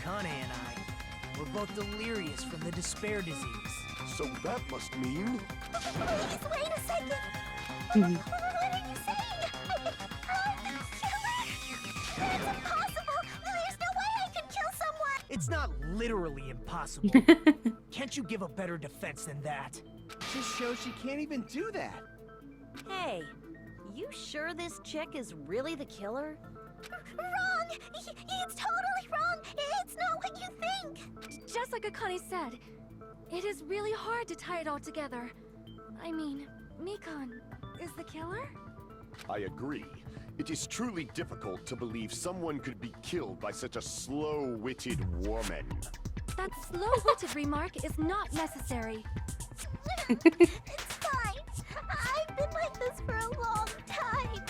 Kane and I, were both delirious from the despair disease. So that must mean... Please, wait a second. What are you saying? I'm the killer? That's impossible. There's no way I could kill someone. It's not literally impossible. Can't you give a better defense than that? Just shows she can't even do that. Hey, you sure this chick is really the killer? Wrong. It's totally wrong. It's not what you think. Just like Akane said, it is really hard to tie it all together. I mean, Mikon is the killer? I agree. It is truly difficult to believe someone could be killed by such a slow-witted woman. That slow-witted remark is not necessary. It's fine. I've been like this for a long time.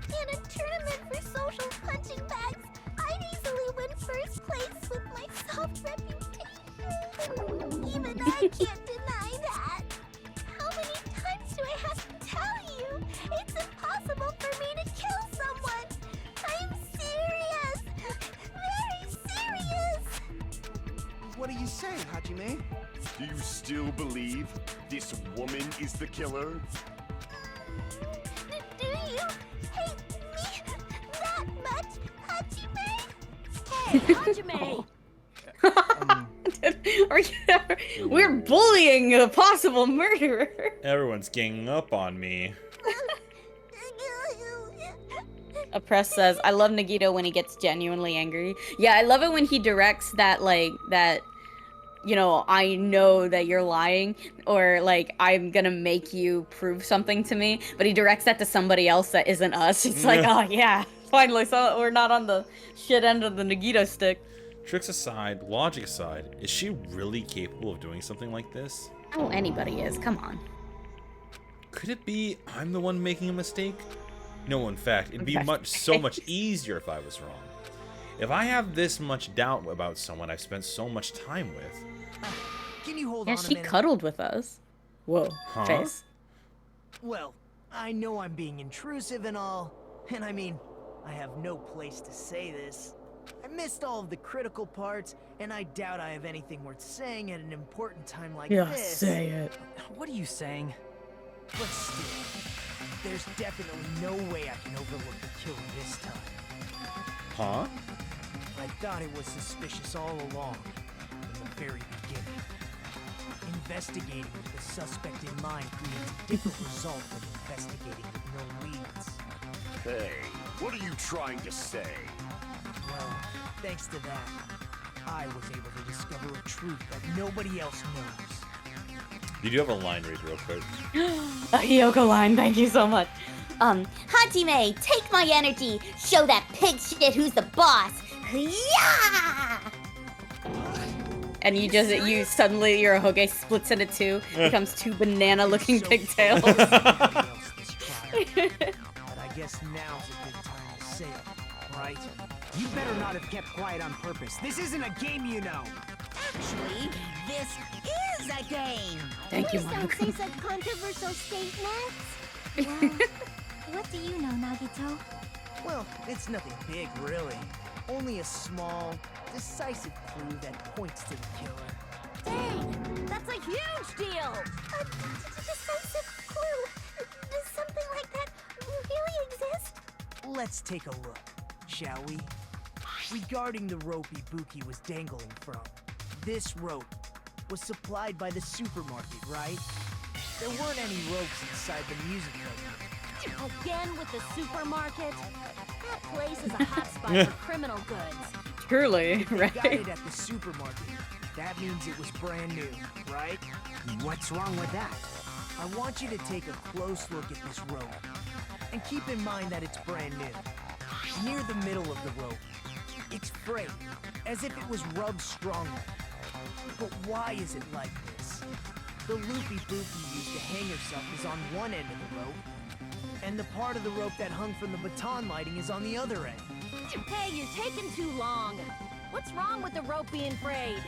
In a tournament for social punching bags, I'd easily win first place with my soft reputation. Even I can't deny that. How many times do I have to tell you? It's impossible for me to kill someone. I'm serious. Very serious. Hajime? Do you still believe this woman is the killer? Do you hate me that much, Hajime? Hey, Hajime! Are you, we're bullying a possible murderer. Everyone's ganging up on me. Oppress says, I love Nagito when he gets genuinely angry. Yeah, I love it when he directs that, like, that, you know, I know that you're lying, or, like, I'm gonna make you prove something to me, but he directs that to somebody else that isn't us. It's like, oh, yeah, finally, so we're not on the shit end of the Nagito stick. Tricks aside, logic aside, is she really capable of doing something like this? Oh, anybody is. Come on. Could it be I'm the one making a mistake? No, in fact, it'd be so much easier if I was wrong. If I have this much doubt about someone I've spent so much time with... Can you hold Yeah, on a she minute? cuddled with us. Whoa, Huh? face. Well, I know I'm being intrusive and all, and I mean, I have no place to say this. I missed all of the critical parts, and I doubt I have anything worth saying at an important time like Yeah, this. say it. What are you saying? But still, there's definitely no way I can overlook the killer this time. Huh? I thought it was suspicious all along, from the very beginning. Investigating with the suspect in mind creates a different result than investigating with no leads. Hey, what are you trying to say? Well, thanks to that, I was able to discover a truth that nobody else knows. You do have a line read real quick. A Hiyoko line, thank you so much. Hajime, take my energy. Show that pig shit who's the boss. Yeah! And you suddenly, your Hoge splits into two, becomes two banana-looking pigtails. But I guess now's a good time to say it, right? You better not have kept quiet on purpose. This isn't a game, you know. Actually, this is a game. Thank you, Please don't Monica. say such controversial statements. Well, what do you know, Nagito? Well, it's nothing big, really. Only a small, decisive clue that points to the killer. Dang, that's a huge deal. A decisive clue. Does something like that really exist? Let's take a look, shall we? Regarding the rope Ibuki was dangling from, this rope was supplied by the supermarket, right? There weren't any ropes inside the music venue. Again with the supermarket? That place is a hotspot for criminal goods. Truly, If they right? got it at the supermarket, that means it was brand new, right? What's wrong with that? I want you to take a close look at this rope. And keep in mind that it's brand new. Near the middle of the rope, it's frayed, as if it was rubbed strongly. But why is it like this? The loopy Ibuki used to hang herself is on one end of the rope, and the part of the rope that hung from the baton lighting is on the other end. Hey, you're taking too long. What's wrong with the rope being frayed?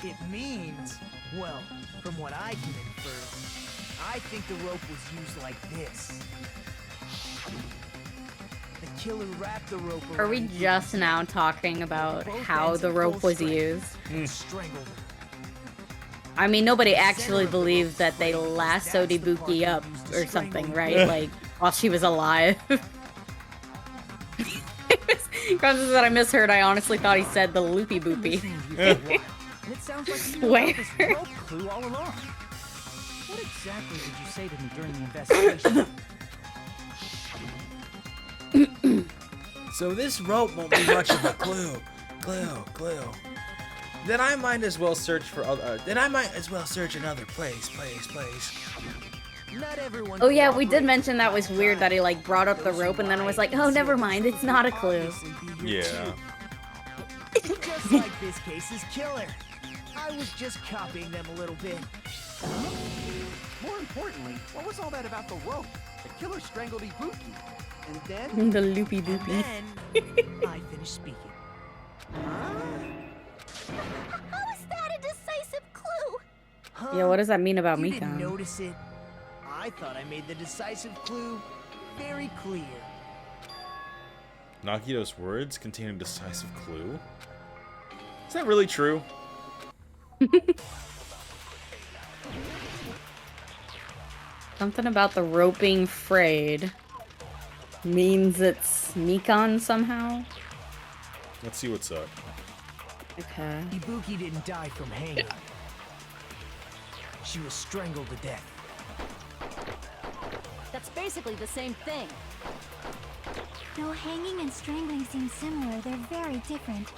It means, well, from what I can infer, I think the rope was used like this. The killer wrapped the rope Are we around just Ibuki now talking about both how ends the at rope full was strength used? and strangled her. I mean, nobody actually believed that they lassoed Ibuki up or something, right? Like, while she was alive. Causes that I misheard. I honestly thought he said the loopy boopy. And it sounds like you knew Where? about this rope clue all along. What exactly did you say to me during the investigation? So this rope won't be much of a clue. Clue. Then I might as well search another place. Not everyone Oh yeah, we did cooperates mention that all was the weird that time. he like brought up the Those rope and then was like, who oh, lie never and mind, conceal it's not a the clue. truth will obviously be here Yeah. too. Just like this case's killer. I was just copying them a little bit. More importantly, what was all that about the rope? The killer strangled Ibuki. And then... The loopy And boopy. then I finished speaking. How is that a decisive clue? Huh? Yeah, what does that mean about You didn't Mikan? notice it? I thought I made the decisive clue very clear. Nagito's words contain a decisive clue? Is that really true? Something about the rope being frayed means it's Mikan somehow. Let's see what's up. Okay. Ibuki didn't die from hanging. She was strangled to death. That's basically the same thing. Though hanging and strangling seem similar, they're very different.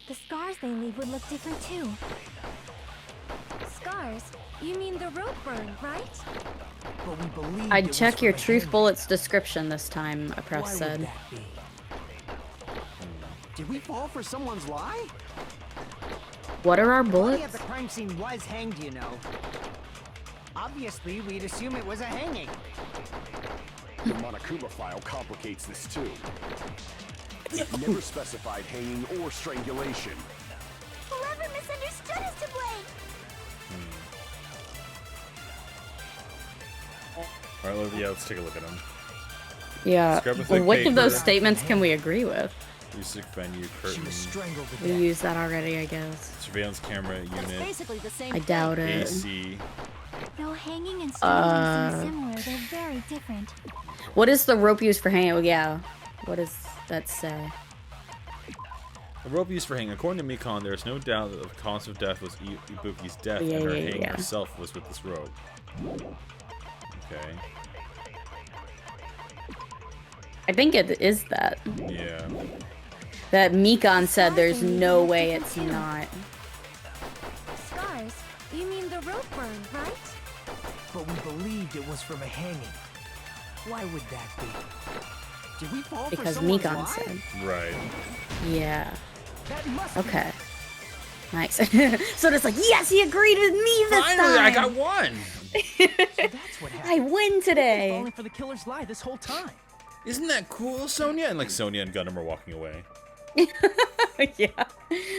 The scars they leave would look different too. Scars? You mean the rope burn, right? But we believe I'd check your truth bullets description this time, a press said. Did we fall for someone's lie? What are our The body bullets? at the crime scene was hanged, you know. Obviously, we'd assume it was a hanging. The Monokuma file complicates this too. It never specified hanging or strangulation. Whoever misunderstood is to blame. Alright, yeah, let's take a look at them. Yeah. Scrub a Well, thick which of those paper. statements can we agree with? Music venue, curtain, We used that already, I guess. surveillance camera That's unit, basically the same I doubt it. AC. Though hanging and strangling seem similar, they're very different. What is the rope used for hanging? Oh, yeah. What does that say? A rope used for hanging. According to Mikan, there is no doubt that the cause of death was Ibuki's death, Yeah, and her yeah, hanging yeah. herself was with this rope. Okay. I think it is that. Yeah. That Mikan said there's no way it's not. Scars? You mean the rope burn, right? But we believed it was from a hanging. Why would that be? Did we fall Because for someone's Mikan lie? said. Right. Yeah. That must Okay. Nice. So it's like, yes, he agreed with me this Finally, time. I got one! That's what happened. I win today. Falling for the killer's lie this whole time. Isn't that cool, Sonia? And like Sonia and Gundam are walking away. Yeah.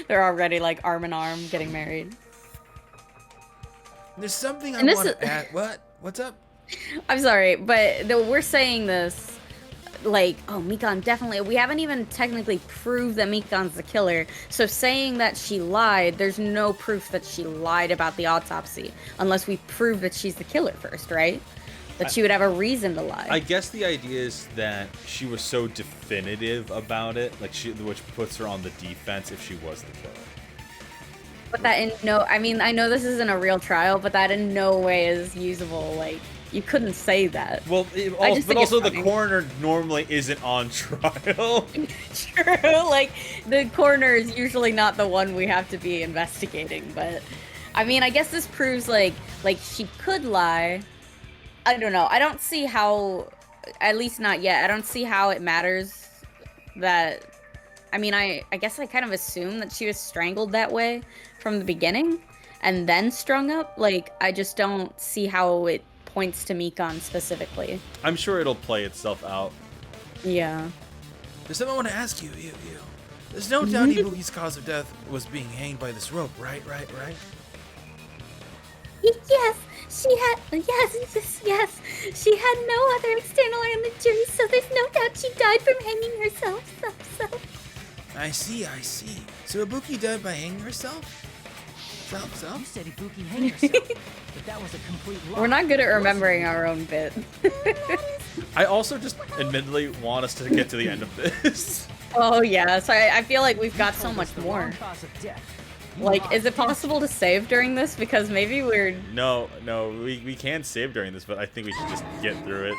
They're already like arm in arm getting married. There's something I And this want is- to add. What? What's up? I'm sorry, but we're saying this like, oh, Mikan definitely. We haven't even technically proved that Mikan's the killer. So saying that she lied, there's no proof that she lied about the autopsy unless we prove that she's the killer first, right? That she would have a reason to lie. I guess the idea is that she was so definitive about it, like which puts her on the defense if she was the killer. But that in no, I mean, I know this isn't a real trial, but that in no way is usable. Like, you couldn't say that. Well, I just but think it's also the funny. coroner normally isn't on trial. True, like, the coroner is usually not the one we have to be investigating, but, I mean, I guess this proves, like she could lie. I don't know. I don't see how, at least not yet, I don't see how it matters that, I mean, I guess I kind of assume that she was strangled that way from the beginning and then strung up. Like, I just don't see how it points to Mikan specifically. I'm sure it'll play itself out. Yeah. There's something I want to ask you. There's no doubt Ibuki's cause of death was being hanged by this rope, right? Yes, yes. She had no other external imagery, so there's no doubt she died from hanging herself. So. I see. So Ibuki died by hanging herself? You said Ibuki hanged herself, but that was a complete lie. We're not good at remembering our own bit. I also just admittedly want us to get to the end of this. Oh, yeah. So I feel like we've got so much more. Cause of death. Like, is it possible to save during this? Because maybe we're... No, we can save during this, but I think we should just get through it.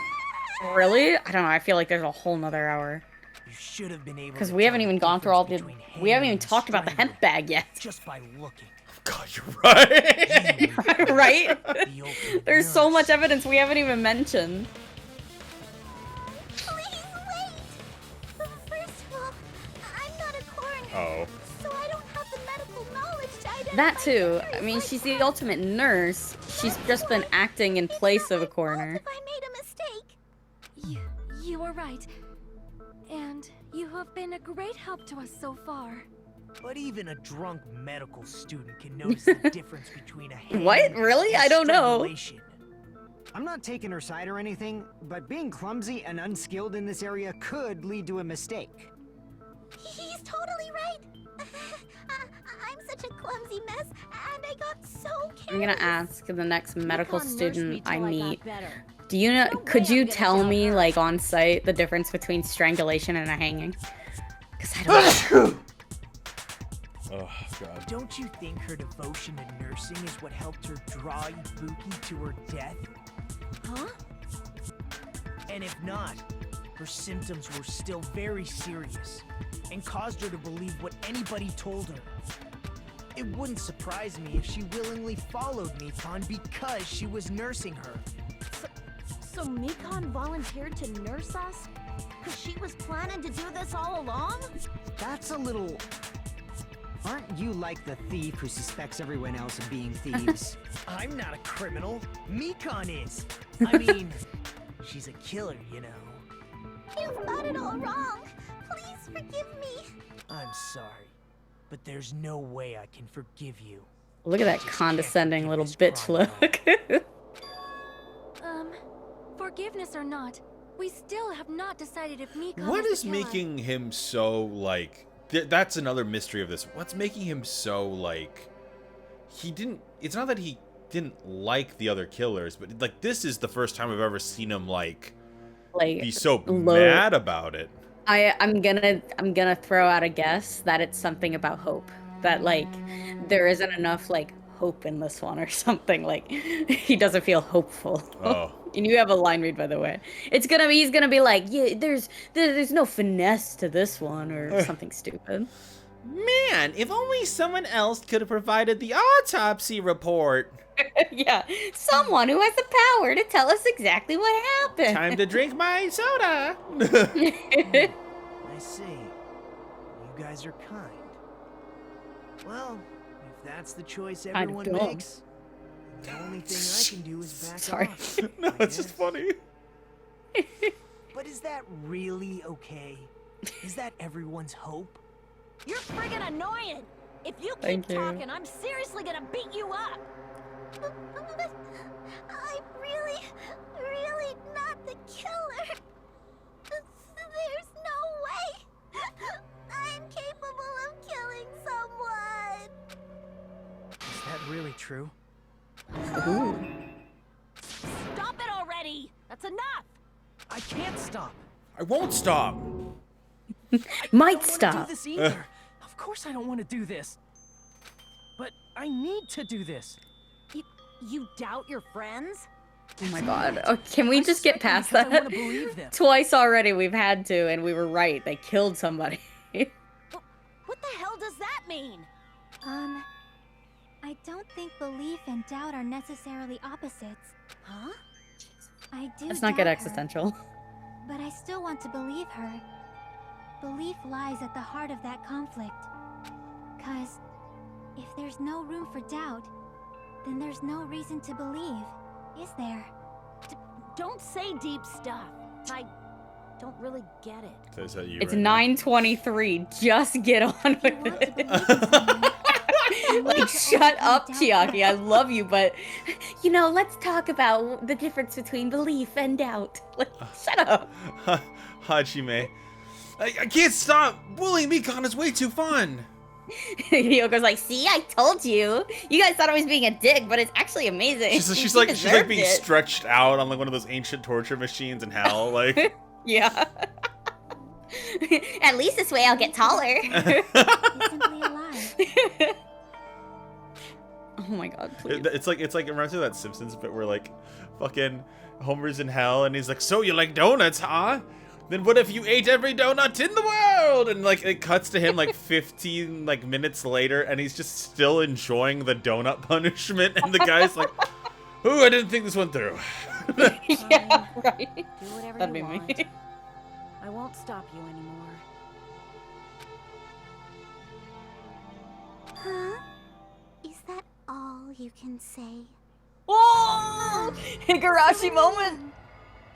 Really? I don't know. I feel like there's a whole nother hour. You should have been able. Because to we haven't tell even the gone through all the... difference between We haven't even hanging talked and about the hemp bag yet. just by looking. God, you're right. Right? The ultimate There's so nurse. much evidence we haven't even mentioned. Please wait. First of all, I'm not a coroner, Oh. so I don't have the medical knowledge to identify. That too. killers I mean, like she's the that. ultimate nurse. She's just been acting in place of a coroner. If I made a mistake. You were right. And you have been a great help to us so far. But even a drunk medical student can notice the difference between a hanging What? Really? and I don't know. strangulation. I'm not taking her side or anything, but being clumsy and unskilled in this area could lead to a mistake. He's totally right. I'm such such a clumsy mess, and I got so careless. I'm gonna ask the next medical Nikon nursed me student I till I got meet. better. Do you know? No way Could I'm you gonna tell doubt me, her. like on site, the difference between strangulation and a hanging? Because I don't know. Oh god. Don't you think her devotion to nursing is what helped her draw Ibuki to her death? Huh? And if not, her symptoms were still very serious and caused her to believe what anybody told her. It wouldn't surprise me if she willingly followed Nikon because she was nursing her. So Mikon volunteered to nurse us? Cause she was planning to do this all along? That's a little... Aren't you like the thief who suspects everyone else of being thieves? I'm not a criminal. Mikon is. I mean, she's a killer, you know. You've got it all wrong. Please forgive me. I'm sorry, but there's no way I can forgive you. Look at that Just condescending can't little forgive this bitch look. Forgiveness or not, we still have not decided if Mikon What is is the killer. making him so, like... That's another mystery of this. What's making him so, like... He didn't... It's not that he didn't like the other killers, but, like, this is the first time I've ever seen him, like be so mad about it. I'm gonna throw out a guess that it's something about hope. That, like, there isn't enough, like, hope in this one or something. Like, he doesn't feel hopeful. Oh. And you have a line read, by the way. He's gonna be like, yeah, there's no finesse to this one or something stupid. Man, if only someone else could have provided the autopsy report. Yeah, someone who has the power to tell us exactly what happened. Time to drink my soda. I see. You guys are kind. Well, if that's the choice Kinda everyone dumb. makes, the only thing I can do is back Sorry. off. No, I it's just guess. funny. But is that really okay? Is that everyone's hope? You're friggin' annoying! If you keep Thank you. talking, I'm seriously gonna beat you up! But I'm really, really not the killer. There's no way. I'm capable of killing someone. Is that really true? Stop it already! That's enough! I can't stop. I won't stop. Might I don't stop. want to do this either. Of course I don't want to do this. But I need to do this. You doubt your friends? Oh my god. Oh, can we just get past because I that? wanna believe them. Twice already we've had to, and we were right. They killed somebody. What the hell does that mean? I don't think belief and doubt are necessarily opposites. Huh? I do Let's not get doubt her, existential. but I still want to believe her. Belief lies at the heart of that conflict. 'Cause if there's no room for doubt, then there's no reason to believe, is there? Don't say deep stuff. I don't really get it. Is that you It's right now? 9:23. Just get on with You want to it. believe in someone, you Like, need to shut openly up, doubt Chiaki. them. I love you, but let's talk about the difference between belief and doubt. Like, shut up. Hajime. I can't stop! Bullying Mikon is way too fun! Yoko's like, see, I told you. You guys thought I was being a dick, but it's actually amazing. She's You like deserved being it. stretched out on like one of those ancient torture machines in hell. Like, Yeah. At least this way I'll get taller. He's simply alive. Oh my god, please. it's like it reminds me of that Simpsons bit where like fucking Homer's in hell and he's like, so you like donuts, huh? Then what if you ate every donut in the world? And like it cuts to him like 15 like minutes later and he's just still enjoying the donut punishment and the guy's like, ooh, I didn't think this went through. Yeah, right. Do whatever That'd you be me. want. I won't stop you anymore. Huh? Is that all you can say? Oh! Higurashi moment!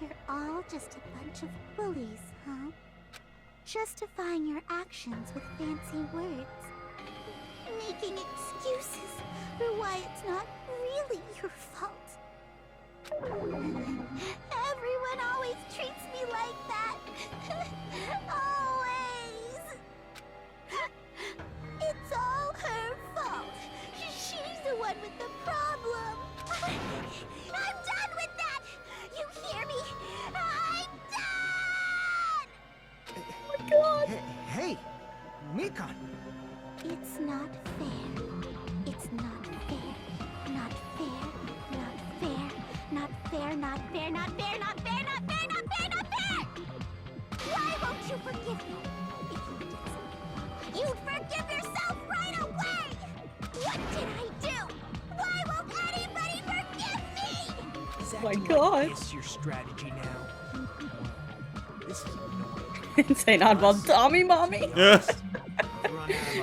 You're all just a bunch of bullies, huh? Justifying your actions with fancy words. Making excuses for why it's not really your fault. Everyone always treats me like that. Always. It's all her fault. Mikan! It's not fair. It's not fair. Not fair. Not fair. Not fair. Not fair. Not fair. Not fair. Not fair. Not fair. Not fair. Why won't you forgive me? If you did something, you'd forgive yourself right away. What did I do? Why won't anybody forgive me? Is my acting God. Like this your strategy now? This is annoying. Saying oddball Tommy mommy. Yeah.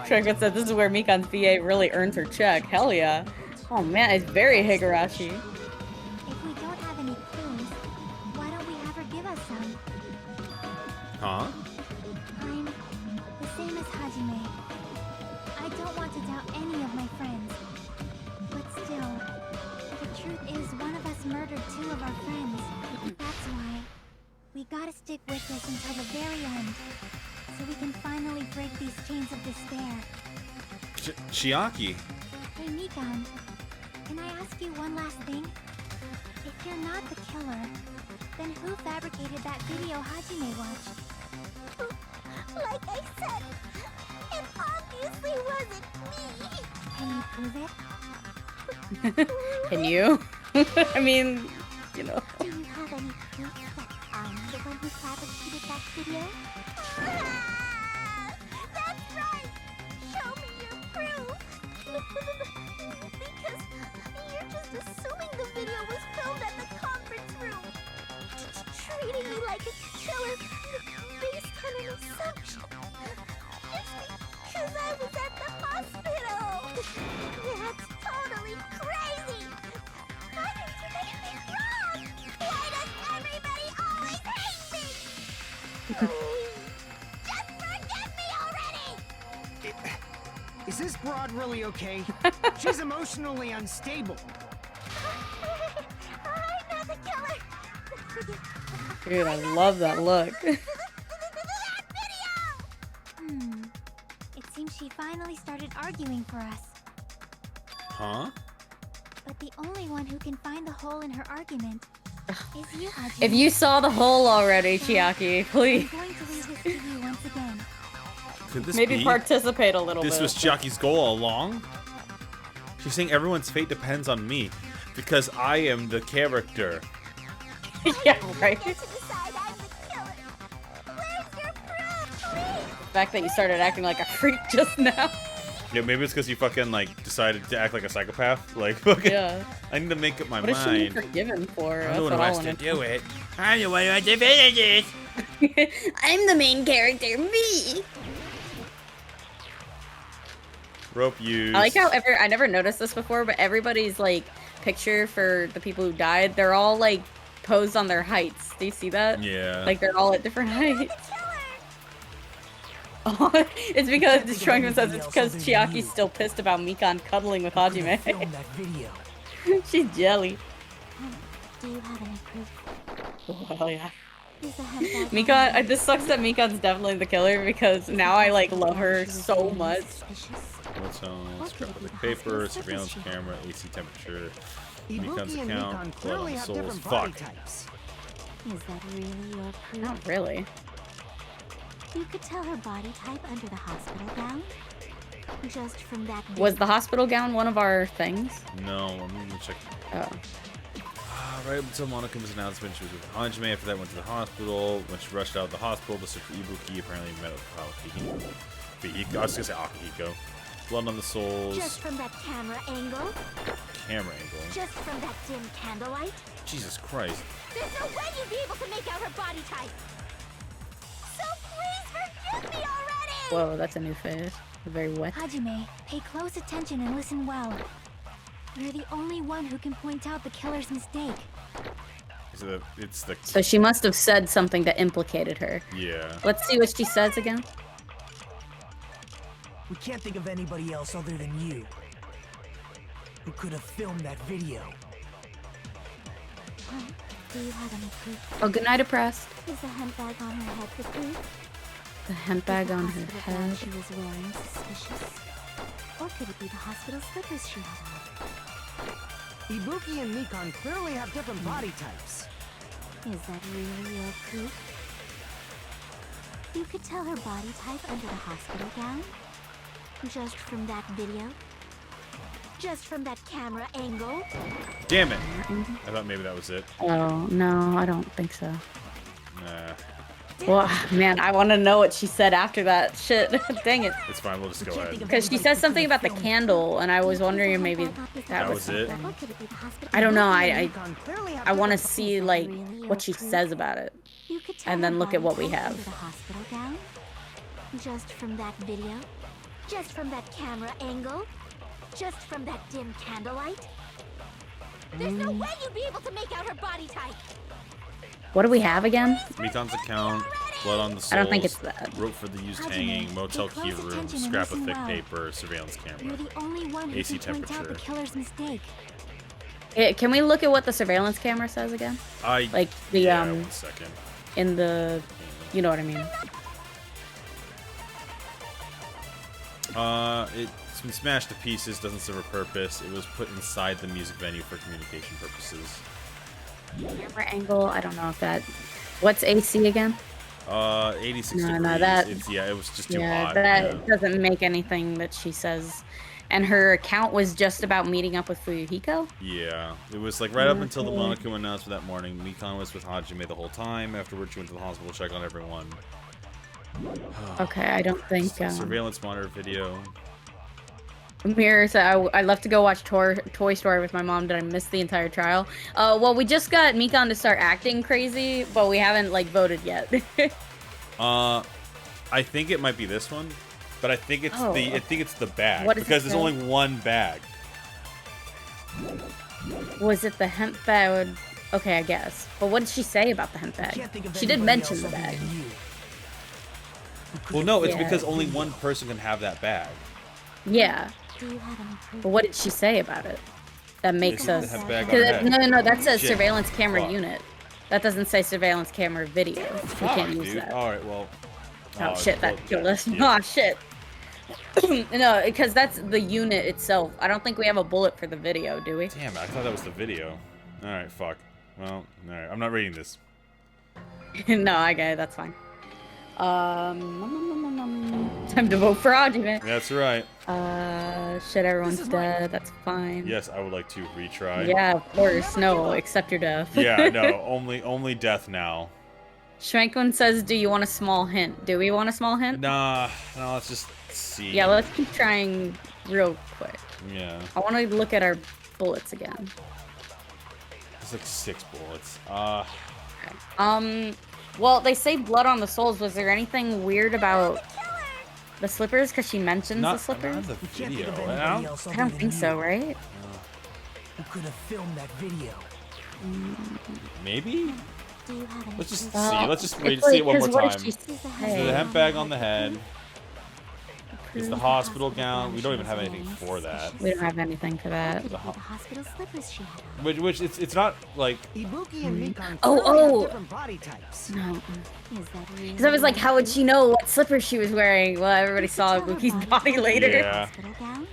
Trinket said this is where Mikan's VA really earns her check. Hell yeah. Oh man, it's very Higurashi. If we don't have any clues, why don't we have her give us some? Huh? I'm the same as Hajime. I don't want to doubt any of my friends. But still, the truth is one of us murdered 2 of our friends. That's why we gotta stick with this until the very end. So we can finally break these chains of despair. Chiaki. Hey Mikan, can I ask you one last thing? If you're not the killer, then who fabricated that video Hajime watched? Like I said, it obviously wasn't me. Can you prove it? Can you? I mean, you know. Do you have any proof that I'm the one who fabricated that video? That's right! Show me your proof! Because you're just assuming the video was filmed at the conference room. Treating me like a killer based on an assumption. Just because I was at the hospital. That's totally crazy! Why did you make me wrong? Why does everybody always hate me? Just forgive me already! Is this broad really okay? She's emotionally unstable. I'm not the killer! Dude, I love that look. It seems she finally started arguing for us. Huh? But the only one who can find the hole in her argument is you, Hajime. If you saw the hole already, Chiaki, please. I'm going to leave this to you once again. Could this Maybe be? participate a little This bit. was Chiaki's goal all along? She's saying everyone's fate depends on me because I am the character. Yeah, right. Get to decide I'm the killer. Where's your proof? Please! The fact that you started acting like a freak just now. Yeah, maybe it's because you fucking like decided to act like a psychopath. Like, fucking, Yeah. I need to make up my What is she being mind. forgiven for? I'm That's the one what who I has to want do it. I'm the one who has to finish it. I'm the main character, me. Rope use. I like how I never noticed this before, but everybody's like picture for the people who died, they're all like posed on their heights. Do you see that? Yeah. Like they're all at different heights. Oh, it's because Shrunken says it's because Chiaki's still pissed about Mikan cuddling with Hajime. Film that video. She's jelly. Do you have any proof? Oh yeah. Is the handbag Mikan, this sucks that Mikan's definitely the killer because now I like love her so much. What's on? Scrapbook paper, surveillance camera, AC temperature, Mikan's Ibuki and account, Mikan blood clearly on have souls. different body Fuck. types. Is that really your proof? Not really. You could tell her body type under the hospital gown? Just from that Was the hospital gown one of our things? No, I'm gonna check. Oh. Right until Monica was announcement, she was with Hajime. After that, went to the hospital. When she rushed out of the hospital to search for Ibuki, apparently met with Akihiko. I was gonna say Akihiko. Blood on the souls. Just from that camera angle? Camera angle. Just from that dim candlelight? Jesus Christ. There's no way you'd be able to make out her body type! So please forgive me already! Whoa, that's a new phase. Very wet. Hajime, pay close attention and listen well. You're the only one who can point out the killer's mistake. It's the So she must have said something that implicated her. yeah. Let's see what she says again. We can't think of anybody else other than you who could have filmed that video. Do you have any proof? Oh, good night, oppressed. Is the handbag on her head the proof? The handbag Is the on her hospital gown head. she was wearing suspicious? Or could it be the hospital slippers she had on? Ibuki and Mikan clearly have different body types. Is that really your proof? You could tell her body type under the hospital gown. Just from that video. Just from that camera angle. Damn it! I thought maybe that was it. Oh, no, I don't think so. Nah. Well, man, I want to know what she said after that shit. Dang it. It's fine, we'll just go ahead. Because she says something about the candle, and I was wondering if maybe that was it? I don't know. I want to see, like, what she says about it. And then look at what we have. Just from that video. Just from that camera angle. Just from that dim candlelight. There's no way you'd be able to make out her body type. What do we have again? Mikan's account, blood on the soles, I don't think it's that. rope for the used hanging, motel key room, scrap of thick paper, surveillance camera, You're the only one who AC can point out the temperature. killer's mistake. Can we look at what the surveillance camera says again? Like the yeah, 1 second. in the, you know what I mean? It's been smashed to pieces, doesn't serve a purpose. It was put inside the music venue for communication purposes. Camera angle. I don't know if that. What's AC again? 86 degrees. No, that. It was just too Yeah, hot. that doesn't make anything that she says. And her account was just about meeting up with Fuyuhiko? Yeah, it was like right up until the Monaco announcement that morning. Mikan was with Hajime the whole time. Afterwards, she went to the hospital to check on everyone. Okay, I don't think. Surveillance monitor video. Mirror said, I left to go watch Toy Story with my mom. Did I miss the entire trial? Well, we just got Mikan to start acting crazy, but we haven't, like, voted yet. I think it might be this one, but I think it's I think it's the bag because there's only one bag. Was it the hemp bag? Okay, I guess. But what did she say about the hemp bag? She did mention the bag. Well, no, it's Yeah. because only one person can have that bag. Yeah. But what did she say about it? That makes It's us. the hemp bag on the head. No, that says Shit. surveillance camera Fuck. unit. That doesn't say surveillance camera video. We can't use dude. that. All right, well. Oh shit, that killed us. yeah. Oh shit. No, because that's the unit itself. I don't think we have a bullet for the video, do we? Damn, I thought that was the video. All right, fuck. Well, all right, I'm not reading this. No, I get it. That's fine. Time to vote for Hajime. That's right. Shit, everyone's dead. That's fine. Yes, I would like to retry. Yeah, of course. No, accept your death. Yeah, no, only death now. Schwenklin says, do you want a small hint? Do we want a small hint? Nah, no, let's just see. Yeah, let's keep trying real quick. Yeah. I want to look at our bullets again. It's like 6 bullets. Well, they say blood on the soles. Was there anything weird about the slippers? Because she mentions the slippers. Not the video. I don't think so, right? Who could have filmed that video? Maybe? Let's just see. Well, Let's just it's see like, it one more 'cause what time. did she So say? the hemp bag on the head. It's the hospital gown. We don't even have anything for that. We don't have anything for that. The hospital slippers she had on. Which it's not like. Ibuki and Mikan Oh, clearly have oh. different body types. No. Is that really? Because I was like, how would she know what slippers she was wearing? Well, everybody saw Buki's body later. Yeah. Hospital gown?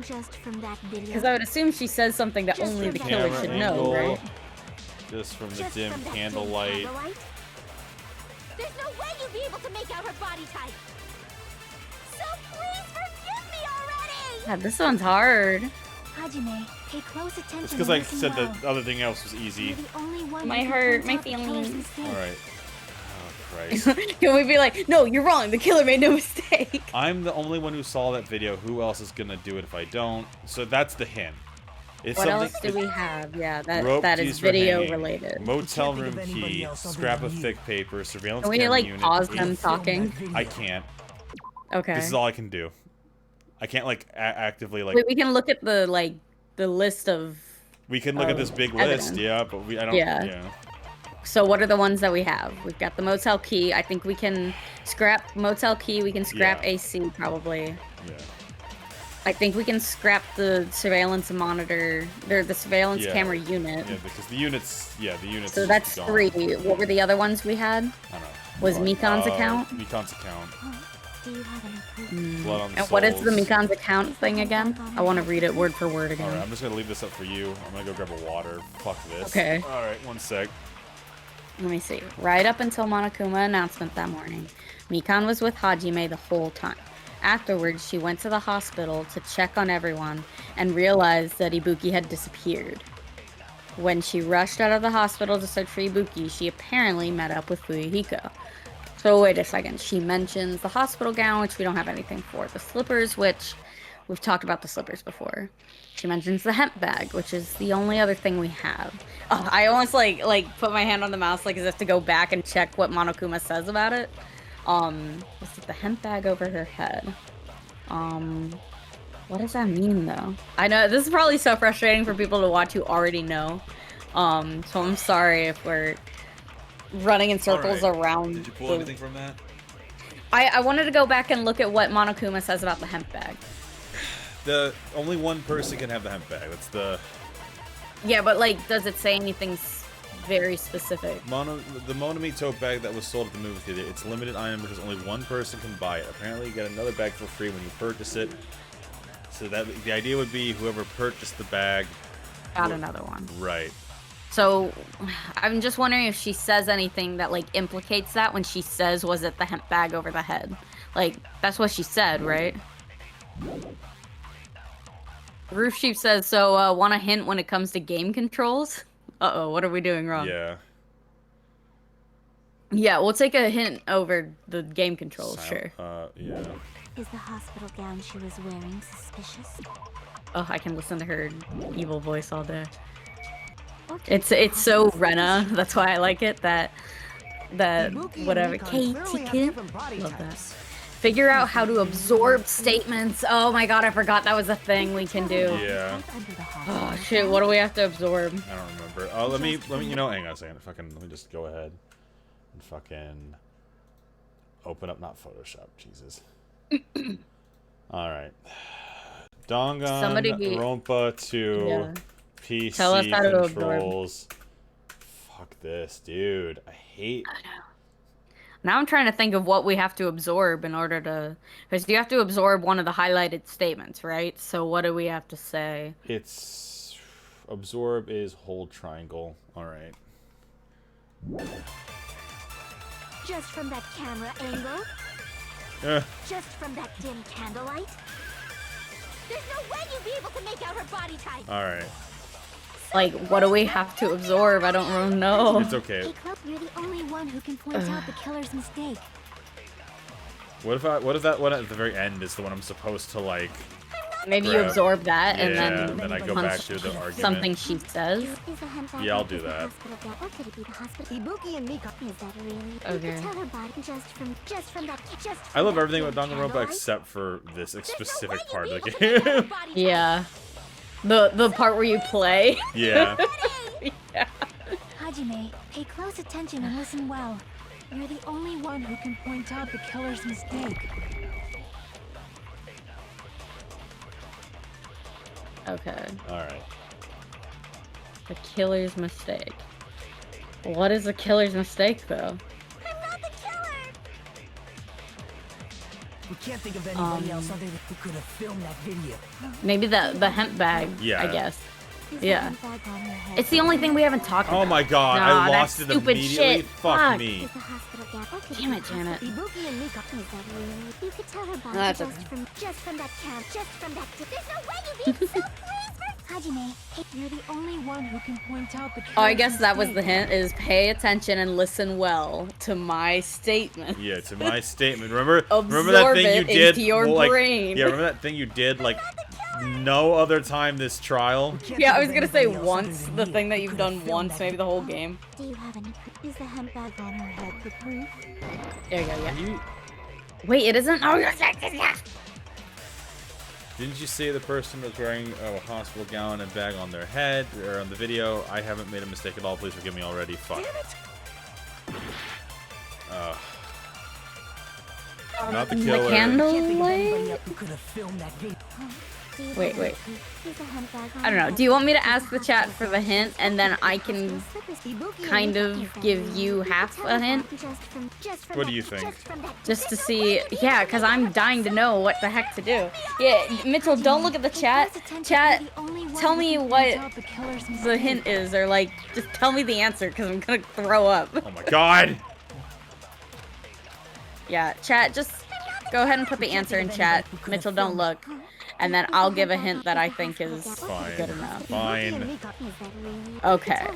Just from that video. Because I would assume she says something that only the killer Camera should angle, know, right? Just from the Just dim from that dim candlelight. There's no way you'd be able to make out her body type. So please forgive me already. God, this one's hard. Hajime, pay close attention. It's because and I listen said well. the other thing else was easy. You're the only one My who can heart, point my out the killer's feelings. mistake. All right. Oh Christ. Can we be like, no, you're wrong. The killer made no mistake. I'm the only one who saw that video. Who else is gonna do it if I don't? So that's the hint. It's What something. else do we have? Yeah, Rope that keys is for video hanging, related. Motel think room of anybody key, else other scrap than of you. thick paper, surveillance Can we camera like unit. pause them talking? I can't. Okay. This is all I can do. I can't like actively like. Wait, we can look at the list of. We can look at this big evidence. list, yeah, but I don't. Yeah. Yeah. So what are the ones that we have? We've got the motel key. I think we can scrap motel key. We can scrap Yeah. AC probably. Yeah. I think we can scrap the surveillance monitor, or the surveillance Yeah. camera unit. Yeah, because the units. Yeah, the units. So that's gone. 3. What were the other ones we had? I don't know. Was Mikan's account? Mikan's account. Do you have any proof? Blood on the And what is the soles. Mikan's account thing again? I want to read it word for word again. Alright, I'm just gonna leave this up for you. I'm gonna go grab a water. Fuck this. Okay. Alright, one sec. let me see. Right up until Monokuma announcement that morning, Mikan was with Hajime the whole time. Afterwards, she went to the hospital to check on everyone and realized that Ibuki had disappeared. When she rushed out of the hospital to search for Ibuki, she apparently met up with Fuyuhiko. So wait a second, she mentions the hospital gown, which we don't have anything for. The slippers, which we've talked about the slippers before. She mentions the hemp bag, which is the only other thing we have. Oh, I almost like put my hand on the mouse like as if to go back and check what Monokuma says about it. Let's see, the hemp bag over her head. What does that mean though? I know this is probably so frustrating for people to watch who already know. So I'm sorry if we're running in circles around. Did you pull anything from that? I wanted to go back and look at what Monokuma says about the hemp bag. The only one person can have the hemp bag. That's the. Yeah, but like, does it say anything very specific? The Monami tote bag that was sold at the movie theater. It's a limited item because only one person can buy it. Apparently, you get another bag for free when you purchase it. So that the idea would be whoever purchased the bag Got another one. Right. So, I'm just wondering if she says anything that like implicates that when she says, "Was it the hemp bag over the head?" Like, that's what she said, right? Roof Sheep says, so, want a hint when it comes to game controls? Uh-oh, what are we doing wrong? Yeah. Yeah, we'll take a hint over the game controls, sure. Yeah. Is the hospital gown she was wearing suspicious? Oh, I can listen to her evil voice all day. It's so Rena, that's why I like it, that whatever. Katie, love that. Figure out how to absorb statements. Oh my god, I forgot that was a thing we can do. Yeah. Oh shit, what do we have to absorb? I don't remember. Oh, let me, you know, hang on a second. Let me just go ahead and fucking open up, not Photoshop, Jesus. Alright. Danganronpa 2 PC Tell us how to controls. Fuck this, dude. I hate... I know. Now I'm trying to think of what we have to absorb in order to... Because you have to absorb one of the highlighted statements, right? So what do we have to say? It's... Absorb is hold triangle. Alright. Just from that camera angle? Just from that dim candlelight? There's no way you'd be able to make out her body type! Alright. Like, what do we have to absorb? I don't really know. It's okay. You're the only one who can point out the killer's mistake. What if that one at the very end is the one I'm supposed to, like... Maybe you absorb that, and then I go back to the argument. Something she says. Yeah, I'll do that. Okay. I love everything about Danganronpa except for this specific part of the game. Yeah. The part where you play. Yeah. Yeah. Hajime, pay close attention and listen well. You're the only one who can point out the killer's mistake. Okay. Alright. The killer's mistake. What is the killer's mistake, though? We can't think of anybody else other than who could have filmed that video. Maybe the hemp bag, yeah. I guess. Yeah. It's the only thing we haven't talked about. Oh my god, nah, I lost it stupid immediately. Shit. Fuck me. Damn it, Janet. You could tell her body That's just from that camp, just from that. There's no way you'd be so Hajime, you're the only one who can point out the killer's Oh, I guess that was mistake. the hint, is pay attention and listen well to my statement. Yeah, to my statement. Remember that Absorb thing you it did? into your like, brain. Yeah, remember that thing you did like no other time this trial? Yeah, I was gonna say once, the thing that you've done once, maybe the whole game. Do you have any proof? Is the hemp bag on her head the proof? There you go, yeah. Wait, it isn't? Oh, yes. Didn't you say the person was wearing a hospital gown and bag on their head or on the video? I haven't made a mistake at all. Please forgive me already. Fuck. Not the killer. The candlelight? Who could have filmed that video? Wait. I don't know. Do you want me to ask the chat for the hint, and then I can kind of give you half a hint? What do you think? Just to see, yeah, because I'm dying to know what the heck to do. Yeah, Mitchell, don't look at the chat. Chat, tell me what the hint is, or like, just tell me the answer, because I'm gonna throw up. Oh my god! Yeah, chat, just go ahead and put the answer in chat. Mitchell, don't look. And then I'll give a hint that I think is good enough. Fine. Okay.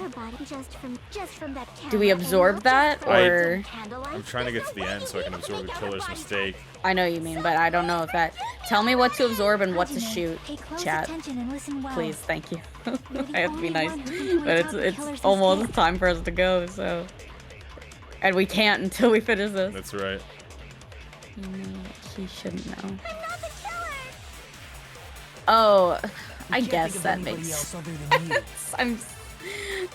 Do we absorb that, or...? I'm trying to get to the end so I can absorb the killer's mistake. I know you mean, but I don't know if that... Tell me what to absorb and what to shoot, chat. Please, thank you. I have to be nice. But it's almost time for us to go, so... And we can't until we finish this. That's right. You know, she shouldn't know. Oh, I guess that makes sense.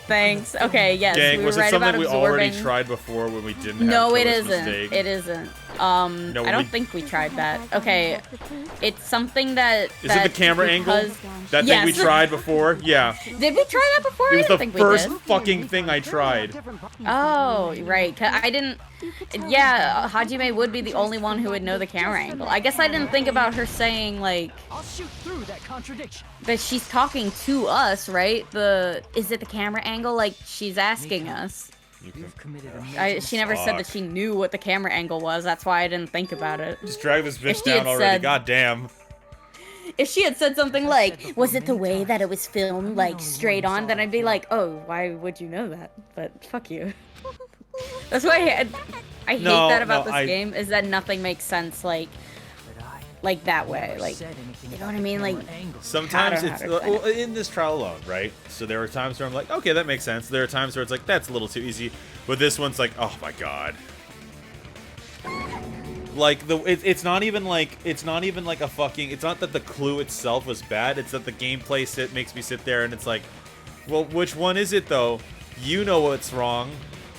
Thanks. Okay, yes, Gang, we were was it right something about we absorbing. already tried before when we didn't have No, it killer's isn't. mistake? It isn't. No, I don't think we tried that. Okay, it's something that. Is it the camera angle? That thing we tried before? Yeah. Did we try that before? It was I didn't the think we first did. fucking thing I tried. Oh, right. 'Cause I didn't. Yeah, Hajime would be the only one who would know the camera angle. I guess I didn't think about her saying like. I'll shoot through that contradiction. That she's talking to us, right? Is it the camera angle? Like she's asking us. She never said that she knew what the camera angle was. That's why I didn't think about it. Just drag this bitch down already. God damn. If she had said something like, "Was it the way that it was filmed, like straight on?" Then I'd be like, "Oh, why would you know that?" But fuck you. That's why I hate that about this game is that nothing makes sense like that way. Like, you know what I mean? Like, sometimes it's well, in this trial alone, right? So there are times where I'm like, okay, that makes sense. There are times where it's like, that's a little too easy. But this one's like, oh my god. Like it's not even like a fucking. It's not that the clue itself was bad. It's that the gameplay makes me sit there and it's like, well, which one is it though? You know what's wrong.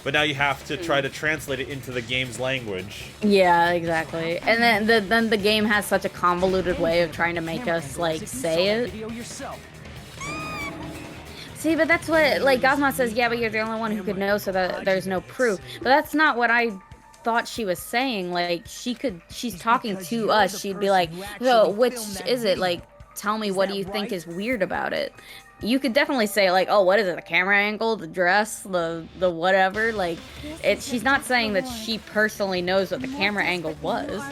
But now you have to try to translate it into the game's language. Yeah, exactly. And then the game has such a convoluted way of trying to make us like say it. See, but that's what like Gazma says. Yeah, but you're the only one who could know, so that there's no proof. But that's not what I thought she was saying. Like she's talking to us. She'd be like, "So which is it? Like, tell me what do you think is weird about it." You could definitely say like, oh, what is it? The camera angle, the dress, the whatever. Like, she's not saying that she personally knows what the camera angle was.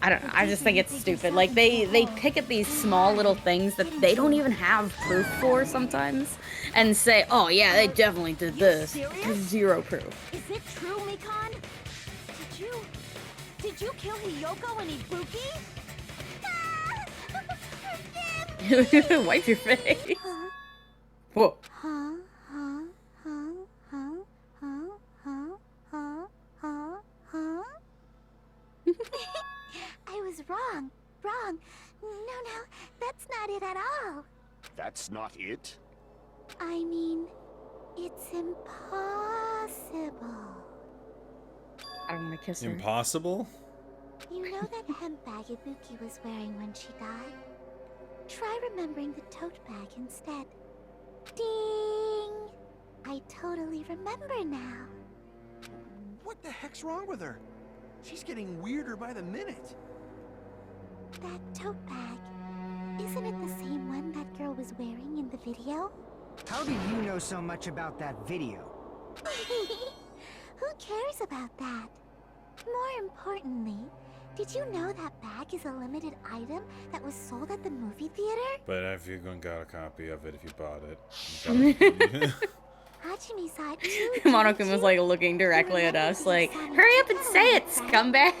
I don't know. I just think it's stupid. Like they pick at these small little things that they don't even have proof for sometimes, and say, oh yeah, they definitely did this. There's zero proof. Is it true, Mikan? Did you kill Hiyoko and Ibuki? Wipe your face. Whoa. I was wrong. No, that's not it at all. That's not it? I mean, it's impossible. I don't want to kiss her. Impossible? You know that hemp bag Ibuki was wearing when she died? Try remembering the tote bag instead. Ding! I totally remember now. What the heck's wrong with her? She's getting weirder by the minute. That tote bag, isn't it the same one that girl was wearing in the video? How do you know so much about that video? Who cares about that? More importantly, did you know that bag is a limited item that was sold at the movie theater? But if you're gonna got a copy of it if you bought it. Hajime saw it too. Monokuma was like looking directly at us like, hurry up and say it, scumbag.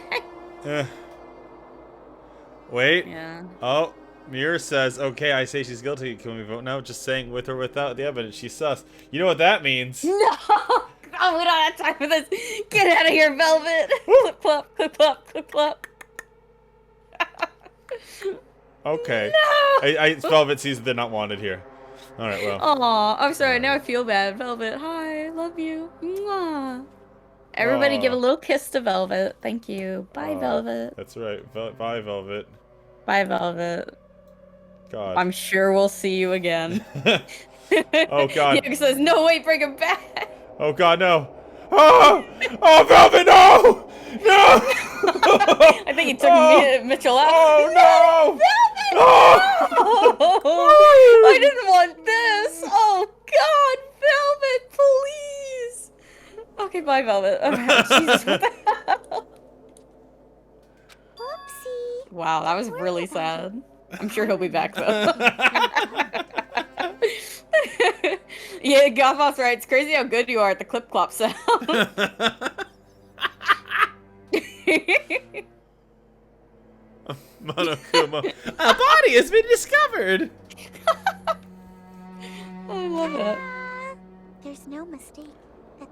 Wait. Yeah. Oh, Mira says, okay, I say she's guilty. Can we vote now? Just saying with or without the evidence. She's sus. You know what that means? No! Oh, we don't have time for this. Get out of here, Velvet. Clip clop, clip clop, clip clop. Okay. No! Velvet sees they're not wanted here. All right, well. Aw, I'm sorry. Now I feel bad. Velvet, hi. Love you. Mwah. Everybody give a little kiss to Velvet. Thank you. Bye, Velvet. That's right. Bye, Velvet. Bye, Velvet. God. I'm sure we'll see you again. Oh God. Diego says, no, wait, bring him back. Oh God, no. Oh, oh, Velvet, no! No! I think he took Mitchell out. Oh no! Velvet, no! I didn't want this. Oh God, Velvet, please. Okay, bye, Velvet. Okay, Jesus, what the hell? Whoopsie. Wow, that was really sad. I'm sure he'll be back though. Yeah, Gothos right. It's crazy how good you are at the clip clop sound. Monokuma. A body has been discovered. I love it. There's no mistake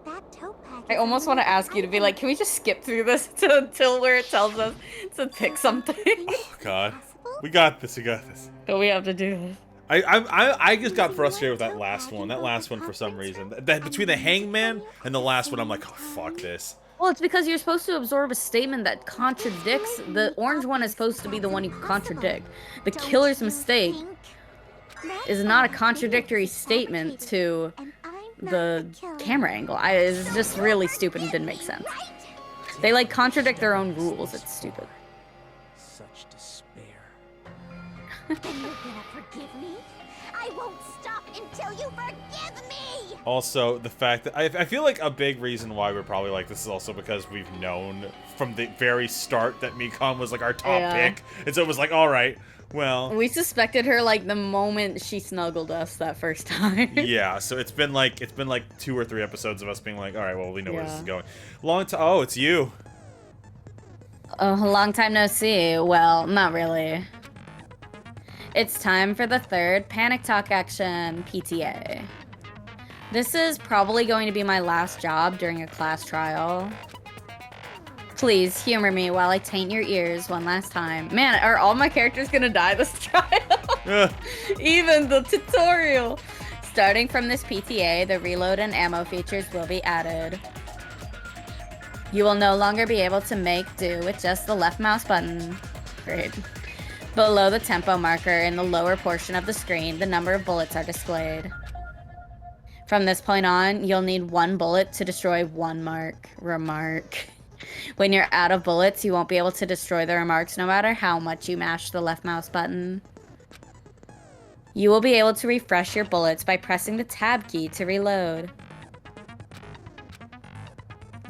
that topaz. I almost want to ask you to be like, can we just skip through this until where it tells us to pick something? Oh God. We got this. We got this. But we have to do this. I just got frustrated with that last one. That last one for some reason. That between the hangman and the last one, I'm like, oh fuck this. Well, it's because you're supposed to absorb a statement that contradicts. The orange one is supposed to be the one you contradict. The killer's mistake is not a contradictory statement to the camera angle. It's just really stupid and didn't make sense. They like contradict their own rules. It's stupid. Such despair. You're gonna forgive me? I won't stop until you forgive me! Also, the fact that I feel like a big reason why we're probably like this is also because we've known from the very start that Mikon was like our top pick, and so it was like, all right, well, we suspected her like the moment she snuggled us that first time. Yeah, so it's been like 2 or 3 episodes of us being like, all right, well, we know where this is going. Long time. Oh, it's you. Oh, long time no see. Well, not really. It's time for the third Panic Talk action, PTA. This is probably going to be my last job during a class trial. Please humor me while I taint your ears one last time. Man, are all my characters gonna die this trial? Even the tutorial. Starting from this PTA, the reload and ammo features will be added. You will no longer be able to make do with just the left mouse button. Great. Below the tempo marker in the lower portion of the screen, the number of bullets are displayed. From this point on, you'll need 1 bullet to destroy 1 remark. When you're out of bullets, you won't be able to destroy the remarks no matter how much you mash the left mouse button. You will be able to refresh your bullets by pressing the tab key to reload.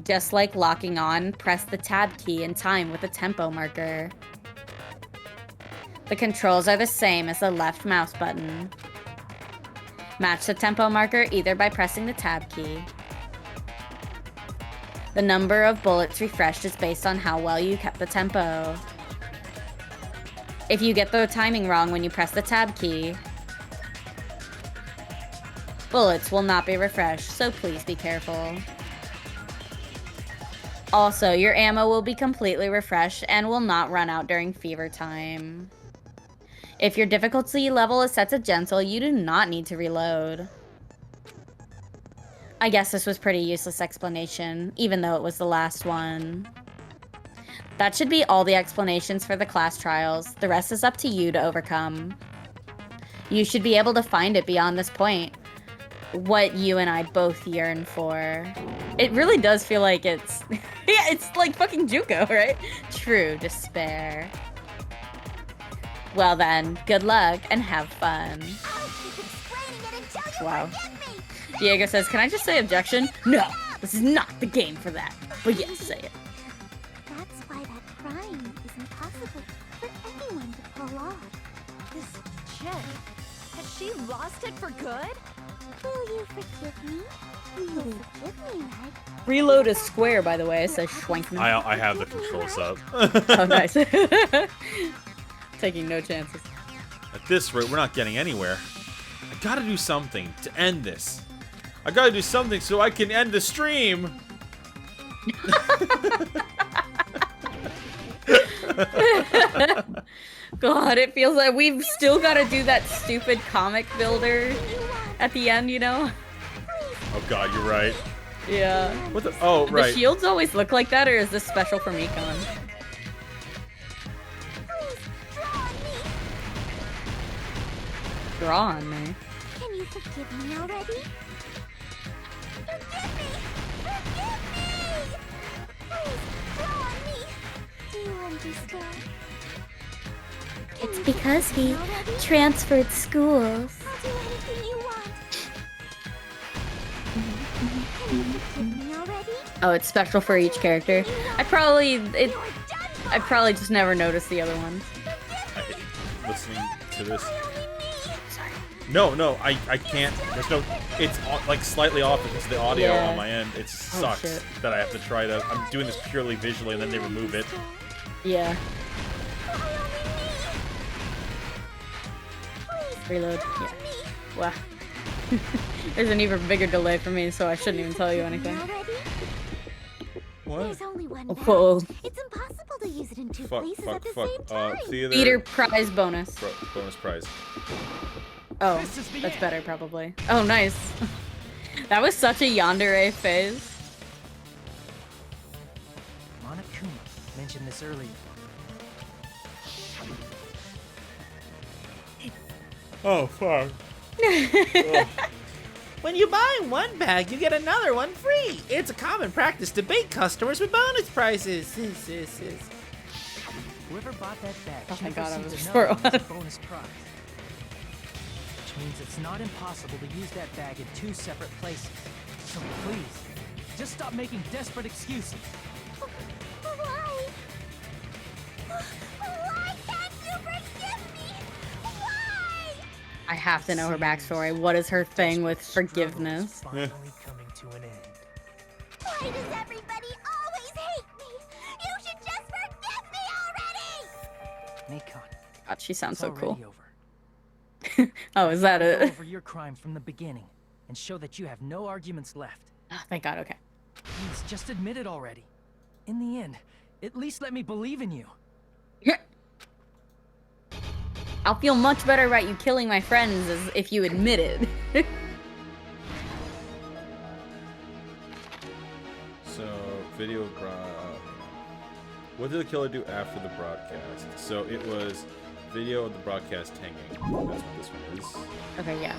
Just like locking on, press the tab key in time with the tempo marker. The controls are the same as the left mouse button. Match the tempo marker either by pressing the tab key. The number of bullets refreshed is based on how well you kept the tempo. If you get the timing wrong when you press the tab key, bullets will not be refreshed, so please be careful. Also, your ammo will be completely refreshed and will not run out during fever time. If your difficulty level is set to gentle, you do not need to reload. I guess this was pretty useless explanation, even though it was the last one. That should be all the explanations for the class trials. The rest is up to you to overcome. You should be able to find it beyond this point. What you and I both yearn for. It really does feel like it's... yeah, it's like fucking Juko, right? True despair. Well then, good luck and have fun. Wow. Diego says, can I just say objection? No, this is not the game for that. But yes, say it. That's why that crying is impossible for anyone to pull off. This Jen, has she lost it for good? Will you forgive me? You'll forgive me, right? Reload is square, by the way, says Schwenkman. I have the controls up. Oh, nice. Taking no chances. At this rate, we're not getting anywhere. I gotta do something to end this. I gotta do something so I can end the stream. God, it feels like we've still got to do that stupid comic builder at the end, you know? Oh God, you're right. Yeah. What the? Oh, right. The shields always look like that, or is this special for Mikon? straw on me. Can you forgive me already? Forgive me! Forgive me! Please, blow on me! Do you understand? It's because he transferred schools. I'll do anything you want. Can you forgive me already? Oh, it's special for each character. I probably just never noticed the other ones. I hate listening to this. No, I can't. There's no. It's like slightly off because of the audio on my end. It sucks that I have to try to. I'm doing this purely visually, and then they remove it. Yeah. Reload. Yeah. Wow. There's an even bigger delay for me, so I shouldn't even tell you anything. What? There's only one Whoa. bag. It's impossible to use it in two places at the Fuck. same time. Theater prize bonus. Bonus prize. Oh, that's better probably. Oh, nice. That was such a yandere phase. Monokuma mentioned this earlier. Oh, fuck. When you buy one bag, you get another one free. It's a common practice to bait customers with bonus prices. Whoever bought that bag Oh my should god, I receive was another for one as a bonus prize. Which means it's not impossible to use that bag in two separate places. So please, just stop making desperate excuses. Why? Why can't you forgive me? Why? I have to know her backstory. What is her thing with forgiveness? Finally coming to an end. Why does everybody always hate me? You should just forgive me already! Nikon, God, she sounds it's so already cool. over. Oh, is that Go it? over your crime from the beginning and show that you have no arguments left. Oh, thank God, okay. Please, just admit it already. In the end, at least let me believe in you. I'll feel much better about you killing my friends as if you admit it. So, video what did the killer do after the broadcast? So it was video of the broadcast hanging. That's what this one is. Okay, yeah.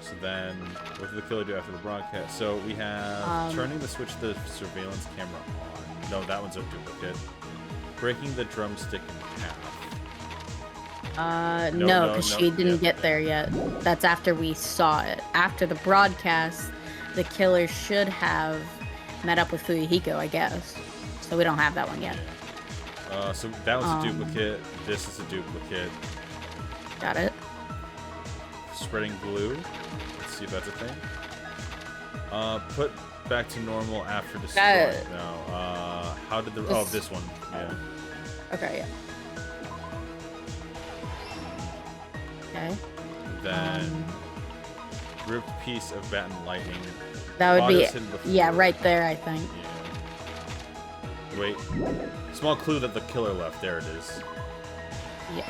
So then, what did the killer do after the broadcast? So we have turning the switch to the surveillance camera on. No, that one's a duplicate. Breaking the drumstick in half. No, because she didn't get there yet. That's after we saw it. After the broadcast, the killer should have met up with Fuyuhiko, I guess. So we don't have that one yet. So that was a duplicate. This is a duplicate. Got it. Spreading glue. Let's see if that's a thing. Put back to normal after destroying. No. How did the... Oh, this one. Yeah. Okay, yeah. Okay. Then ripped piece of bat and lightning. That would be... Bodice Yeah, right there, I think. Yeah. Wait. Small clue that the killer left. There it is. Yeah.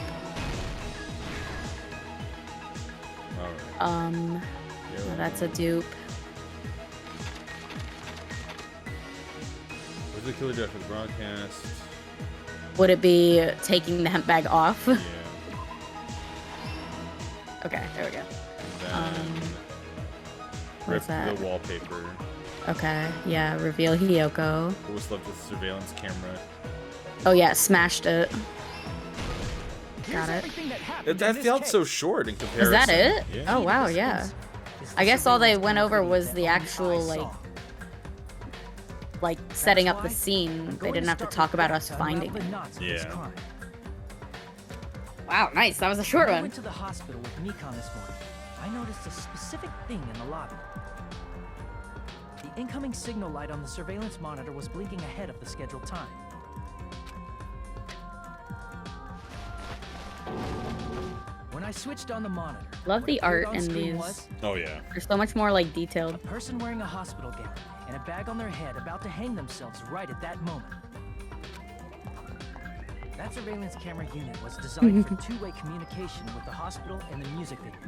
Alright. No, that's a dupe. What did the killer do after the broadcast? Would it be taking the hemp bag off? Yeah. Okay, there we go. Then what's that? the wallpaper. Okay, yeah, reveal Hiyoko. What was left with the surveillance camera? Oh yeah, smashed it. Got it. That felt so short in comparison. Is that it? Yeah. Oh wow, yeah. I guess all they went over was the actual like setting up the scene. They didn't have to talk about us finding it. Yeah. Wow, nice. That was a short When I one. went to the hospital with Nikon this morning, I noticed a specific thing in the lobby. The incoming signal light on the surveillance monitor was blinking ahead of the scheduled time. When I switched on the monitor, Love the what appeared art on in screen these. was Oh yeah. They're so much more like detailed. a person wearing a hospital gown and a bag on their head about to hang themselves right at that moment. That surveillance camera unit was designed for two-way communication with the hospital and the music video.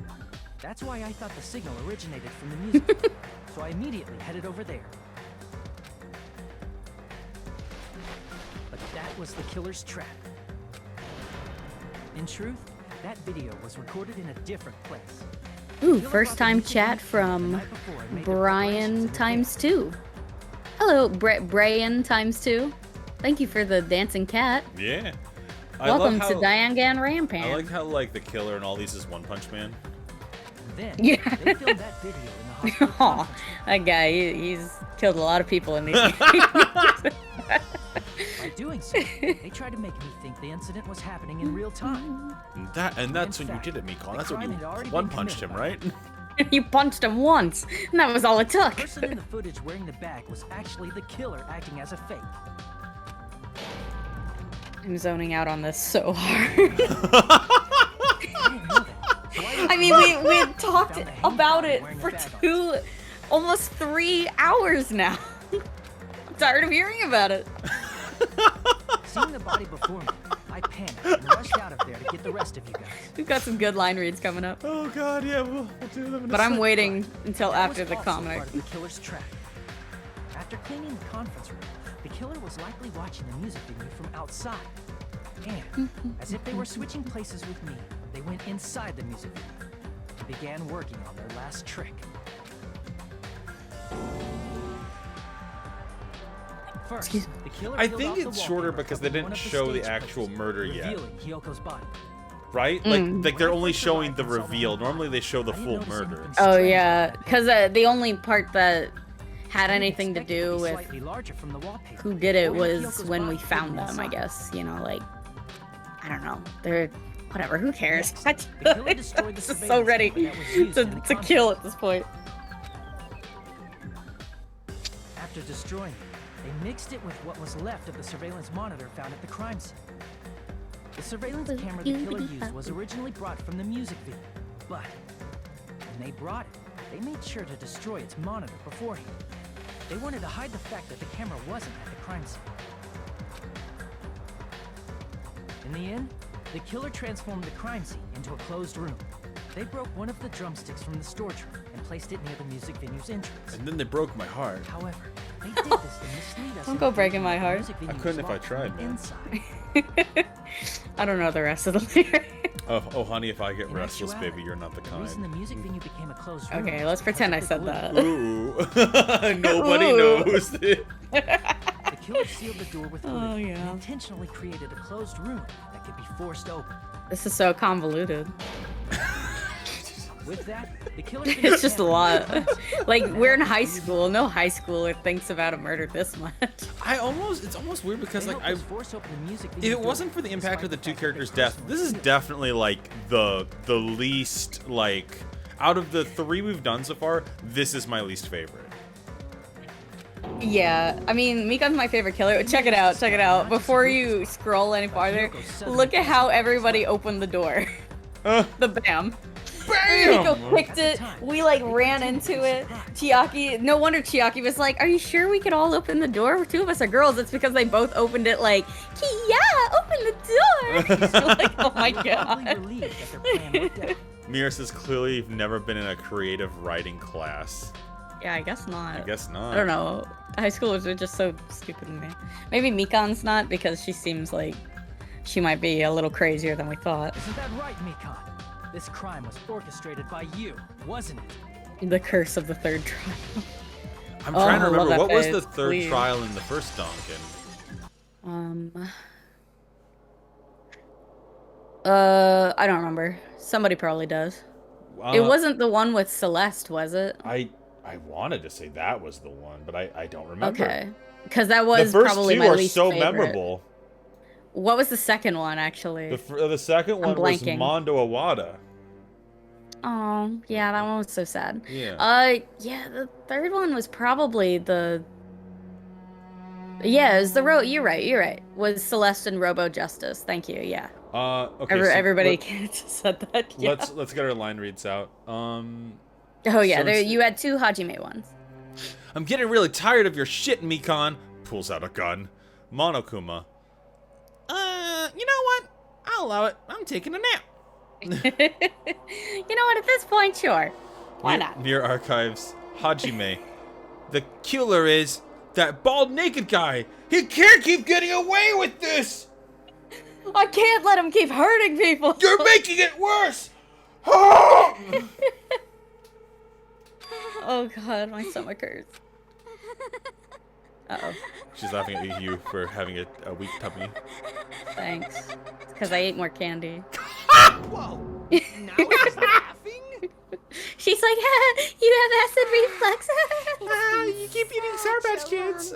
That's why I thought the signal originated from the music video, so I immediately headed over there. But that was the killer's trap. In truth, That video was recorded in a different place. Ooh, first time chat from Brian times 2. Hello, Brian times 2. Thank you for the dancing cat. Yeah. Welcome to Danganronpa. I like how like the killer in all these is One Punch Man. Then Yeah. they filmed that video in the hospital. Aw, that guy, he's killed a lot of people in these games. By doing so, they tried to make me think the incident was happening in real time. And that's when you did it, Mikon. That's when you one punched him, right? You punched him once, and that was all it took. The person in the footage wearing the bag was actually the killer acting as a fake. I'm zoning out on this so hard. I mean, we had talked about it for almost 3 hours now. I'm tired of hearing about it. Seeing the body before me, I panicked and rushed out of there to get the rest of you guys. We've got some good line reads coming up. Oh god, yeah, we'll do them in But a I'm sec. waiting until That after was the also comic. part of the killer's trap. After cleaning the conference room, the killer was likely watching the music venue from outside. And, as if they were switching places with me, they went inside the music venue and began working on their last trick. First, the killer I peeled think off the it's shorter wallpaper because they covering one didn't of the show the stage actual posters, murder yet. revealing Hyoko's body. Right? Like they're only showing the reveal. Normally they show the full murder. Oh yeah, because the only part that had anything to do with who did it was when we found them, I guess. You know, like, I don't know. They're, whatever, who cares? Just so ready to kill at this point. After destroying it, they mixed it with what was left of the surveillance monitor found at the crime scene. The surveillance camera the killer used was originally brought from the music video, but when they brought it, they made sure to destroy its monitor beforehand. They wanted to hide the fact that the camera wasn't at the crime scene. In the end, the killer transformed the crime scene into a closed room. They broke one of the drumsticks from the storage room and placed it near the music venue's entrance. And then they broke my heart. However, they did this to mislead us. Don't go breaking my heart. I couldn't if I tried, man. I don't know the rest of the lyrics. Oh, honey, if I get restless, baby, you're not the The reason the kind. music venue became a closed room. Okay, let's pretend I said that. Ooh. Nobody Ooh. knows it. The killer sealed the door with glue Oh, yeah. and intentionally created a closed room that could be forced open. This is so convoluted. With that, the killer It's just a lot. Like, we're in high school. No high schooler thinks about a murder this much. It's almost weird because like if it wasn't for the impact of the two characters' death, this is definitely like the least like out of the 3 we've done so far, this is my least favorite. Yeah, I mean, Mikan's my favorite killer. Check it out, check it out. Before you scroll any farther, look at how everybody opened the door. The bam. Miko picked it, we like ran into it. Chiaki, no wonder Chiaki was like, are you sure we could all open the door? 2 of us are girls. It's because they both opened it like, Kia, open the door. So like, oh my god. Mira says clearly you've never been in a creative writing class. Yeah, I guess not. I guess not. I don't know. High schoolers are just so stupid to me. Maybe Mikan's not because she seems like she might be a little crazier than we thought. Isn't that right, Mikan? This crime was orchestrated by you, wasn't it? The curse of the 3rd trial. I'm trying to I love remember that what was face, the 3rd please. trial in the first Duncan. I don't remember. Somebody probably does. It wasn't the one with Celeste, was it? I wanted to say that was the one, but I don't remember. Okay. Because that was the first probably 2 my are least so favorite. memorable. What was the second one, actually? The second one was blanking. Mondo Awada. Oh, yeah, that one was so sad. Yeah. Yeah, the 3rd one was probably the... Yeah, it was the You're right. Was Celeste and Robo Justice. Thank you, yeah. Okay. Everybody said that, yeah. Let's get our line reads out. Oh, yeah, you had 2 Hajime ones. I'm getting really tired of your shit, Mikan. Pulls out a gun. Monokuma. You know what? I'll allow it. I'm taking a nap. You know what, at this point, sure. Why not? Near archives. Hajime. The killer is that bald naked guy. He can't keep getting away with this. I can't let him keep hurting people. You're making it worse! Oh god, my stomach hurts. Uh-oh. She's laughing at you for having a weak tummy. Thanks. It's because I ate more candy. Whoa! Now she's laughing? She's like, you have acid reflux. You keep eating Sour Patch Kids.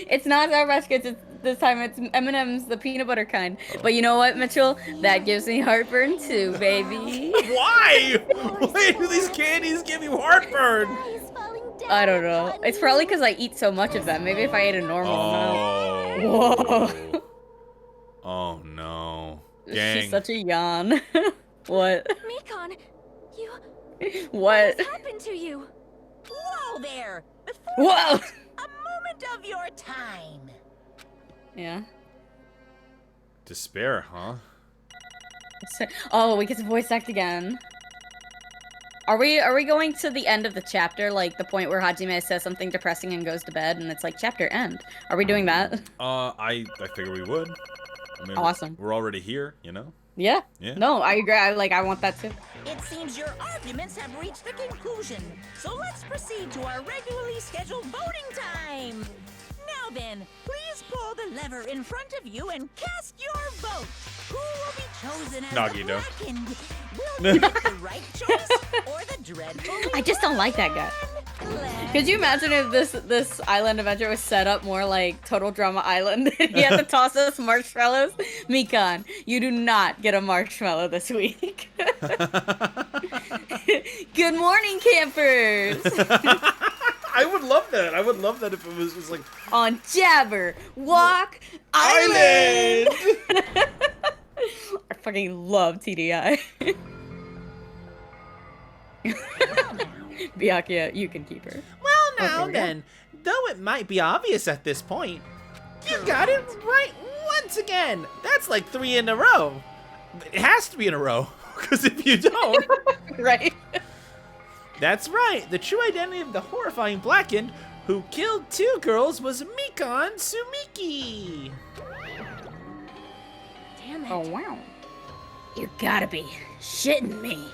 It's not Sour Patch Kids this time. It's M&M's, the peanut butter kind. But you know what, Mitchell? That gives me heartburn too, baby. Why? Why do these candies give you heartburn? I don't know. It's probably because I eat so much of them. Maybe if I ate a normal amount. Whoa. Oh no. Gang. She's such a yawn. What? Mikon, you... What? What happened to you? Whoa there! Before Whoa! that, a moment of your time. Yeah. Despair, huh? Oh, we get to voice act again. Are we going to the end of the chapter, like the point where Hajime says something depressing and goes to bed, and it's like chapter end? Are we doing that? I figure we would. I mean, awesome. We're already here, you know? Yeah. Yeah. No, I agree. I want that too. It seems your arguments have reached a conclusion, so let's proceed to our regularly scheduled voting time. Now then, please pull the lever in front of you and cast your vote. Who will be chosen as Nagito. the blackened? Will you make the right choice or the dreadfully I just don't like that guy. Could you imagine if this island adventure was set up more like Total Drama Island? He had to toss us marshmallows. Mikon, you do not get a marshmallow this week. Good morning, campers. I would love that. I would love that if it was just like on Jabber Walk Island. I fucking love TDI. Byakuya, you can keep her. Well, now Okay, then, though it might be obvious at this point, you got it right once again. That's like 3 in a row. It has to be in a row, because if you don't... Right. That's right. The true identity of the horrifying Blackened who killed 2 girls was Mikon Sumiki. Damn it. Oh, wow. You gotta be shitting me.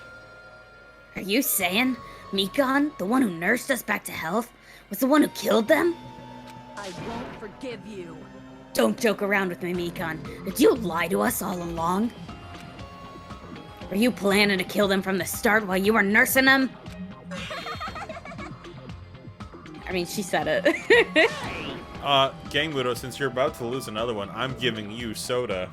Are you saying Mikon, the one who nursed us back to health, was the one who killed them? I won't forgive you. Don't joke around with me, Mikon. Did you lie to us all along? Were you planning to kill them from the start while you were nursing them? I mean, she said it. Gang Mudo, since you're about to lose another one, I'm giving you soda.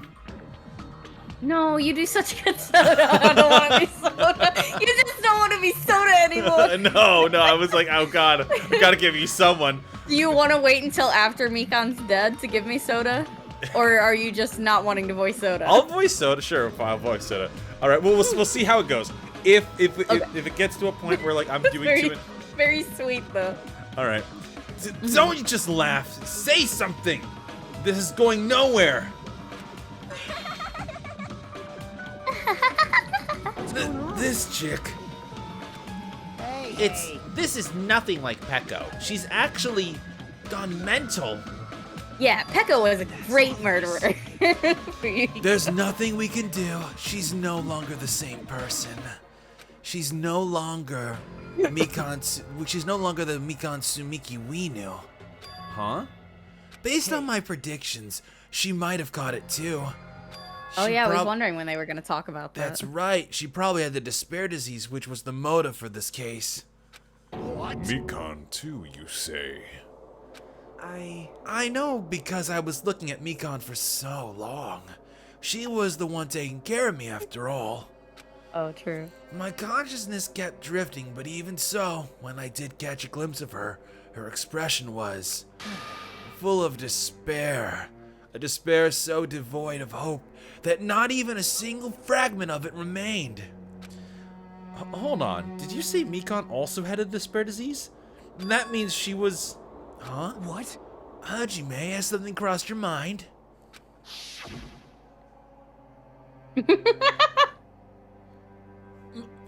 No, you do such good soda. I don't want to be soda. You just don't want to be soda anymore. No, I was like, oh god, I gotta give you someone. Do you want to wait until after Mikon's dead to give me soda? Or are you just not wanting to voice soda? I'll voice soda, sure, I'll voice soda. All right, well, we'll see how it goes. If it gets to a point where like I'm doing too. Very sweet though. All right, don't just laugh. Say something. This is going nowhere. This chick. This is nothing like Peko. She's actually gone mental. Yeah, Peko was a great murderer. There's nothing we can do. She's no longer the same person. She's no longer she's no longer the Mikon Sumiki we knew. Huh? Based on my predictions, she might have caught it too. Oh yeah, I was wondering when they were going to talk about that. That's right. She probably had the despair disease, which was the motive for this case. What? Mikon too, you say? I know because I was looking at Mikon for so long. She was the one taking care of me after all. Oh, true. My consciousness kept drifting, but even so, when I did catch a glimpse of her, her expression was full of despair. A despair so devoid of hope that not even a single fragment of it remained. Hold on, did you say Mikon also had a despair disease? That means she was... Huh? What? Hajime, has something crossed your mind?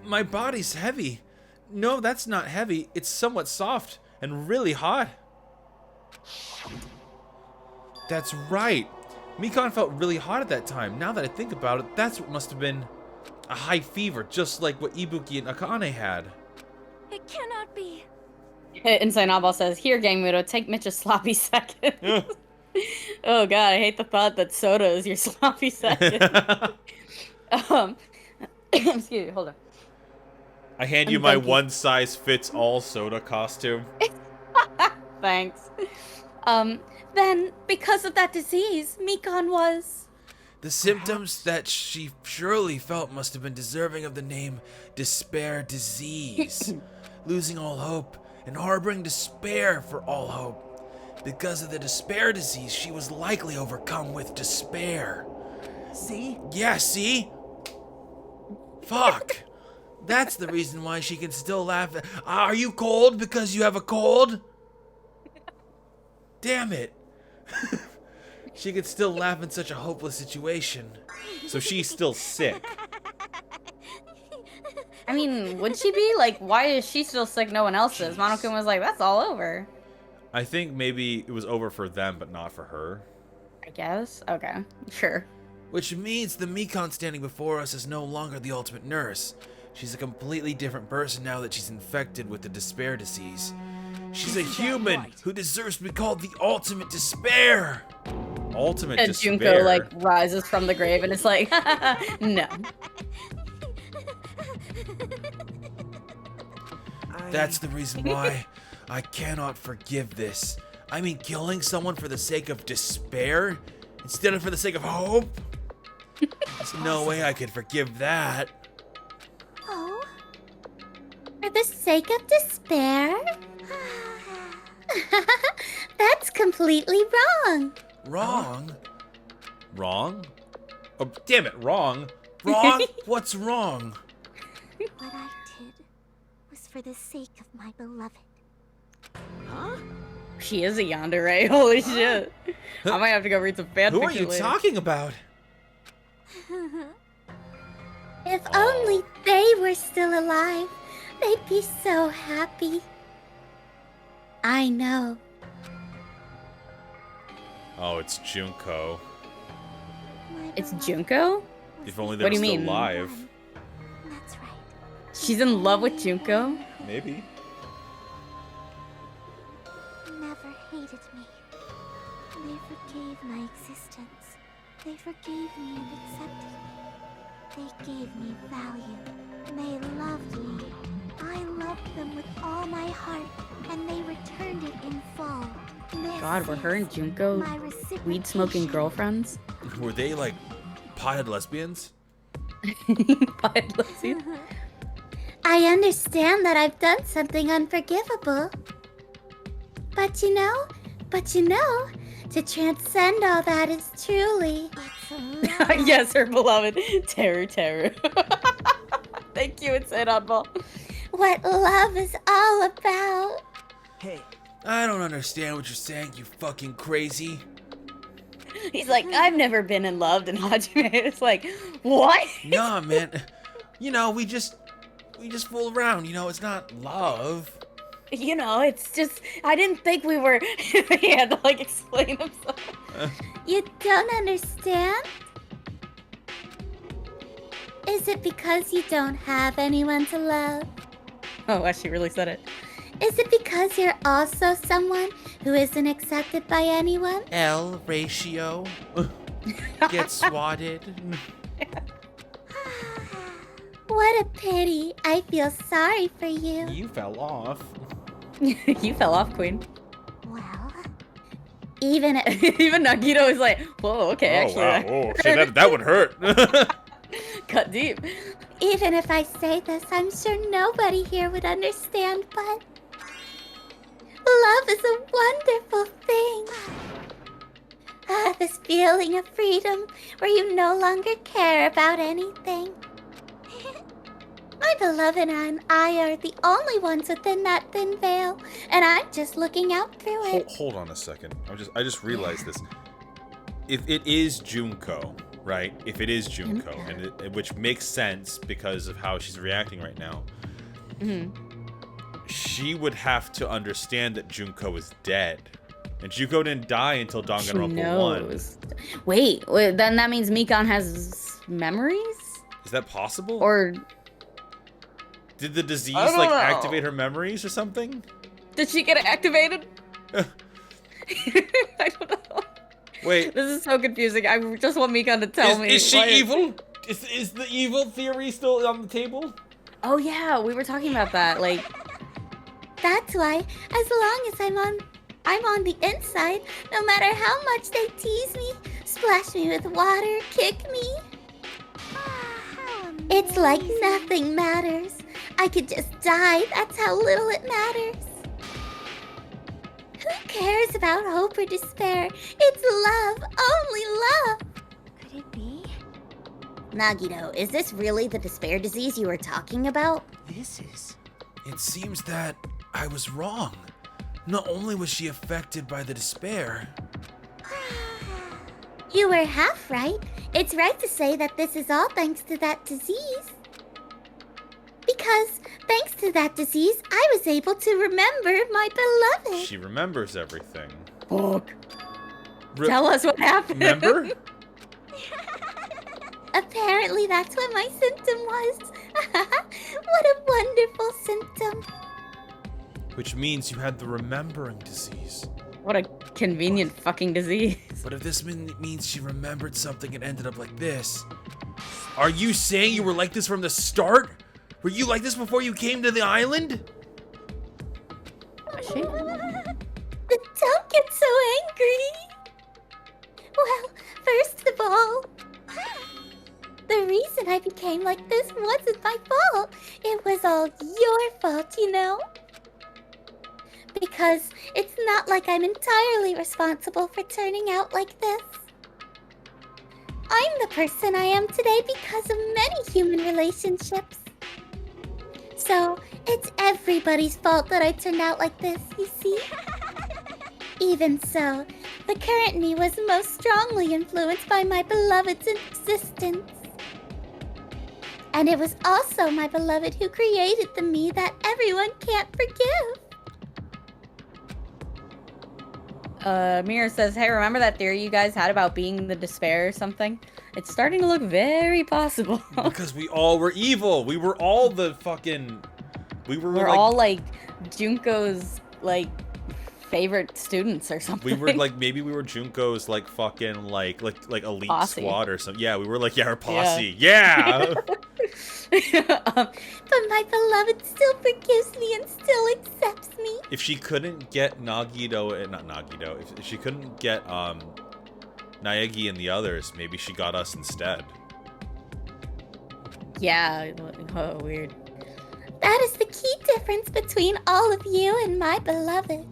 My body's heavy. No, that's not heavy. It's somewhat soft and really hot. That's right. Mikan felt really hot at that time. Now that I think about it, that's what must have been a high fever, just like what Ibuki and Akane had. It cannot be. Insane Oddball says, "Here, Gangmudo, take Mitch's sloppy second." Oh god, I hate the thought that soda is your sloppy second. Excuse me, hold on. I hand you my one-size-fits-all soda costume. Thanks. Then, because of that disease, Mikan was... The symptoms that she surely felt must have been deserving of the name despair disease. Losing all hope and harboring despair for all hope. Because of the despair disease, she was likely overcome with despair. See? Yeah, see? Fuck. That's the reason why she can still laugh. Are you cold because you have a cold? Damn it. She could still laugh in such a hopeless situation. So she's still sick. I mean, would she be? Like, why is she still sick? No one else is. Monokuma was like, that's all over. I think maybe it was over for them, but not for her. I guess. Okay, sure. Which means the Mikan standing before us is no longer the ultimate nurse. She's a completely different person now that she's infected with the despair disease. She's a human who deserves to be called the ultimate despair. Ultimate and despair. Junko, like, rises from the grave and it's like, no. That's the reason why I cannot forgive this. I mean, killing someone for the sake of despair instead of for the sake of hope? There's no way I could forgive that. Oh? For the sake of despair? That's completely wrong. Wrong? Wrong? Oh, damn it, wrong. Wrong? What's wrong? What I did was for the sake of my beloved. Huh? She is a yandere. Holy shit. I might have to go read some fanfiction. Who are you later. talking about? If only they were still alive, they'd be so happy. I know. Oh, it's Junko. It's Junko? If only they What were do you still mean? alive. That's right. She's in love with Junko? Maybe. Never hated me. They forgave my existence. They forgave me and accepted me. They gave me value. They loved me. I loved them with all my heart, and they returned it in full. This God, were her and is Junko my reciprocation. weed-smoking girlfriends? Were they like potted lesbians? Potted lesbians? I understand that I've done something unforgivable. But you know, to transcend all that is truly... Yes, her beloved. Terror. Thank you, Insane Oddball. what love is all about. Hey. I don't understand what you're saying, you fucking crazy. He's like, I've never been in love, and Hajime is like, what? Nah, man. You know, we just fool around, you know, it's not love. You know, it's just, I didn't think we were, he had to like explain himself. You don't understand? Is it because you don't have anyone to love? Oh, wow, she really said it. Is it because you're also someone who isn't accepted by anyone? L ratio. Get swatted. What a pity. I feel sorry for you. You fell off. You fell off, Queen. Well, Even Nagito is like, whoa, okay, Oh, actually. wow. Oh, shit, that would hurt. Cut deep. even if I say this, I'm sure nobody here would understand, but... love is a wonderful thing. Ah, this feeling of freedom where you no longer care about anything. My beloved and I are the only ones within that thin veil, and I'm just looking out through it. Hold on a second. I just realized this. If it is Junko, right? If it is Junko, and which makes sense because of how she's reacting right now. Mm-hmm. She would have to understand that Junko is dead. And Juko didn't die until She Danganronpa 1. knows. Wait, then that means Mikon has memories? Is that possible? Or did the disease I don't like know. activate her memories or something? did she get activated? I don't know. Wait. This is so confusing. I just want Mikon to tell me. Is she why- evil? Is the evil theory still on the table? Oh yeah, we were talking about that. Like, That's why, as long as I'm on the inside, no matter how much they tease me, splash me with water, kick me. It's like nothing matters. I could just die, that's how little it matters. Who cares about hope or despair? It's love, only love. Could it be? Nagito, is this really the despair disease you were talking about? This is... It seems that I was wrong. Not only was she affected by the despair... You were half right. It's right to say that this is all thanks to that disease. Because thanks to that disease, I was able to remember my beloved. She remembers everything. Fuck. Tell us what happened. Remember? Apparently that's what my symptom was. What a wonderful symptom. Which means you had the remembering disease. What a convenient fucking disease. But if this means she remembered something and ended up like this... Are you saying you were like this from the start? Were you like this before you came to the island? Don't get so angry. Well, first of all, the reason I became like this wasn't my fault. It was all your fault, you know? Because it's not like I'm entirely responsible for turning out like this. I'm the person I am today because of many human relationships. So, it's everybody's fault that I turned out like this, you see? Even so, the current me was most strongly influenced by my beloved's existence. And it was also my beloved who created the me that everyone can't forgive. Mira says, hey, remember that theory you guys had about being the despair or something? It's starting to look very possible. Because we all were evil. We were all the fucking... We're all like Junko's like favorite students or something. We were like, maybe we were Junko's like fucking like elite Posse. squad or something. Yeah, we were like, yeah, our posse. Yeah. But my beloved still forgives me and still accepts me. If she couldn't get Nagito, not Nagito, if she couldn't get Naegi and the others, maybe she got us instead. Yeah, oh, weird. That is the key difference between all of you and my beloved.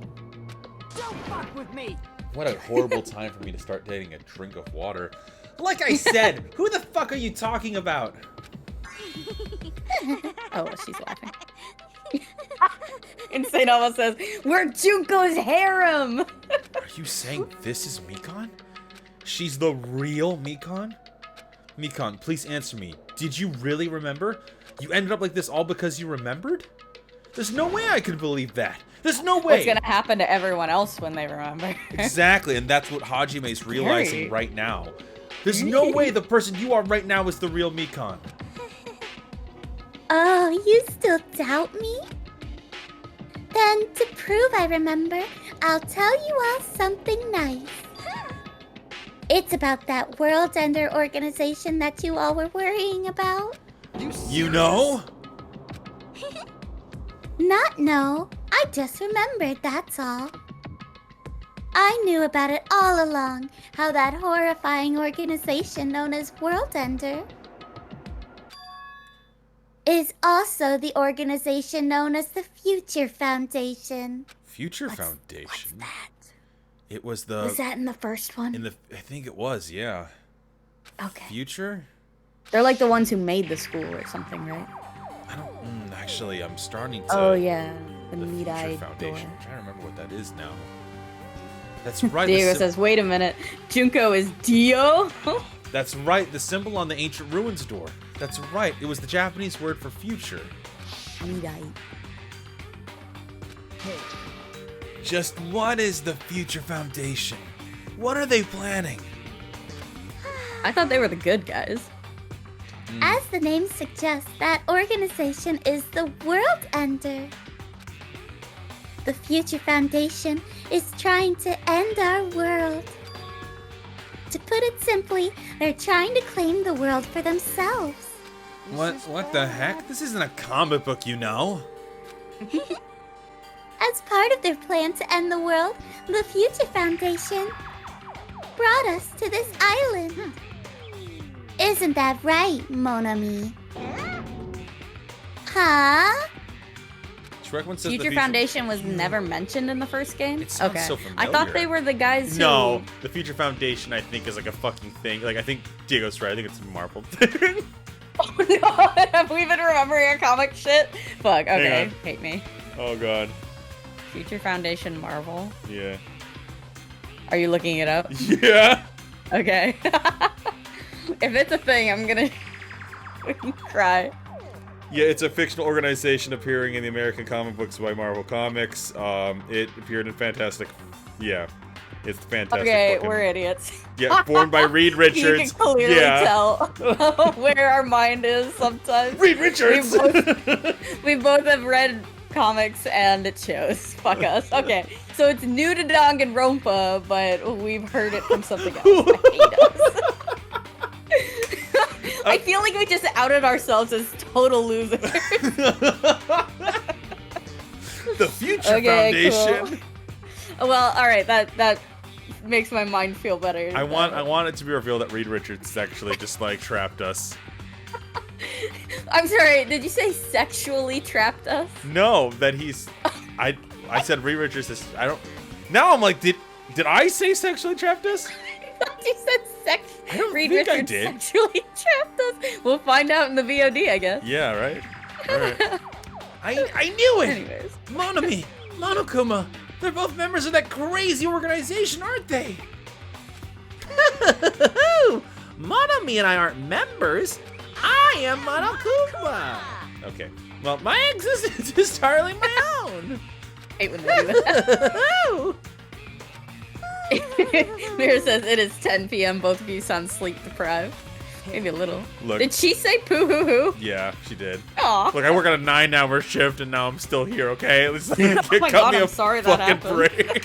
Don't fuck with me! What a horrible time for me to start dating a drink of water. Like I said, who the fuck are you talking about? Oh, she's laughing. Insane almost says, we're Junko's harem! Are you saying this is Mikon? She's the real Mikon? Mikon, please answer me. Did you really remember? You ended up like this all because you remembered? There's no way I could believe that. There's no way. What's gonna happen to everyone else when they remember? Exactly, and that's what Hajime's realizing Scary. right now. There's no way the person you are right now is the real Mikon. Oh, you still doubt me? Then, to prove I remember, I'll tell you all something nice. It's about that World Ender organization that you all were worrying about. You know? Not no, I just remembered, that's all. I knew about it all along, how that horrifying organization known as World Ender is also the organization known as the Future Foundation. Future Foundation. What's that? It was the. Was that in the first one? I think it was, yeah. Okay. Future? They're like the ones who made the school or something, right? I don't. Actually, I'm starting to. Oh yeah, the Future meat-eyed Foundation. door. I'm trying to remember what that is now. That's right. Diego the says, wait a minute, Junko is Dio? That's right. The symbol on the ancient ruins door. That's right. It was the Japanese word for future. Meat-eyed. Hey, Just what is the Future Foundation? What are they planning? I thought they were the good guys. As the name suggests, that organization is the World Ender. The Future Foundation is trying to end our world. To put it simply, they're trying to claim the world for themselves. What the heck? This isn't a comic book, you know. As part of their plan to end the world, the Future Foundation brought us to this island. Isn't that right, Mon ami? Huh? Shrek says Future Foundation was never mentioned in the first game? It sounds so I thought they were the guys who... No, the Future Foundation, I think, is like a fucking thing. Like, I think Diego's right. I think it's a Marvel. Oh no, have we been remembering our comic shit? Fuck, okay, hate me. Oh god. Future Foundation Marvel. Yeah. Are you looking it up? Yeah. Okay. If it's a thing, I'm gonna cry. Yeah, it's a fictional organization appearing in the American comic books by Marvel Comics. It appeared in Fantastic. Yeah, it's Fantastic. Okay, we're idiots. Yeah, born by Reed Richards. You can clearly tell where our mind is sometimes. Reed Richards! We both have read comics and it shows. Fuck us. Okay, so it's new to Danganronpa, but we've heard it from something else. I hate us. I feel like we just outed ourselves as total losers. The Future Foundation. Cool. Well, all right, that makes my mind feel better. I want it to be revealed that Reed Richards actually just like trapped us. I'm sorry, did you say sexually trapped us? No, that he's. I said Reed Richards is. I don't. Now I'm like, did I say sexually trapped us? I thought you said I don't Reed think Richards I did. sexually trapped us. We'll find out in the VOD, I guess. Yeah, right. All right. I knew it! Anyways. Monami, Monokuma, they're both members of that crazy organization, aren't they? Monami and I aren't members. I am Monokuma. Okay. Well, my existence is entirely my own. Hate when they do that. Mira says it is 10 p.m. Both of you sound sleep deprived. Maybe a little. Look. Did she say poo hoo hoo? Yeah, she did. Aw. Look, I work on a 9-hour shift and now I'm still here. Okay, let's Oh my cut God, me I'm a sorry that fucking happened. break.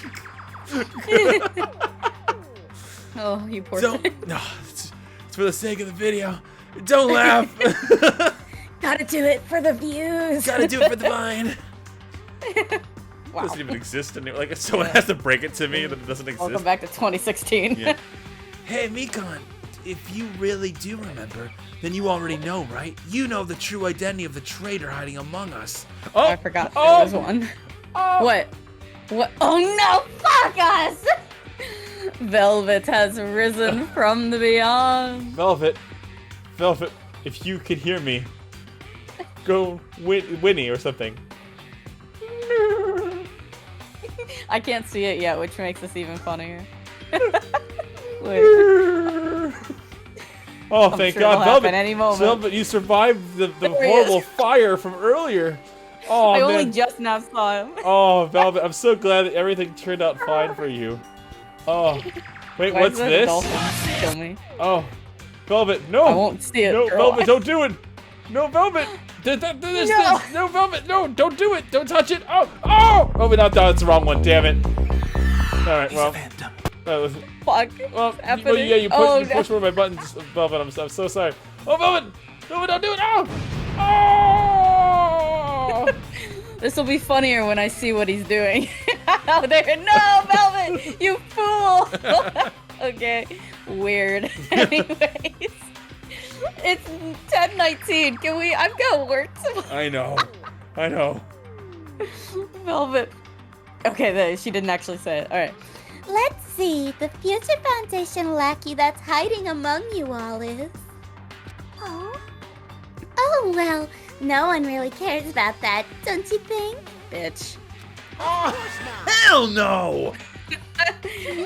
Oh, you poor Don't. thing. No, it's for the sake of the video. Don't laugh. Gotta do it for the views. Gotta do it for the vine. Wow. Doesn't even exist anymore. Like, someone has to break it to me that it doesn't exist. Welcome back to 2016. Yeah. Hey, Mikon, if you really do remember, then you already know, right? You know the true identity of the traitor hiding among us. Oh, I forgot there was one. What? What? Oh no! Fuck us! Velvet has risen from the beyond. Velvet, if you can hear me, go Winnie or something. I can't see it yet, which makes this even funnier. Oh, I'm thank sure it'll God, happen Velvet! any moment. Velvet, you survived the There he horrible is. fire from earlier. Oh I man. only just now saw him. Oh, Velvet, I'm so glad that everything turned out fine for you. Oh, wait, Why what's does the this? dolphin kill me? Oh, Velvet, no! I won't see it, No, girl. Velvet, don't do it! No, Velvet! No, Velvet, no! Don't do it! Don't touch it! Oh, oh! Oh, no, that's the wrong one. Damn it! All right, well. Fuck. Well, happening? well, yeah, you Oh, pushed one of my buttons, Velvet. I'm so sorry. Oh, Velvet! Velvet, don't do it! Oh! Oh! This will be funnier when I see what he's doing. Oh, there. No, Velvet! You fool! Okay. Weird. Anyways. It's 10:19. Can we? I've got work tomorrow. I know. Velvet. Okay, she didn't actually say it. All right. Let's see, the Future Foundation lackey that's hiding among you all is... Oh, well, no one really cares about that, don't you think? Bitch. Oh, hell no!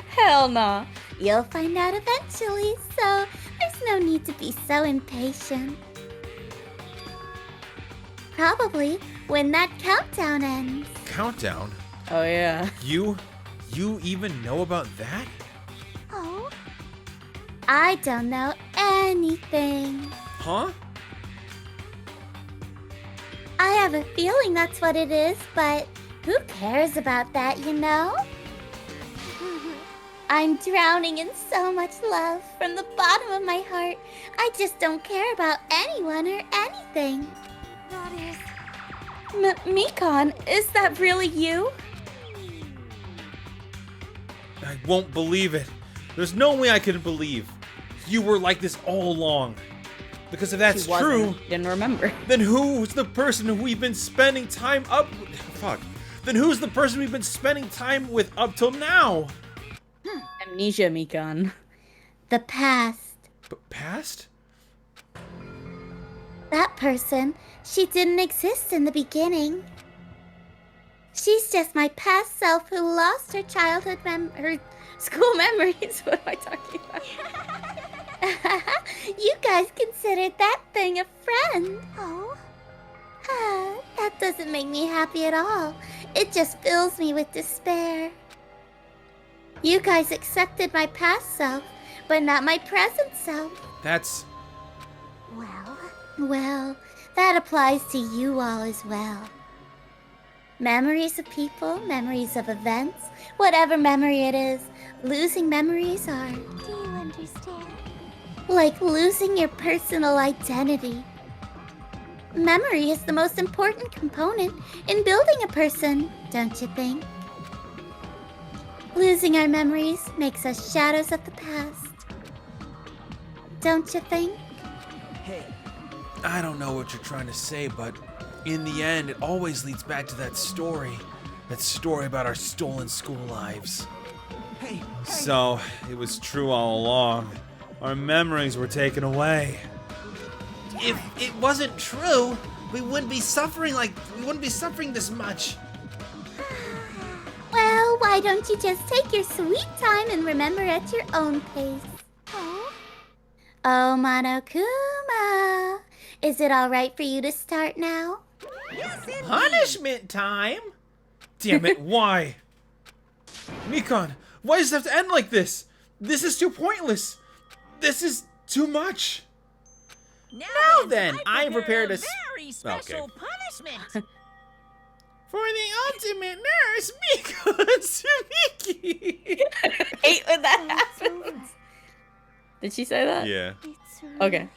Hell nah. You'll find out eventually, so there's no need to be so impatient. Probably when that countdown ends. Countdown? Oh, yeah. You even know about that? Oh? I don't know anything. Huh? I have a feeling that's what it is, but who cares about that, you know? I'm drowning in so much love from the bottom of my heart. I just don't care about anyone or anything. That is... Mikan, is that really you? I won't believe it. There's no way I can believe you were like this all along. Because if that's true, didn't remember. Then who's the person who we've been spending time up? Fuck. Then who's the person we've been spending time with up till now? Amnesia, Mikan. The past. Past? That person, she didn't exist in the beginning. She's just my past self who lost her childhood her school memories. What am I talking about? You guys considered that thing a friend. Oh? That doesn't make me happy at all. It just fills me with despair. You guys accepted my past self, but not my present self. That's... Well, that applies to you all as well. Memories of people, memories of events, whatever memory it is, losing memories are... Do you understand? Like losing your personal identity. Memory is the most important component in building a person, don't you think? Losing our memories makes us shadows of the past. Don't you think? Hey. I don't know what you're trying to say, but in the end, it always leads back to that story. That story about our stolen school lives. Hey. So, it was true all along. Our memories were taken away. If it wasn't true, we wouldn't be suffering this much. Well, why don't you just take your sweet time and remember at your own pace? Oh, Monokuma, is it all right for you to start now? Yes, indeed. Punishment time? Damn it, why? Mikan, why does it have to end like this? This is too pointless. This is too much. Now then, I prepared a very special punishment. For the ultimate nurse, Mikan Sumiki. I hate when that happens. Did she say that? Yeah. It's Okay.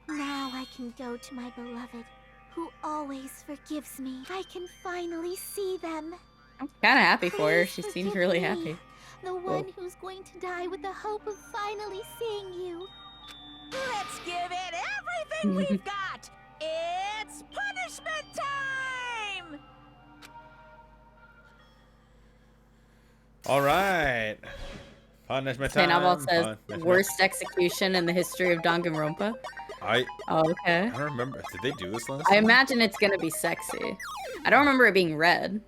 Now I can go to my beloved, who always forgives me. I can finally see them. I'm kind of happy for her. Please She seems forgive really me, happy. The one who's going to die with the hope of finally seeing you. Let's give it everything we've got. It's punishment time. All right. Punishment time. Sainabal says, Punishment. worst execution in the history of Danganronpa. Oh, okay. I don't remember. Did they do this last I time? imagine it's gonna be sexy. I don't remember it being red.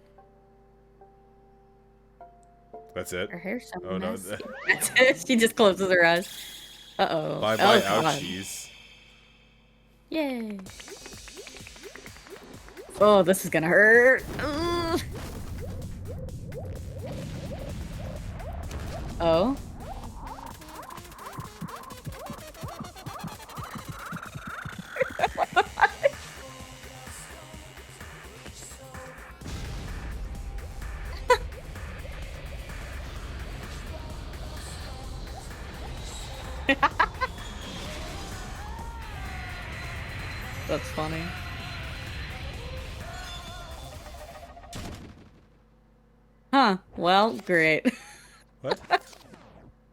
That's it? Her hair's so Oh, no. messy. That's it. She just closes her eyes. Uh-oh. Bye-bye, God. ouchies. Yay. Oh, this is gonna hurt. Ugh. Oh. That's funny. Huh. Well, great. What?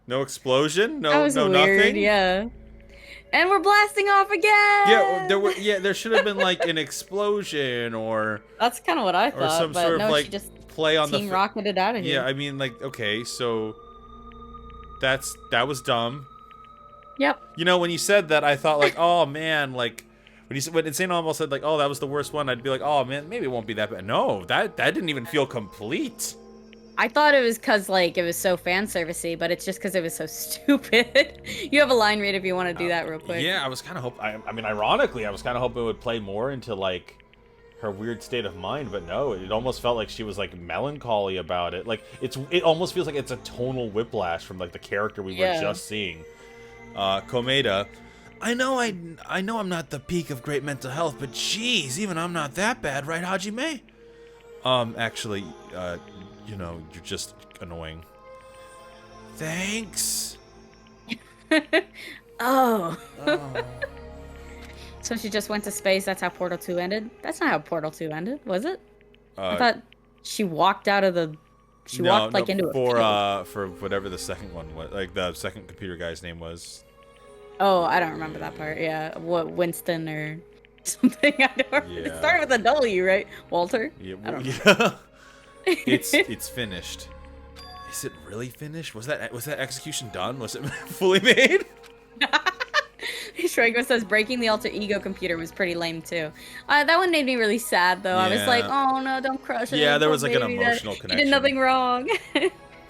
No explosion? No, That was no weird, nothing? yeah. And we're blasting off again! Yeah, there should have been like an explosion or That's kind of what I thought, or some but sort of no, like she just play on team the rocketed out of here. Yeah, I mean like okay, so that was dumb. Yep. You know, when you said that, I thought like, oh man, like when Insane almost said like, oh that was the worst one, I'd be like, oh man, maybe it won't be that bad. No, that didn't even feel complete. I thought it was because, like, it was so fan servicey, but it's just because it was so stupid. You have a line read if you want to do that real quick. Yeah, I was kind of I mean, ironically, I was kind of hoping it would play more into like her weird state of mind, but no, it almost felt like she was like melancholy about it. Like it almost feels like it's a tonal whiplash from like the character we were just seeing. Komeda, I know I'm not the peak of great mental health, but geez, even I'm not that bad, right, Hajime? Actually, you know, you're just annoying. Thanks. Oh. So she just went to space. That's how Portal 2 ended? That's not how Portal 2 ended, was it? I thought she walked out of the... She walked, like, into a field. For whatever the second one was. Like, the second computer guy's name was. Oh, I don't remember that part. Yeah, what, Winston or something? I don't remember. It started with a W, right? Walter? Yeah, I don't know. It's finished. Is it really finished? Was that execution done? Was it fully made? Shrego says breaking the alter ego computer was pretty lame too. That one made me really sad though. I was like, oh no, don't crush it. Yeah, there was like an emotional connection. He did nothing wrong.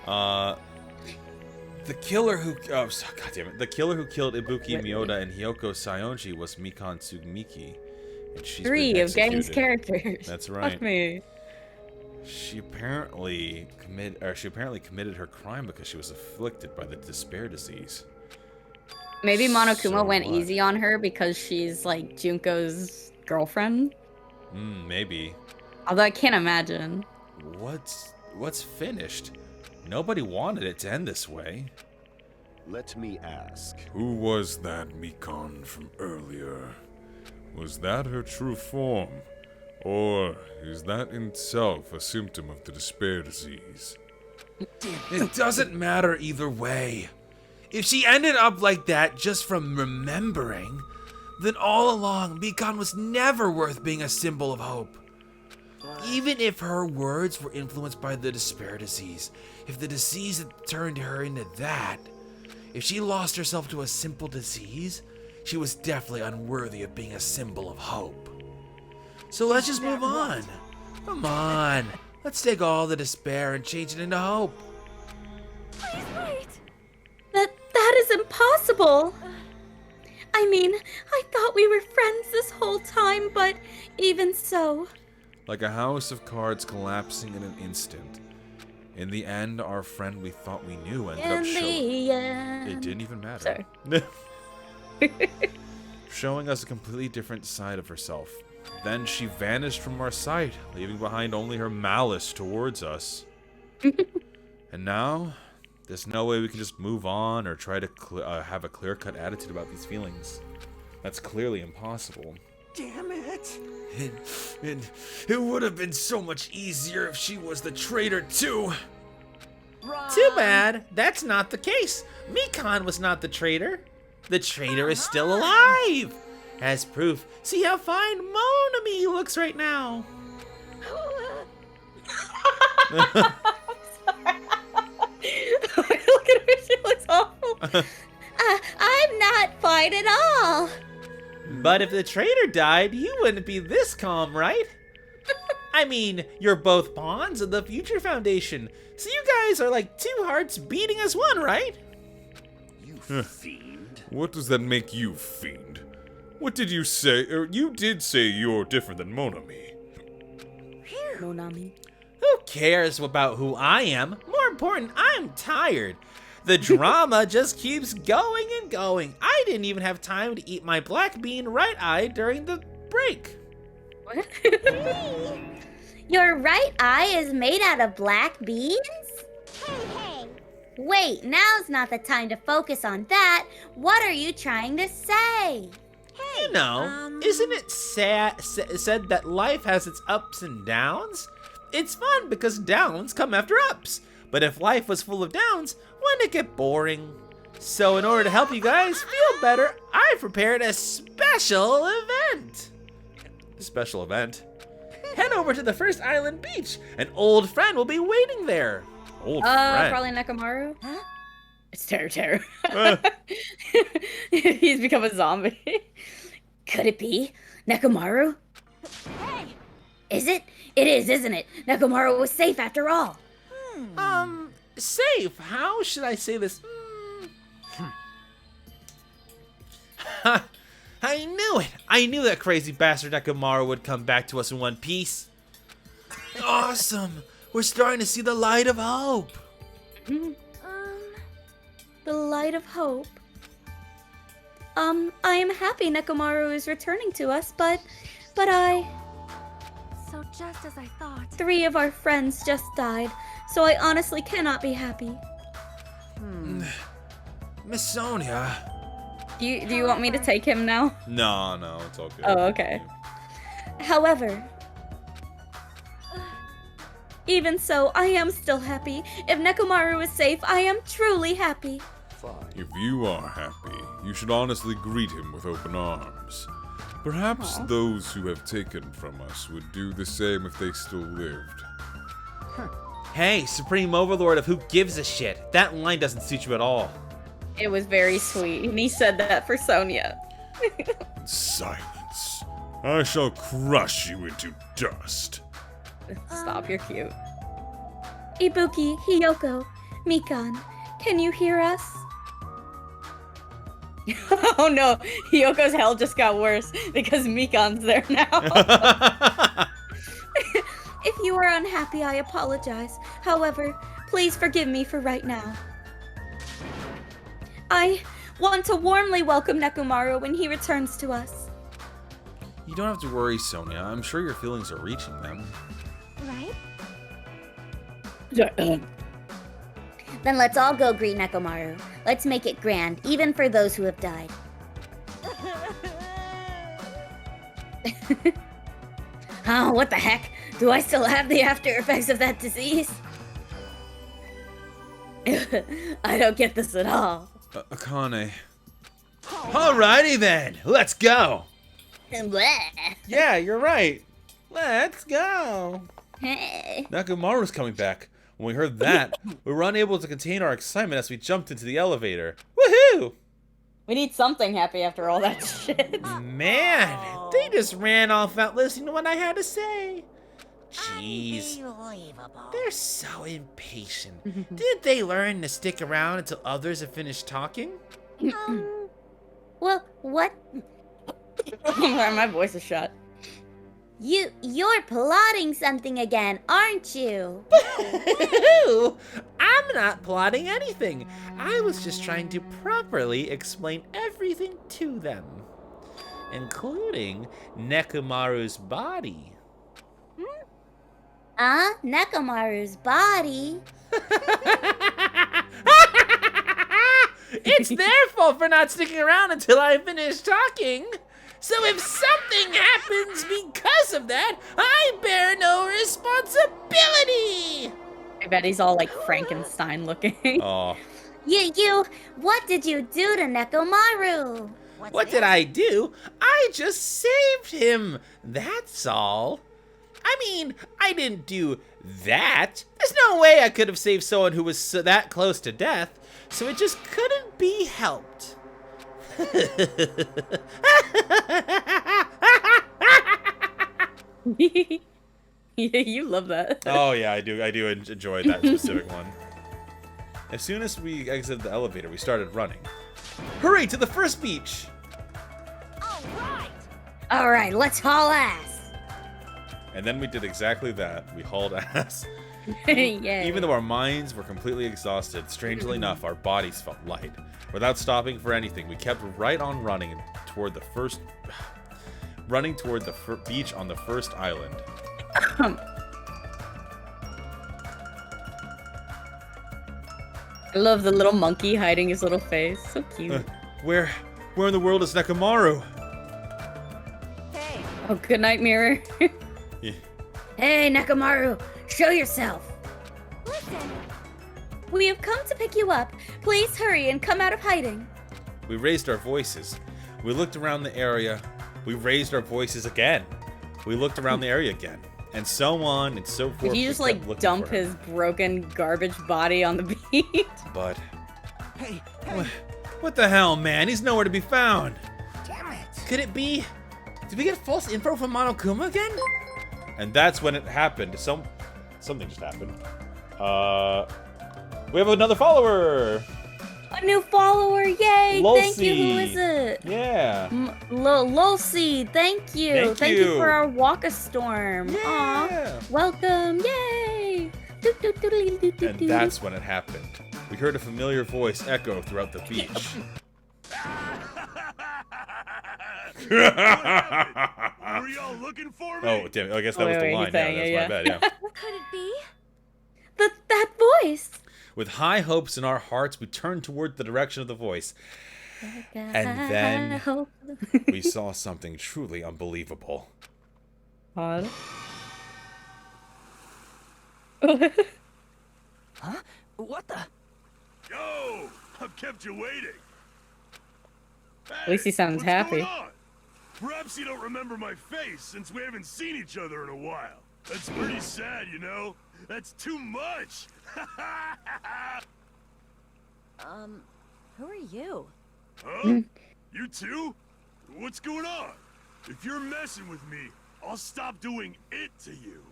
The killer who God damn it. The killer who killed Ibuki Miyoda and Hyoko Sayonji was Mikan Tsugimiki. And she's 3 of Gang's characters. That's right. Fuck me. She apparently committed her crime because she was afflicted by the despair disease. Maybe Monokuma went easy on her because she's like Junko's girlfriend. Maybe. Although I can't imagine. What's finished? Nobody wanted it to end this way. Let me ask. Who was that Mikan from earlier? Was that her true form? Or is that in itself a symptom of the despair disease? It doesn't matter either way. If she ended up like that just from remembering, then all along Mikan was never worth being a symbol of hope. Even if her words were influenced by the despair disease, if the disease had turned her into that, if she lost herself to a simple disease, she was definitely unworthy of being a symbol of hope. So let's just move on. Come on. Let's take all the despair and change it into hope. Please wait. That is impossible. I mean, I thought we were friends this whole time, but even so. Like a house of cards collapsing in an instant. In the end, our friend we thought we knew ended up showing. It didn't even matter. Showing us a completely different side of herself. Then she vanished from our sight, leaving behind only her malice towards us. And now, there's no way we can just move on or try to have a clear-cut attitude about these feelings. That's clearly impossible. Damn it. And it would have been so much easier if she was the traitor too. Too bad. That's not the case. Mikan was not the traitor. The traitor is still alive. As proof, see how fine Monami looks right now. Look at her, she looks awful. I'm not fine at all. But if the traitor died, you wouldn't be this calm, right? I mean, you're both pawns of the Future Foundation, so you guys are like two hearts beating as one, right? You fiend. What does that make you, fiend? What did you say? You did say you're different than Monami. Monami. Who cares about who I am? More important, I'm tired. The drama just keeps going and going. I didn't even have time to eat my black bean right-eye during the break. What? Your right eye is made out of black beans? Hey. Wait, now's not the time to focus on that. What are you trying to say? You know, isn't it said that life has its ups and downs? It's fun because downs come after ups. But if life was full of downs, wouldn't it get boring? So in order to help you guys feel better, I prepared a special event. Special event? Head over to the first island beach. An old friend will be waiting there. Old friend? Probably Nekomaru. Huh? It's Teru. He's become a zombie. Could it be Nekomaru? Hey! Is it? It is, isn't it? Nekomaru was safe after all. Safe? How should I say this? I knew it! I knew that crazy bastard Nekomaru would come back to us in one piece. Awesome! We're starting to see the light of hope. The light of hope. I am happy Nekomaru is returning to us, but So just as I thought. 3 of our friends just died, so I honestly cannot be happy. Miss Sonia. Do you want me to take him now? No, it's all good. Oh, okay. However, even so, I am still happy. If Nekomaru is safe, I am truly happy. If you are happy, you should honestly greet him with open arms. Perhaps those who have taken from us would do the same if they still lived. Hey, Supreme Overlord of Who Gives a Shit. That line doesn't suit you at all. It was very sweet, and he said that for Sonia. Silence. I shall crush you into dust. Stop, you're cute. Ibuki, Hiyoko, Mikan, can you hear us? Oh no, Hiyoko's hell just got worse because Mikan's there now. If you are unhappy, I apologize. However, please forgive me for right now. I want to warmly welcome Nekomaru when he returns to us. You don't have to worry, Sonia. I'm sure your feelings are reaching them. Right? Then let's all go greet Nekomaru. Let's make it grand, even for those who have died. Oh, what the heck? Do I still have the after effects of that disease? I don't get this at all. Akane. Alrighty then, let's go. Bleh. Yeah, you're right. Let's go. Hey. Nekomaru's coming back. When we heard that, we were unable to contain our excitement as we jumped into the elevator. Woohoo! We need something happy after all that shit. Man, they just ran off without listening to what I had to say. Jeez. They're so impatient. Did they learn to stick around until others have finished talking? Well, what? My voice is shut. You're plotting something again, aren't you? I'm not plotting anything. I was just trying to properly explain everything to them, including Nekomaru's body. Nekomaru's body? It's their fault for not sticking around until I finish talking. So if something happens because of that, I bear no responsibility. I bet he's all like Frankenstein looking. Oh. What did you do to Nekomaru? What did I do? I just saved him. That's all. I mean, I didn't do that. There's no way I could have saved someone who was that close to death, so it just couldn't be helped. You love that. Oh yeah, I do enjoy that specific one. As soon as we exited the elevator, we started running. Hurry to the first beach! All right, let's haul ass. And then we did exactly that. We hauled ass. Yay. Even though our minds were completely exhausted, strangely enough, our bodies felt light. Without stopping for anything, we kept right on running toward the beach on the first island. I love the little monkey hiding his little face. So cute. Where in the world is Nekomaru? Oh, good night, mirror. Yeah. Hey, Nekomaru, show yourself. Listen. We have come to pick you up. Please hurry and come out of hiding. We raised our voices. We looked around the area. We raised our voices again. We looked around the area again. And so on and so forth. Did he just like dump his broken garbage body on the beach? But Hey, what the hell, man? He's nowhere to be found. damn it. Could it be? Did we get false info from Monokuma again? And that's when it happened. Something just happened. We have another follower. A new follower, yay! Thank you. Who Lulcy. is it? Yeah. Lulcy, thank you. Thank you you. for our walk a storm. Yeah. Aw, welcome, yay! And that's when it happened. We heard a familiar voice echo throughout the beach. Were y'all looking for me? Oh, damn it. I guess that was the line. Yeah, that's my bad, yeah. Could it be? That voice. With high hopes in our hearts, we turned toward the direction of the voice. And then we saw something truly unbelievable. Huh? Huh? What the? Yo, I've kept you waiting. At least he sounds What's happy. going on? Perhaps you don't remember my face since we haven't seen each other in a while. That's pretty sad, you know? That's too much. Who are you? Huh? You too? What's going on? If you're messing with me, I'll stop doing it to you.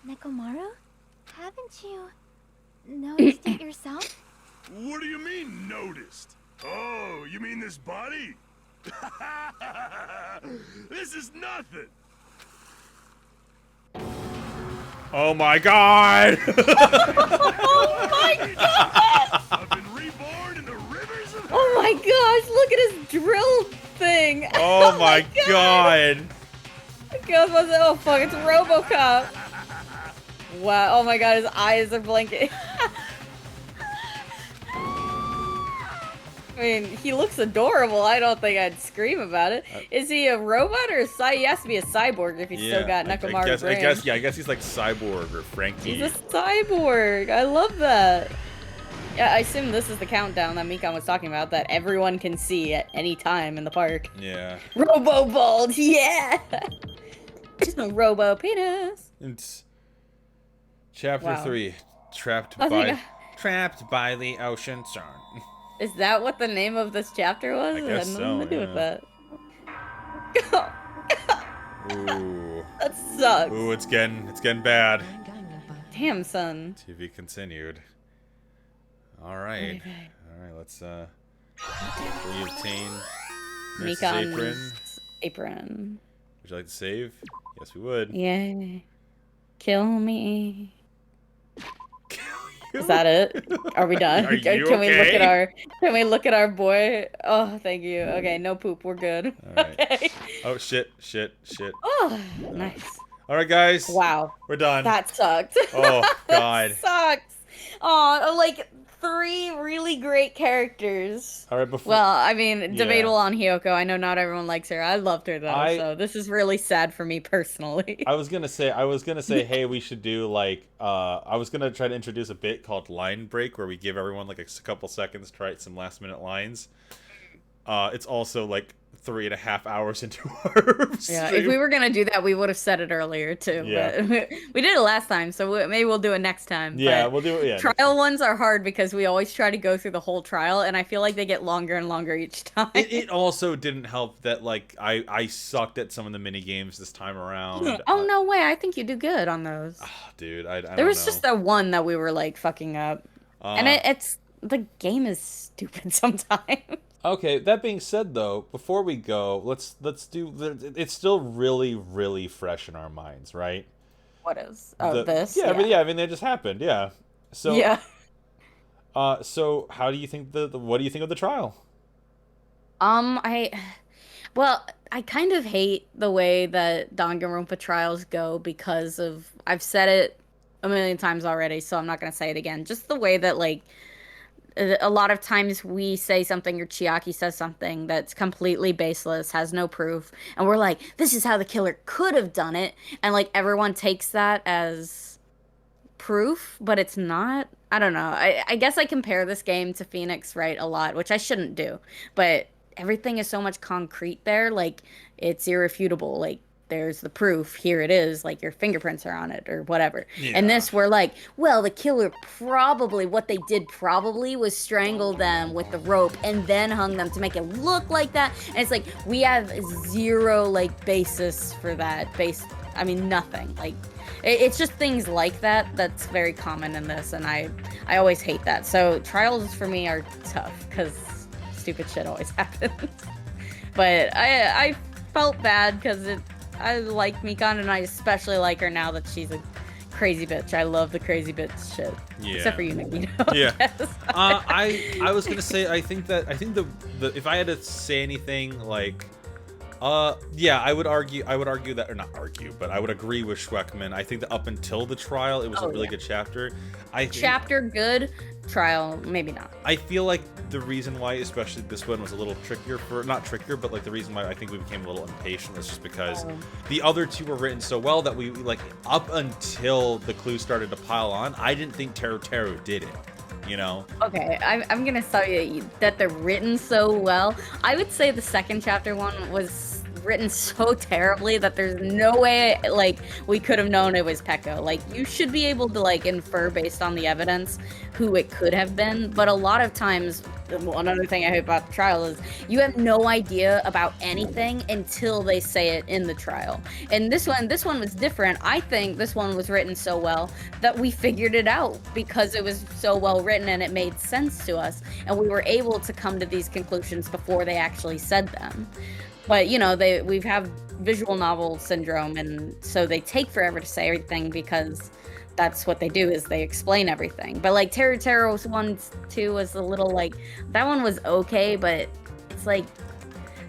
Nekomaru? Haven't you noticed it yourself? What do you mean, noticed? Oh, you mean this body? This is nothing. Oh my god! Oh my god! I've been reborn in the rivers of Oh my gosh, look at his drill thing. Oh my god! Oh fuck, it's RoboCop. Wow, oh my god, his eyes are blinking. I mean, he looks adorable. I don't think I'd scream about it. Is he a robot or he has to be a cyborg if he's still got Nekomaru's brain. I guess he's like Cyborg or Frankie. He's a cyborg. I love that. Yeah, I assume this is the countdown that Mikan was talking about that everyone can see at any time in the park. Yeah. Robo Bald, yeah! Robo Penis. It's Chapter Wow. 3. Trapped I think by the ocean sun. Is that what the name of this chapter was? I guess had nothing to do with that. Ooh. That sucks. Ooh, it's getting bad. Damn, son. TV continued. Alright. Alright, let's re-obtain Nurse's apron. Apron. Would you like to save? Yes, we would. Yay. Kill me. Is that it? Are we done? Are you Can we look okay? Can we look at our boy? Oh, thank you. Okay, no poop. We're good. Alright. Okay. Oh shit. Oh, nice. Alright guys. Wow. We're done. That sucked. Oh god. That sucks. Oh, like 3 really great characters. Alright, before Well, I mean, debatable on Hiyoko. I know not everyone likes her. I loved her though, so this is really sad for me personally. I was gonna say, hey, we should do like, I was gonna try to introduce a bit called line break, where we give everyone like a couple seconds to write some last minute lines. It's also like 3.5 hours into our Yeah, stream. if we were gonna do that, we would have said it earlier too. Yeah. But we did it last time, so maybe we'll do it next time. Yeah, but we'll do it. Yeah. trial ones are hard because we always try to go through the whole trial, and I feel like they get longer and longer each time. It also didn't help that like I sucked at some of the mini games this time around. Oh no way! I think you do good on those. Dude, I don't There was know. just that one that we were like fucking up, and it's the game is stupid sometimes. Okay, that being said though, before we go, let's do it's still really fresh in our minds, right? What is? Oh, this? Yeah, but I mean it just happened, yeah. So yeah. So how do you think what do you think of the trial? I kind of hate the way that Danganronpa trials go because of I've said it a million times already, so I'm not gonna say it again. Just the way that like a lot of times we say something or Chiaki says something that's completely baseless, has no proof, and we're like, this is how the killer could have done it, and like everyone takes that as proof, but it's not. I don't know. I guess I compare this game to Phoenix Wright a lot, which I shouldn't do, but everything is so much concrete there, like it's irrefutable, like there's the proof, here it is, like your fingerprints are on it or whatever. And this we're like, well, the killer probably, what they did probably was strangle them with the rope and then hung them to make it look like that. And it's like we have zero like basis for that, nothing. Like it's just things like that that's very common in this, and I always hate that. So trials for me are tough because stupid shit always happens. But I felt bad because I like Mikan, and I especially like her now that she's a crazy bitch. I love the crazy bitch shit. Yeah. Except for you, Nikito. Yeah. I was gonna say I think the if I had to say anything like. Yeah, I would argue that, or not argue, but I would agree with Schweckman. I think that up until the trial, it was a really good chapter. Chapter good, trial maybe not. I feel like the reason why, especially this one, was a little trickier not trickier, but like the reason why I think we became a little impatient was just because the other two were written so well that we like up until the clues started to pile on, I didn't think Teru Teru did it. You know? Okay, I'm gonna tell you that they're written so well. I would say the second chapter one was written so terribly that there's no way like we could have known it was Pekko. Like you should be able to like infer based on the evidence who it could have been, but a lot of times another thing I hate about the trial is you have no idea about anything until they say it in the trial. And this one was different. I think this one was written so well that we figured it out because it was so well written and it made sense to us, and we were able to come to these conclusions before they actually said them. But you know, we have visual novel syndrome, and so they take forever to say everything because that's what they do, is they explain everything. But like Teru Teru's 1, 2 was a little like, that one was okay, but it's like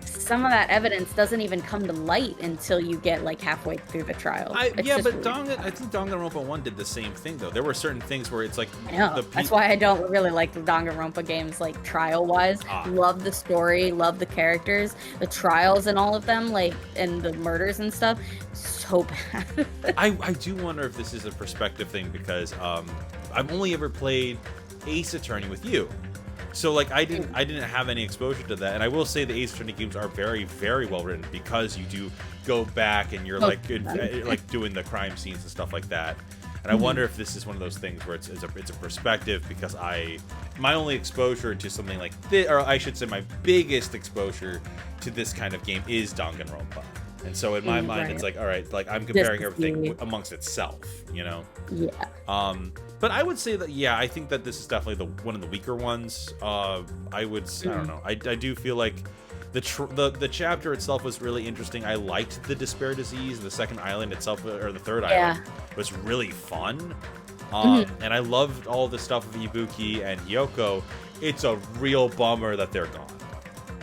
some of that evidence doesn't even come to light until you get like halfway through the trial. Yeah, but I think Danganronpa 1 did the same thing though. There were certain things where it's like that's why I don't really like the Danganronpa games like trial wise. Love the story, love the characters, the trials and all of them, like, and the murders and stuff. So bad. I do wonder if this is a perspective thing because I've only ever played Ace Attorney with you. So like I didn't have any exposure to that, and I will say the Ace Attorney games are very, very well written because you do go back and you're like doing the crime scenes and stuff like that. And I wonder if this is one of those things where it's a perspective, because my only exposure to something like this, or I should say my biggest exposure to this kind of game is Danganronpa. And so in my mind, it's like, all right, like I'm comparing everything amongst itself, you know? Yeah. But I would say that, yeah, I think that this is definitely one of the weaker ones. I don't know. I do feel like the chapter itself was really interesting. I liked the Despair Disease. The second island itself, or the third island, was really fun. And I loved all the stuff of Ibuki and Hyoko. It's a real bummer that they're gone.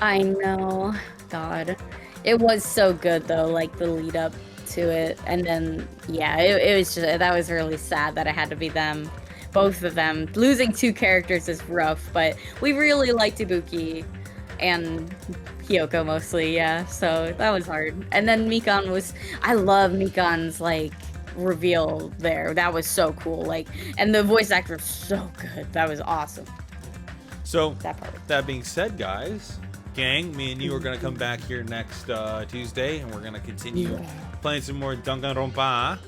I know. God. It was so good, though, like the lead up to it, and then it was just, that was really sad that it had to be them, both of them. Losing two characters is rough, but we really liked Ibuki and Hyoko mostly, so that was hard. And then I love Mikan's like reveal there. That was so cool, like, and the voice actor was so good. That was awesome. So that being said, guys, gang, me and you are going to come back here next Tuesday, and we're going to continue playing some more Danganronpa.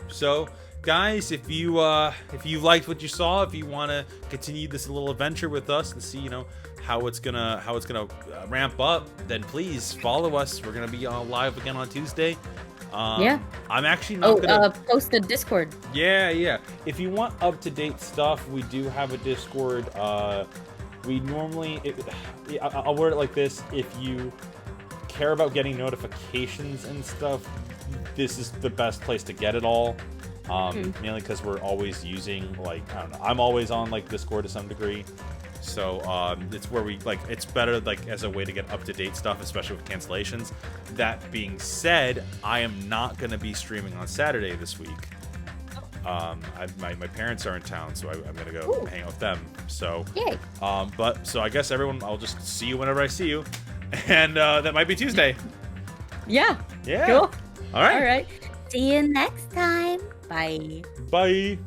So guys, if you liked what you saw, if you want to continue this little adventure with us and see, you know, how it's gonna ramp up, then please follow us. We're gonna be live again on Tuesday. I'm actually not gonna post a Discord. Yeah. If you want up-to-date stuff, we do have a Discord. We normally, I'll word it like this: if you care about getting notifications and stuff, this is the best place to get it all. Mainly because we're always using, like, I don't know, I'm always on like Discord to some degree. So it's where we like, it's better like as a way to get up-to-date stuff, especially with cancellations. That being said, I am not going to be streaming on Saturday this week. My parents are in town, so I'm going to go hang out with them. So, so I guess everyone, I'll just see you whenever I see you. And that might be Tuesday. Yeah. Cool. All right. See you next time. Bye. Bye.